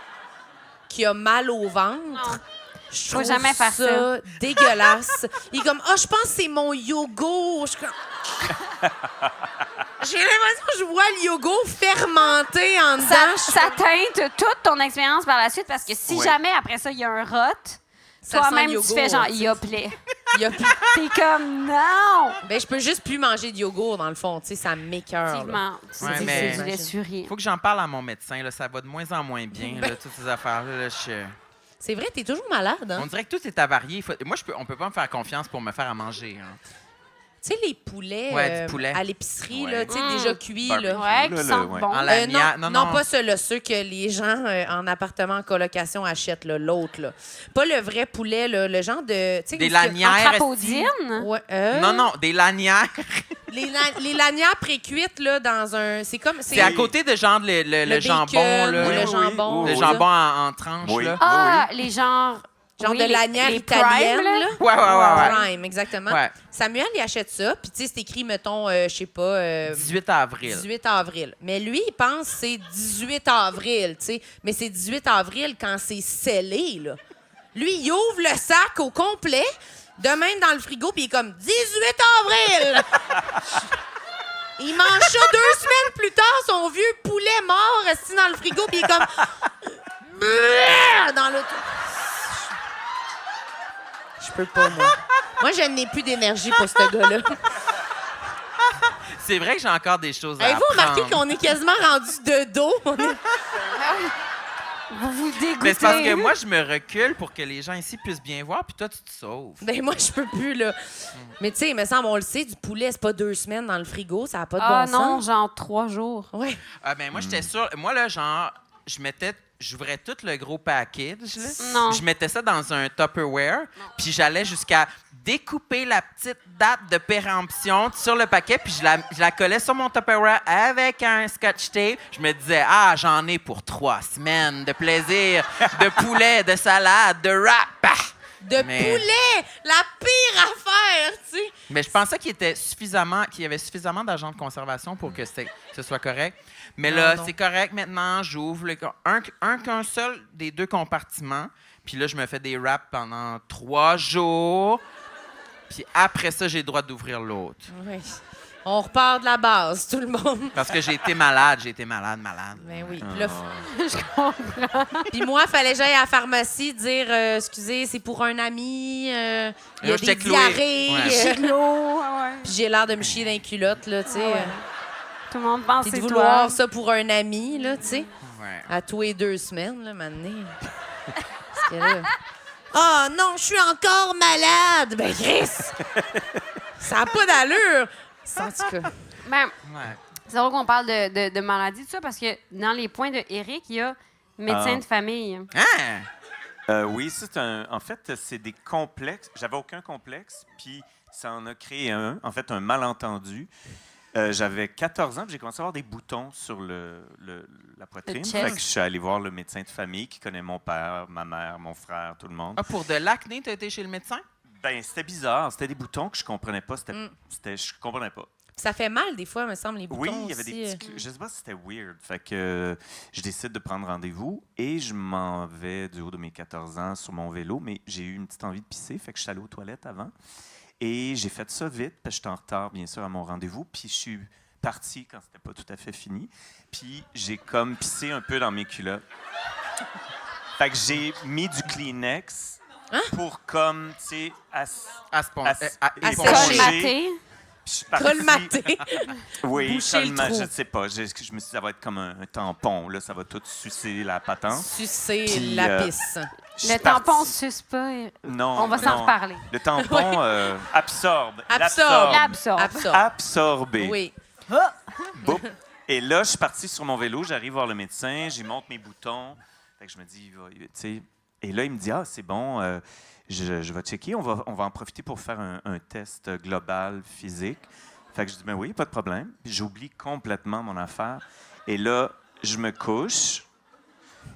qu'il a mal au ventre. Je trouve jamais faire ça. Dégueulasse. Il est comme, je pense que c'est mon yogourt. J'ai l'impression que je vois le yogourt fermenté en dedans. Ça teinte toute ton expérience par la suite parce que si jamais après ça, il y a un rot, toi-même, tu fais genre, il y a plaît. T'es comme, non! Ben, je peux juste plus manger de yogourt, dans le fond. Tu sais, ça m'écoeure. Effectivement. Ouais, C'est mais- du lait suré. Faut que j'en parle à mon médecin. Là, ça va de moins en moins bien, là, toutes ces affaires-là. Là, C'est vrai, t'es toujours malade, hein? On dirait que tout est avarié. Moi, on peut pas me faire confiance pour me faire à manger. Hein. Tu sais, les poulets, Ouais, du poulet. à l'épicerie, Ouais. là, tu sais, déjà cuits, là. Ouais, Là, qui là, sentent ouais. bon. En lanière. Non, pas ceux-là, ceux que les gens en appartement en colocation achètent, là, l'autre, là. Pas le vrai poulet, là, le genre de... tu sais, Des où ce que- lanières. En esti. crapaudine? Ouais, Non, non, des lanières. Les lanières pré-cuites, là, dans un... C'est comme... C'est à côté de genre le jambon, bacon, là. ou Oui, le oui, jambon. oui, Le oui. jambon en tranches, Oui. là. Ah, les genres... Genre oui, de lanière les italienne, prime, là. Ouais. Prime, exactement. Ouais. Samuel, il achète ça, puis tu sais, c'est écrit, mettons, je sais pas... 18 avril. 18 avril. Mais lui, il pense que c'est 18 avril, tu sais. Mais c'est 18 avril quand c'est scellé, là. Lui, il ouvre le sac au complet, de même dans le frigo, puis il est comme 18 avril! Il mange ça 2 semaines plus tard, son vieux poulet mort resté dans le frigo, puis il est comme... dans le... Je peux pas, moi. Moi, je n'ai plus d'énergie pour ce gars-là. C'est vrai que j'ai encore des choses à Avez-vous apprendre. remarqué qu'on est quasiment rendu de dos? On est- Vous vous dégoûtez. Mais c'est parce que moi, je me recule pour que les gens ici puissent bien voir, puis toi, tu te sauves. Ben moi, je peux plus, là. Mais tu sais, il me semble, on le sait, du poulet, c'est pas 2 semaines dans le frigo, ça n'a pas de Ah bon non, sens. genre 3 jours. Ouais. Ah ben moi, j'étais sûr. Moi, là, genre, j'ouvrais tout le gros package. Là. Non. Je mettais ça dans un Tupperware, puis j'allais jusqu'à découper la petite date de péremption sur le paquet, puis je la collais sur mon Tupperware avec un scotch tape. Je me disais, j'en ai pour 3 semaines de plaisir, de poulet, de salade, de wrap. Mais- Poulet! La pire affaire, tu sais! Mais je pensais qu'il y avait suffisamment d'agents de conservation pour que ce soit correct. Mais Non, là, non. c'est correct maintenant. J'ouvre qu'un seul des 2 compartiments. Puis là, je me fais des wraps pendant 3 jours. Puis après ça, j'ai le droit d'ouvrir l'autre. Ouais. On repart de la base, tout le monde. Parce que j'ai été malade. Ben oui. Puis là, je comprends. Puis moi, fallait que j'aille à la pharmacie dire excusez, c'est pour un ami, il y a Là, des j'étais cloué. diarrhées. Ouais. Puis j'ai l'air de me chier dans les culottes, là, tu sais. Tout le monde pense Puis que de c'est vouloir toi. ça pour un ami, là, tu sais. Ouais. À tous les 2 semaines, là, maintenant. Parce que là... Ah non, je suis encore malade! Ben, Chris! Ça n'a pas d'allure! En tout cas. Ben, Ouais. c'est drôle qu'on parle de maladie, tout ça, parce que dans les points de Eric, il y a médecin Ah. de famille. Hein? Oui, en fait, c'est des complexes. J'avais aucun complexe, puis ça en a créé un malentendu. J'avais 14 ans, puis j'ai commencé à avoir des boutons sur la poitrine. Le chest. Fait que je suis allé voir le médecin de famille qui connaît mon père, ma mère, mon frère, tout le monde. Ah, pour de l'acné, tu as été chez le médecin? Ben, c'était bizarre. C'était des boutons que je comprenais pas. Je comprenais pas. Ça fait mal, des fois, me semble, les boutons Oui, il y avait aussi, des petits... Je sais pas si c'était weird. Fait que je décide de prendre rendez-vous et je m'en vais du haut de mes 14 ans sur mon vélo, mais j'ai eu une petite envie de pisser, fait que je suis allé aux toilettes avant. Et j'ai fait ça vite, parce que j'étais en retard, bien sûr, à mon rendez-vous. Puis je suis parti quand c'était pas tout à fait fini. Puis j'ai comme pissé un peu dans mes culottes. Fait que j'ai mis du Kleenex pour comme, tu sais, éponger. Colmaté. Puis je suis parti- Colmaté. Oui, Boucher le trou. je sais pas. Je me suis dit, ça va être comme un tampon. Là, ça va tout sucer la patente. Sucer Puis, la pisse. Je suis Le tampon parti- suce pas. Non. On va s'en non. reparler. Le tampon absorbe. Absorbe. L'absorbe. Absorbe. Absorbé. Oui. Boum. Et là, je suis parti sur mon vélo, j'arrive voir le médecin, j'y monte mes boutons. Fait que je me dis, tu sais. Et là, il me dit, c'est bon, je vais checker, on va en profiter pour faire un test global physique. Fait que je dis, ben oui, pas de problème. Puis j'oublie complètement mon affaire. Et là, je me couche.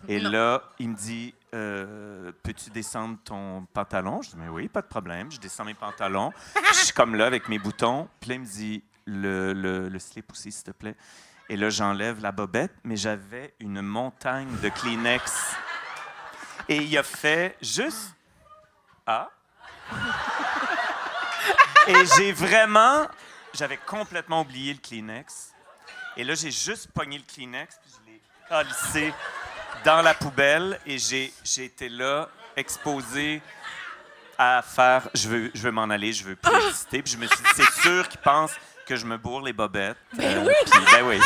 Et là, il me dit, peux-tu descendre ton pantalon? Je dis, mais oui, pas de problème. Je descends mes pantalons. Je suis comme là avec mes boutons. Puis là, il me dit, le slip aussi, s'il te plaît. Et là, j'enlève la bobette, mais j'avais une montagne de Kleenex. Et il a fait juste... Ah. Et j'avais complètement oublié le Kleenex. Et là, j'ai juste pogné le Kleenex, puis je l'ai calissé dans la poubelle. Et j'ai été là, exposé à faire... Je veux m'en aller, je veux plus exister. Puis je me suis dit, c'est sûr qu'ils pensent que je me bourre les bobettes. Ben oui! Puis, ben oui.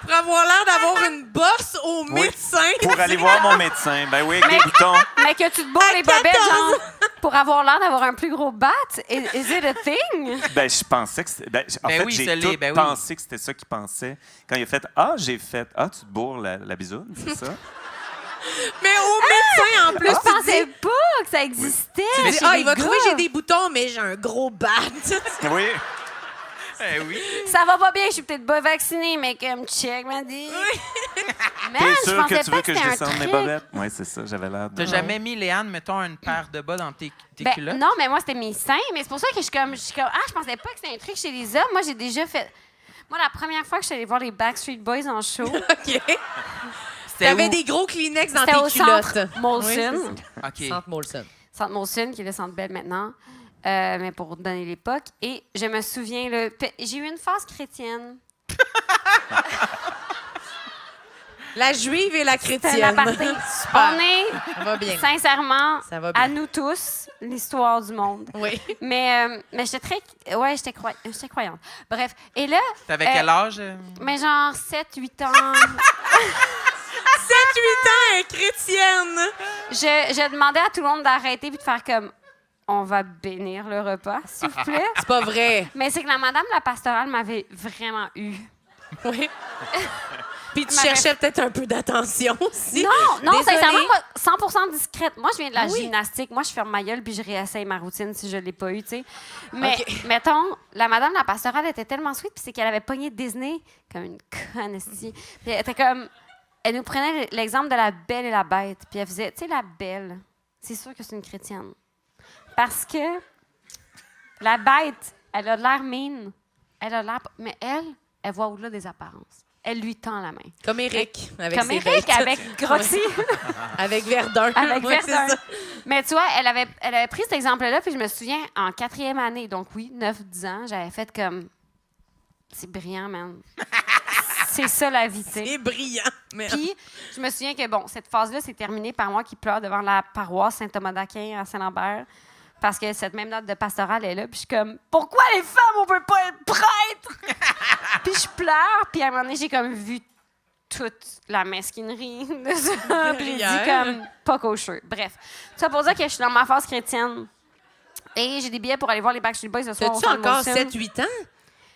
Pour avoir l'air d'avoir une bosse au médecin. Pour aller voir mon médecin. Ben oui, avec des boutons. Mais que tu te bourres les bobettes, genre, pour avoir l'air d'avoir un plus gros bat, is it a thing? Ben, je pensais que c'était... En fait, oui, j'ai ça l'est, tout ben oui. pensé que c'était ça qu'il pensait. Quand il a fait « Ah, j'ai fait... Ah, tu te bourres la bisoune, c'est ça? » Mais au médecin, en plus, Je tu pensais dis... pas que ça existait. Tu dis, chez il les va gars. trouver que j'ai des boutons, mais j'ai un gros bat. Oui. Eh oui. Ça va pas bien, je suis peut-être pas vaccinée, mais comme check, m'a dit. Man, T'es je sûr pensais que tu pas veux que je c'était un descende mes truc. bobettes? Oui, c'est ça, j'avais l'air de... T'as jamais mis, Léane, mettons, une paire de bas dans tes Ben, culottes? non, mais moi, c'était mes seins. Mais c'est pour ça que je suis comme, ah, je pensais pas que c'était un truc chez les hommes. Moi, j'ai déjà fait. Moi, la première fois que je suis allée voir les Backstreet Boys en show, OK. C'était T'avais où? des gros Kleenex dans c'était tes au culottes. centre Molson. OK. Centre Molson. Centre Molson, qui est le Centre Bell maintenant. Mais pour donner l'époque. Et je me souviens, j'ai eu une phase chrétienne. La juive et la C'est chrétienne. un aparté. Super. On est, Ça va bien. sincèrement, Ça va bien. à nous tous, l'histoire du monde. Oui. Mais j'étais très... Ouais, j'étais croyante. Bref. Et là... T'avais quel âge? Mais genre 7-8 ans. 7-8 ans, elle est chrétienne. Je demandais à tout le monde d'arrêter puis de faire comme... On va bénir le repas, s'il vous plaît. C'est pas vrai. Mais c'est que la madame de la pastorale m'avait vraiment eu. Oui. Puis tu Ma cherchais peut-être un peu d'attention aussi. Non, Désolée. sincèrement, moi, 100% discrète. Moi, je viens de la Oui. gymnastique. Moi, je ferme ma gueule puis je réessaye ma routine si je l'ai pas eu, tu sais. Mais, OK. mettons, la madame de la pastorale était tellement sweet puis c'est qu'elle avait pogné Disney comme une conne, esti. Puis elle était comme... Elle nous prenait l'exemple de la Belle et la Bête. Puis elle faisait, tu sais, la Belle, c'est sûr que c'est une chrétienne. Parce que la Bête, elle a de l'air mine. Elle a de l'air... Mais elle voit au-delà des apparences. Elle lui tend la main. Comme Eric. Avec Comme ses Eric, bêtes. avec Grotti. Avec Verdun. Avec Ouais, c'est Verdun. ça. Mais tu vois, elle avait pris cet exemple-là, puis je me souviens, en 4e année, donc oui, 9-10 ans, j'avais fait comme... C'est brillant, man. C'est ça, la vie, tu sais. C'est brillant. Mais... Puis, je me souviens que, bon, cette phase-là s'est terminée par moi qui pleure devant la paroisse Saint-Thomas d'Aquin à Saint-Lambert, parce que cette même note de pastorale est là, puis je suis comme, pourquoi les femmes, on peut pas être prêtres? Puis je pleure, puis à un moment donné, j'ai comme vu toute la mesquinerie de ça, puis j'ai dit comme, pas kosher. Bref, ça pour dire que je suis dans ma phase chrétienne. Et j'ai des billets pour aller voir les Backstreet Boys ce soir. au T'as-tu Centre encore Molson. 7-8 ans?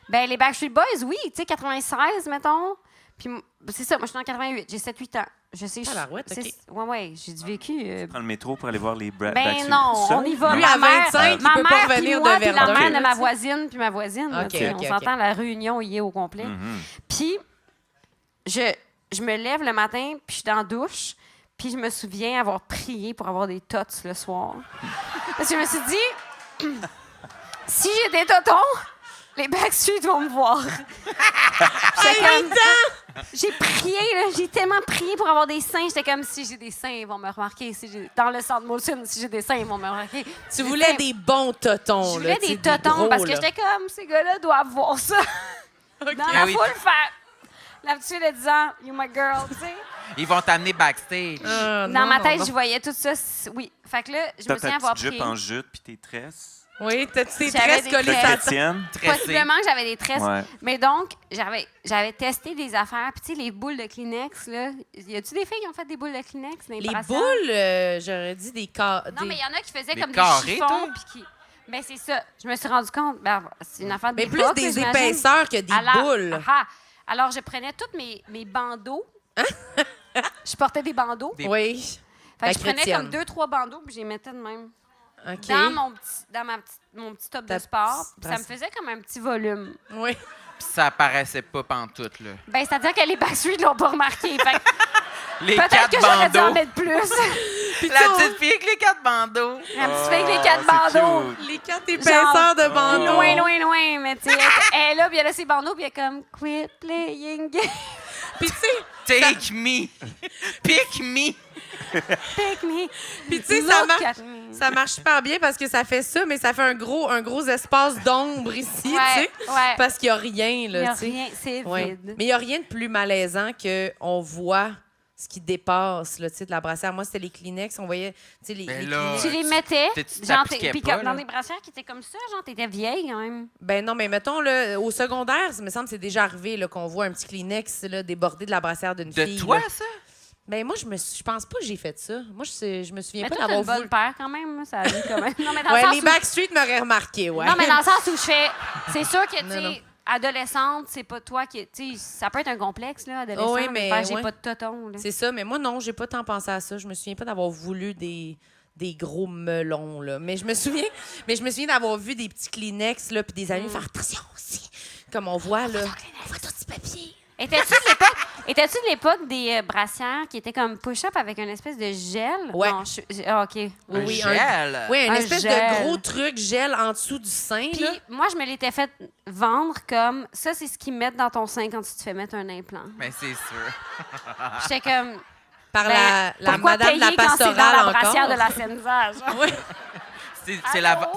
Ben, les Backstreet Boys, oui, tu sais, 96, mettons. Puis c'est ça, moi, je suis en 88, j'ai 7-8 ans. Je sais, Tabarouette, OK. Ouais, j'ai du vécu. Prends le métro pour aller voir les Ben Backstreet non, seul? on y va. Lui, ma à mère, 25, il ma peut pas mère, revenir puis de moi, puis la Verdun. mère de ma OK. voisine, puis ma voisine. là, OK, tu sais, OK, on OK. s'entend, la réunion y est au complet. Puis, je me lève le matin, puis je suis dans la douche, puis je me souviens avoir prié pour avoir des tots le soir. Parce que je me suis dit, si j'ai des totons, les Backstreet vont me voir. J'étais comme- J'ai prié, là, j'ai tellement prié pour avoir des seins. J'étais comme, si j'ai des seins, ils vont me remarquer. Dans le centre Molson, si j'ai des seins, ils vont me remarquer. Tu voulais des bons totons. Je voulais là, tu sais, des totons gros, parce que là. j'étais comme, ces gars-là doivent voir ça. Dans la Ah oui. foule, faire la petite fille de 10 ans, you my girl, tu sais. Ils vont t'amener backstage. Ah, Dans non, ma non, tête, non. je voyais tout ça. Oui. Fait que là, je T'as me souviens ta avoir petite jupe prié. en jute puis tes tresses. Oui, t'as tes J'avais tresses des collées Le tresses. à chrétienne. Tressé. Possiblement que j'avais des tresses. Ouais. Mais donc, j'avais testé des affaires. Puis, tu sais, les boules de Kleenex, là. Y a-tu des filles qui ont fait des boules de Kleenex? dans Les brassières? boules, j'aurais dit des cas. Non, mais il y en a qui faisaient Des comme carrés, des chiffons. toi? Puis qui... Ben, c'est ça. Je me suis rendu compte. Ben, c'est une affaire de Mais plus d'époque, des là, j'imagine. épaisseurs que des Alors, boules. Alors, je prenais tous mes bandeaux. Je portais des bandeaux. Oui. Fait La que je prenais chrétienne. comme 2-3 bandeaux puis je les mettais de même. OK. Dans mon petit top de Ta sport. petite- Puis ça me faisait comme un petit volume. Oui. Puis ça apparaissait pas pantoute, là. Ben, c'est-à-dire que les Backstreet l'ont pas remarqué. Fait que Les Peut-être 4 que j'aurais dû en bandeaux. mettre plus. La petite fille avec les 4 bandeaux. La petite fille avec les 4 bandeaux. Les 4 épaisseurs de bandeaux. Loin, loin, loin. Mais tu sais, elle est là, puis elle a ses bandeaux, puis elle est comme « Quit playing game. Puis tu sais, Take me. Pick me. Pick me. puis tu sais, Look at me. ça marche super bien parce que ça fait ça, mais ça fait un gros espace d'ombre ici, tu sais. Ouais. Parce qu'il n'y a rien, Il là, n'y a tu sais. rien, c'est Ouais. vide. Mais il n'y a rien de plus malaisant qu'on voit ce qui dépasse, là, tu sais, de la brassière. Moi, c'était les Kleenex, on voyait, tu sais, les Mais là, Kleenex. Tu les mettais, tu genre, t'appliquais puis pas, comme dans là. des brassières qui étaient comme ça, genre, t'étais vieille quand même. Ben non, mais mettons, là, au secondaire, ça me semble que c'est déjà arrivé là, qu'on voit un petit Kleenex là, débordé de la brassière d'une De fille. toi, là. ça? Ben moi, je pense pas que j'ai fait ça. Moi, je me souviens Mais pas toi, t'as une d'avoir bonne voulu... paire quand même, là, ça a vu quand même. Non, mais dans le Ouais, sens les où- Backstreet m'auraient remarqué, ouais. Non, mais dans le sens où je fais. C'est sûr que, tu Non. sais, adolescente, c'est pas toi qui. Tu sais, ça peut être un complexe, là, adolescente. Oh oui, mais faire, j'ai ouais. pas de toton, là. C'est ça, mais moi, non, j'ai pas tant pensé à ça. Je me souviens pas d'avoir voulu des gros melons, là. Mais je me souviens d'avoir vu des petits Kleenex, là, puis des amis faire attention aussi. Comme on voit, là. On voit tout ce papier. Étais-tu de l'époque des brassières qui étaient comme push-up avec une espèce de gel? Ouais. Non, ah, OK. Un Oui, gel. Oui, une Un espèce gel. de gros truc gel en dessous du sein, Puis là. moi, je me l'étais fait vendre comme ça, c'est ce qu'ils mettent dans ton sein quand tu te fais mettre un implant. Mais c'est sûr. J'étais comme. Par Ben, la pourquoi madame de la payer quand c'est dans pastorale la encore. brassière de la Seine-Visage?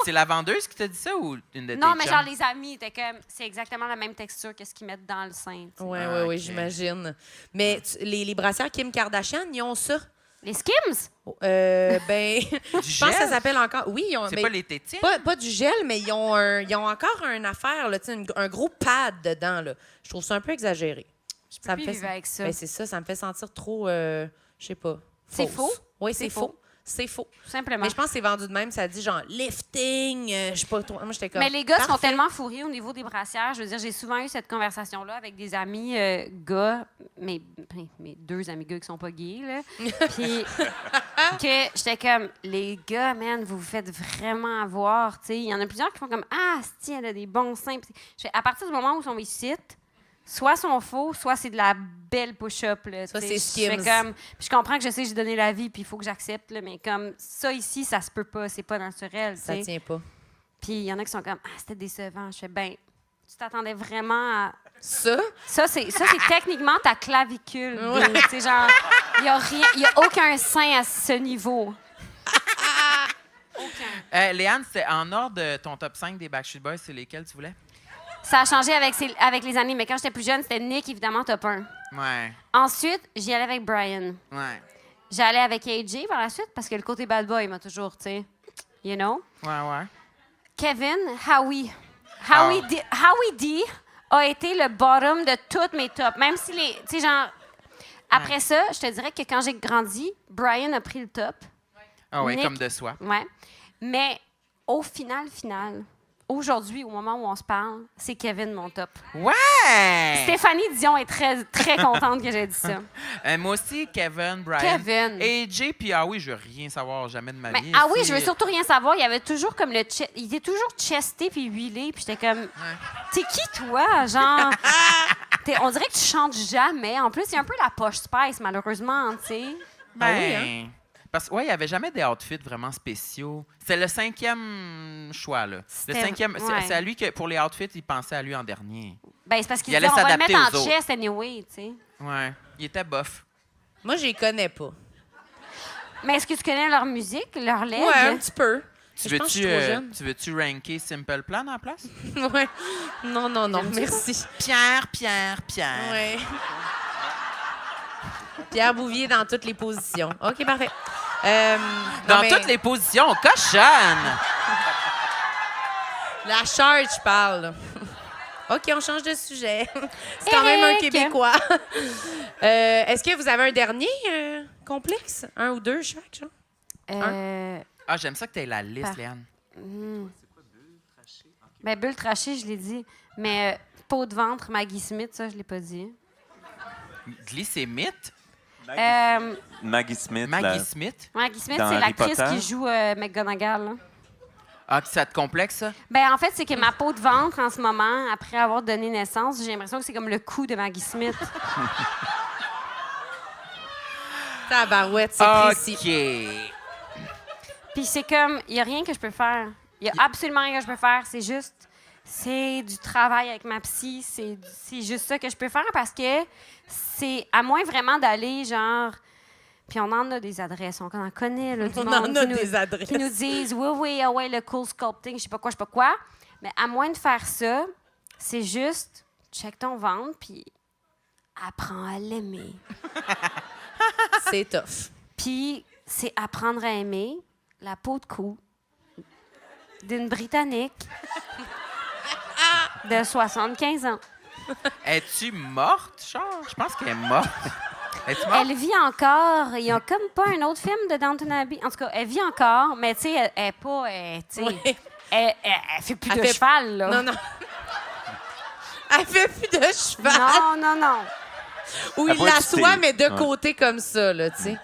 C'est la vendeuse qui t'a dit ça ou une de tes Non, mais chums? genre, les amis étaient comme. C'est exactement la même texture que ce qu'ils mettent dans le sein. tu sais. Oui, Ah, oui, ok. j'imagine. Mais les brassières Kim Kardashian, ils ont ça. Les Skims? Ben, Du je pense que ça gel? s'appelle encore... Oui, ils ont... C'est mais pas les tétines? pas du gel, mais ils ont encore une affaire, là, tu sais, un gros pad dedans. Là. Je trouve ça un peu exagéré. Ça me plus fait... vivre avec ça. Ben, c'est ça me fait sentir trop, je sais pas, C'est fausse. faux? Oui, C'est c'est faux. C'est faux. Tout simplement. Mais je pense que c'est vendu de même, ça dit genre lifting, je sais pas trop. Moi, j'étais comme... Mais les gars sont parfait. tellement fourrés au niveau des brassières. Je veux dire, j'ai souvent eu cette conversation-là avec des amis gars, mes 2 amis gars qui sont pas gays, là. Puis que j'étais comme, les gars, man, vous vous faites vraiment avoir. Tu sais, il y en a plusieurs qui font comme, ah, si, elle a des bons seins. Puis je fais, à partir du moment où ils sont ici, soit sont faux, soit c'est de la belle push-up. Là, Soit tu sais. c'est Je fais Skims. comme, puis je comprends que je sais que j'ai donné la vie, puis il faut que j'accepte, là, mais comme ça ici, ça se peut pas, c'est pas naturel. Ça tu sais. tient pas. Puis il y en a qui sont comme, ah, c'était décevant. Je fais, ben, tu t'attendais vraiment à. Ça? Ça, c'est techniquement ta clavicule. Tu sais, genre, il n'y a aucun sein à ce niveau. Aucun. Léane, c'est en ordre de ton top 5 des Backstreet Boys, c'est lesquels tu voulais? Ça a changé avec les années, mais quand j'étais plus jeune, c'était Nick, évidemment, top 1. Ouais, Ensuite, j'y allais avec Brian. ouais. J'allais avec AJ par la suite, parce que le côté bad boy m'a toujours, tu sais, you know. Ouais. Kevin, Howie D a été le bottom de toutes mes tops. Même si les. Tu sais, genre. Après ça, je te dirais que quand j'ai grandi, Brian a pris le top. Ah ouais, Nick- comme de soi. Ouais. Mais au final, aujourd'hui, au moment où on se parle, c'est Kevin mon top. Ouais! Stéphanie Dion est très, très contente que j'ai dit ça. Moi aussi, Kevin, Brian. Kevin. AJ, puis ah oui, je veux rien savoir jamais de ma Mais, vie. ah oui, Si- je veux surtout rien savoir. Il y avait toujours comme il était toujours chesté puis huilé. Puis j'étais comme, t'es qui toi? Genre, on dirait que tu chantes jamais. En plus, il y a un peu la poche Spice, malheureusement, tu sais. Ben, Ah oui, hein? Parce qu'il n'y avait jamais des outfits vraiment spéciaux. C'est le 5e choix, là. Le C'était- 5e, ouais. c'est à lui que, pour les outfits, il pensait à lui en dernier. Ben, c'est parce qu'il Il disait, allait on va le s'adapter mettre en aux autres. chest anyway, tu sais. Ouais. Il était bof. Moi, je les connais pas. Mais est-ce que tu connais leur musique, leur leg? Ouais, un petit peu. Tu Je pense que je suis trop jeune. veux-tu ranker Simple Plan en place? Ouais. Non, merci. Pierre. Ouais. Pierre Bouvier dans toutes les positions. OK, parfait. Dans non, mais toutes les positions, cochonne! La charge, je parle. OK, on change de sujet. C'est quand même un Eric. Québécois. Est-ce que vous avez un dernier complexe? Un ou deux chaque, genre? Ah, j'aime ça que tu aies la liste, Par- Léane. Ben, bulle trachée, je l'ai dit. Mais peau de ventre, Maggie Smith, ça, je l'ai pas dit. Glycémite? Maggie Smith. Maggie Smith? Maggie Smith, Dans c'est Harry l'actrice Potter. qui joue McGonagall. Là. Ah, ça te complexe, ça? Ben, en fait, c'est que ma peau de ventre, en ce moment, après avoir donné naissance, j'ai l'impression que c'est comme le cou de Maggie Smith. Tabarouette, c'est précis. OK. Puis c'est comme, il n'y a rien que je peux faire. Il n'y a absolument rien que je peux faire. C'est du travail avec ma psy. C'est juste ça que je peux faire parce que c'est, à moins vraiment d'aller, genre... Puis on en a des adresses, on en connaît, là, du On monde en a qui des adresses. qui nous disent, oui, ah ouais, le cool sculpting, je sais pas quoi. Mais à moins de faire ça, c'est juste, check ton ventre, puis apprends à l'aimer. C'est tough. Puis c'est apprendre à aimer la peau de cou d'une Britannique de 75 ans. Es-tu morte, genre? Je pense qu'elle est morte. Es-tu morte? Elle vit encore. Il y a comme pas un autre film de Downton Abbey. En tout cas, elle vit encore, mais tu sais, elle est pas... tu sais, Oui. elle fait plus Elle de fait- cheval, là. Non. Elle fait plus de cheval. Non. Ou Elle il boit du l'assoit, thé. mais de Ouais. côté comme ça, là, tu sais.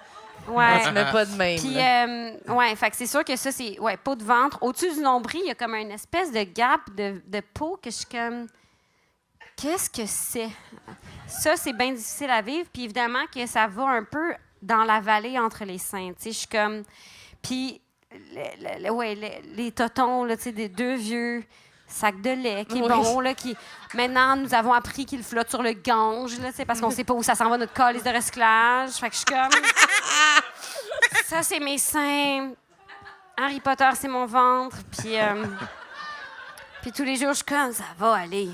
Ouais. Tu mets pas de même. Puis, là. ouais, fait que c'est sûr que ça, c'est, peau de ventre. Au-dessus du nombril, il y a comme une espèce de gap de peau que je suis comme, qu'est-ce que c'est? Ça, c'est bien difficile à vivre. Puis évidemment que ça va un peu dans la vallée entre les seins. Tu sais, je suis comme, puis, les totons, là, tu sais, des deux vieux sacs de lait qui est Oui. bon, là, qui... Maintenant, nous avons appris qu'il flotte sur le Gange, là, tu sais, parce qu'on sait pas où ça s'en va, notre calice de recyclage. Fait que je suis comme... Ça, c'est mes seins. Harry Potter, c'est mon ventre. Puis tous les jours, je suis comme, ça va aller.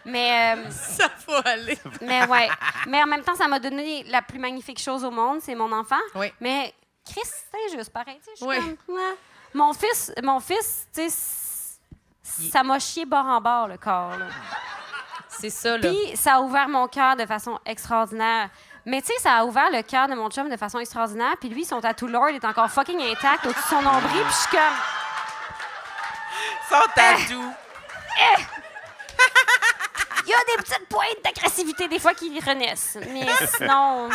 Mais Ça va aller. ouais. Mais en même temps, ça m'a donné la plus magnifique chose au monde, c'est mon enfant. Oui. Mais Chris, c'est juste pareil. Tu sais, je suis Oui. comme, ouais. Mon fils, tu sais, ça m'a chié bord en bord, le corps. Là. C'est ça, là. Puis ça a ouvert mon cœur de façon extraordinaire. Mais tu sais, ça a ouvert le cœur de mon chum de façon extraordinaire. Puis lui, son tattoo lord est encore fucking intact au-dessus de son nombril. Puis je suis comme... Son tatou! Il y a des petites pointes d'agressivité des fois qui renaissent. Mais sinon...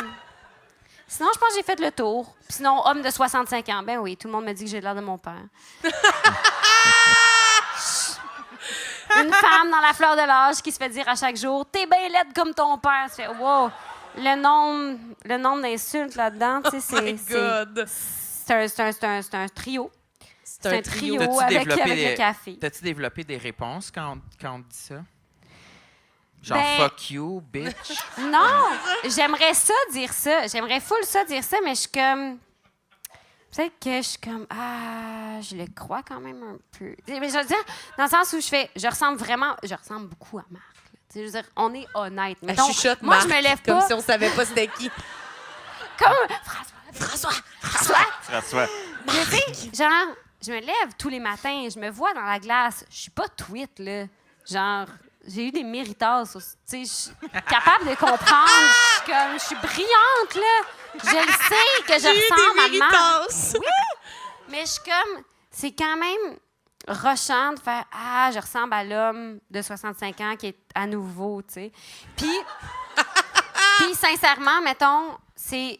Sinon, je pense que j'ai fait le tour. Puis sinon, homme de 65 ans. Ben oui, tout le monde me dit que j'ai l'air de mon père. Une femme dans la fleur de l'âge qui se fait dire à chaque jour « T'es bien laide comme ton père. » Tu fais « Wow! » Le nombre d'insultes là-dedans, tu sais, Oh my God. c'est un trio. C'est un trio T'as-tu avec développé le café. T'as-tu développé des réponses quand on te dit ça? Genre Ben- fuck you, bitch. Non! J'aimerais ça dire ça. J'aimerais full ça dire ça, mais je suis comme... Peut-être que je suis comme... Ah, je le crois quand même un peu. Mais je veux dire, dans le sens où je ressemble beaucoup à Marc. Là. Tu sais, je veux dire, on est honnête. Elle Mettons, chuchote moi, Marc, je me lève comme pas si on savait pas c'était qui. comme François. François. Mais tu sais, genre, je me lève tous les matins, je me vois dans la glace. Je suis pas tweet, là. Genre, j'ai eu des méritas. Tu sais, je suis capable de comprendre. Je suis brillante, là. Je le sais que je ressemble à Marc. Oui, mais je suis comme... C'est quand même rochant de faire « Ah, je ressemble à l'homme de 65 ans qui est à nouveau, tu sais. » Puis sincèrement, mettons, c'est...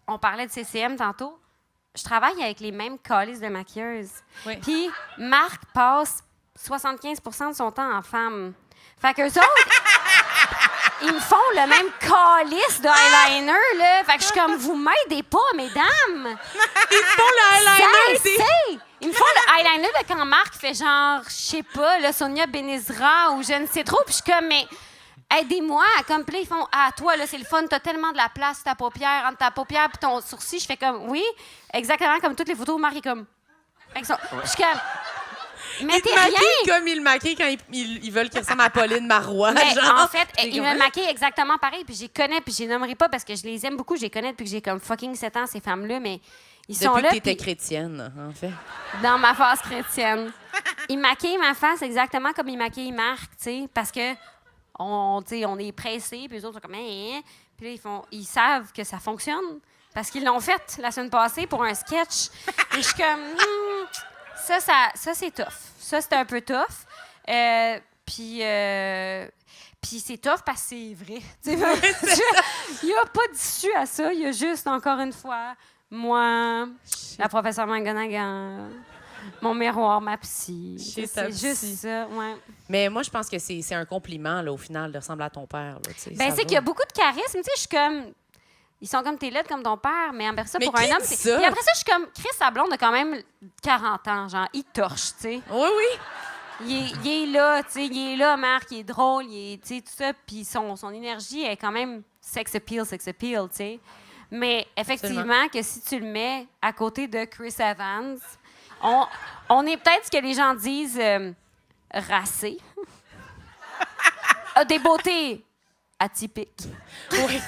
On parlait de CCM tantôt. Je travaille avec les mêmes calices de maquilleuses. Oui. Puis Marc passe 75 % de son temps en femme. Fait qu'eux autres... Ils me font le même calice de eyeliner, là. Fait que je suis comme, vous m'aidez pas, mesdames. Ils font le eyeliner. Cessez! Ils me font le eyeliner de quand Marc fait genre, je sais pas, là, Sonia Benezra ou je ne sais trop. Puis je suis comme, mais aidez-moi. Comme, puis là, ils font, ah, toi, là, c'est le fun, t'as tellement de la place, ta paupière, entre ta paupière puis ton sourcil. Je fais comme, oui, exactement comme toutes les photos où Marc est comme. Fait que ça, je suis comme, Ils mettez te rien. maquillent comme ils le maquillent quand ils veulent qu'il ressemble à Pauline Marois. Mais genre. en fait, ils me maquillent exactement pareil. Puis je les connais, puis je les nommerai pas parce que je les aime beaucoup. Je les connais depuis que j'ai comme fucking 7 ans, ces femmes-là. Mais ils sont Depuis là. que t'étais puis chrétienne, en fait. dans ma phase chrétienne. Ils maquillent ma face exactement comme ils maquillent Marc, tu sais, parce que on est pressés, puis les autres sont comme hein. Puis là, ils savent que ça fonctionne parce qu'ils l'ont fait la semaine passée pour un sketch. Et je suis comme ça c'est tough. Ça c'est un peu tough. Puis c'est tough parce que c'est vrai. Il n'y a pas d'issue à ça. Il y a juste, encore une fois, moi, la professeure McGonagall, mon miroir, ma psy. Chez ta C'est psy. juste ça, ouais. Mais moi, je pense que c'est un compliment, là, au final, de ressembler à ton père. Là, Ben, ça c'est qu'il y a beaucoup de charisme. Tu sais, je suis comme... Ils sont comme t'es laide comme ton père, mais après ça, Mais pour qui un homme, dit c'est. ça? Puis après ça, je suis comme Chris Sablon a quand même 40 ans, genre, il torche, tu sais. Oui, oui. Il est là, tu sais, il est là, Marc, il est drôle, il est, tu sais, tout ça, puis son énergie est quand même sex appeal, tu sais. Mais effectivement, Absolument. que si tu le mets à côté de Chris Evans, on est peut-être ce que les gens disent racé. A des beautés atypiques. Oui.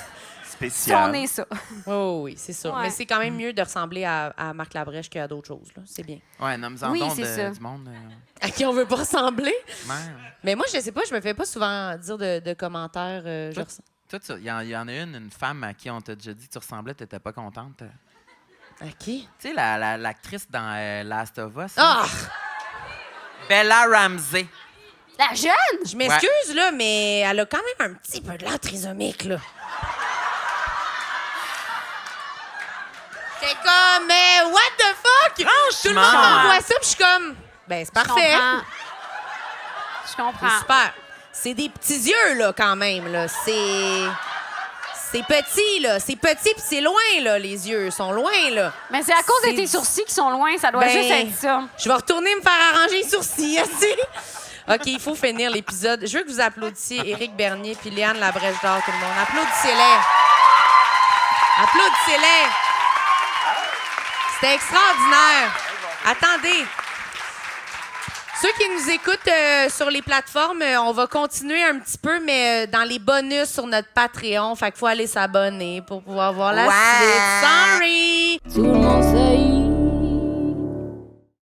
Spécial. On est ça. Oh, oui, c'est sûr. Ouais. Mais c'est quand même mieux de ressembler à Marc Labrèche qu'à d'autres choses. Là. C'est bien. Ouais, nomme-en Oui, donc c'est ça. du monde. À qui on veut pas ressembler? Ouais. Mais moi, je sais pas, je me fais pas souvent dire de commentaires. Toi, toi, il y en a une femme à qui on t'a déjà dit que tu ressemblais, t'étais pas contente. À qui? Tu sais, l'actrice dans Last of Us. là. Ah! Bella Ramsey. La jeune! Je m'excuse, là, mais elle a quand même un petit peu de l'air trisomique, là. C'est comme, mais what the fuck? Tout le monde Franchement. voit ça, puis je suis comme, ben, c'est parfait. Je comprends. Super. C'est des petits yeux, là, quand même, là. C'est petit, là. C'est petit, puis c'est loin, là, les yeux. Ils sont loin, là. Mais c'est à cause de C'est- tes sourcils qui sont loin, ça doit Ben, juste être ça. Je vais retourner me faire arranger les sourcils, aussi. OK, il faut finir l'épisode. Je veux que vous applaudissiez Éric Bernier puis Léane Labrèche d'Or, tout le monde. Applaudissez-les. Applaudissez-les. C'était extraordinaire. Attendez. Ceux qui nous écoutent sur les plateformes, on va continuer un petit peu, mais dans les bonus sur notre Patreon. Fait qu'il faut aller s'abonner pour pouvoir voir la suite. Sorry! Tout le monde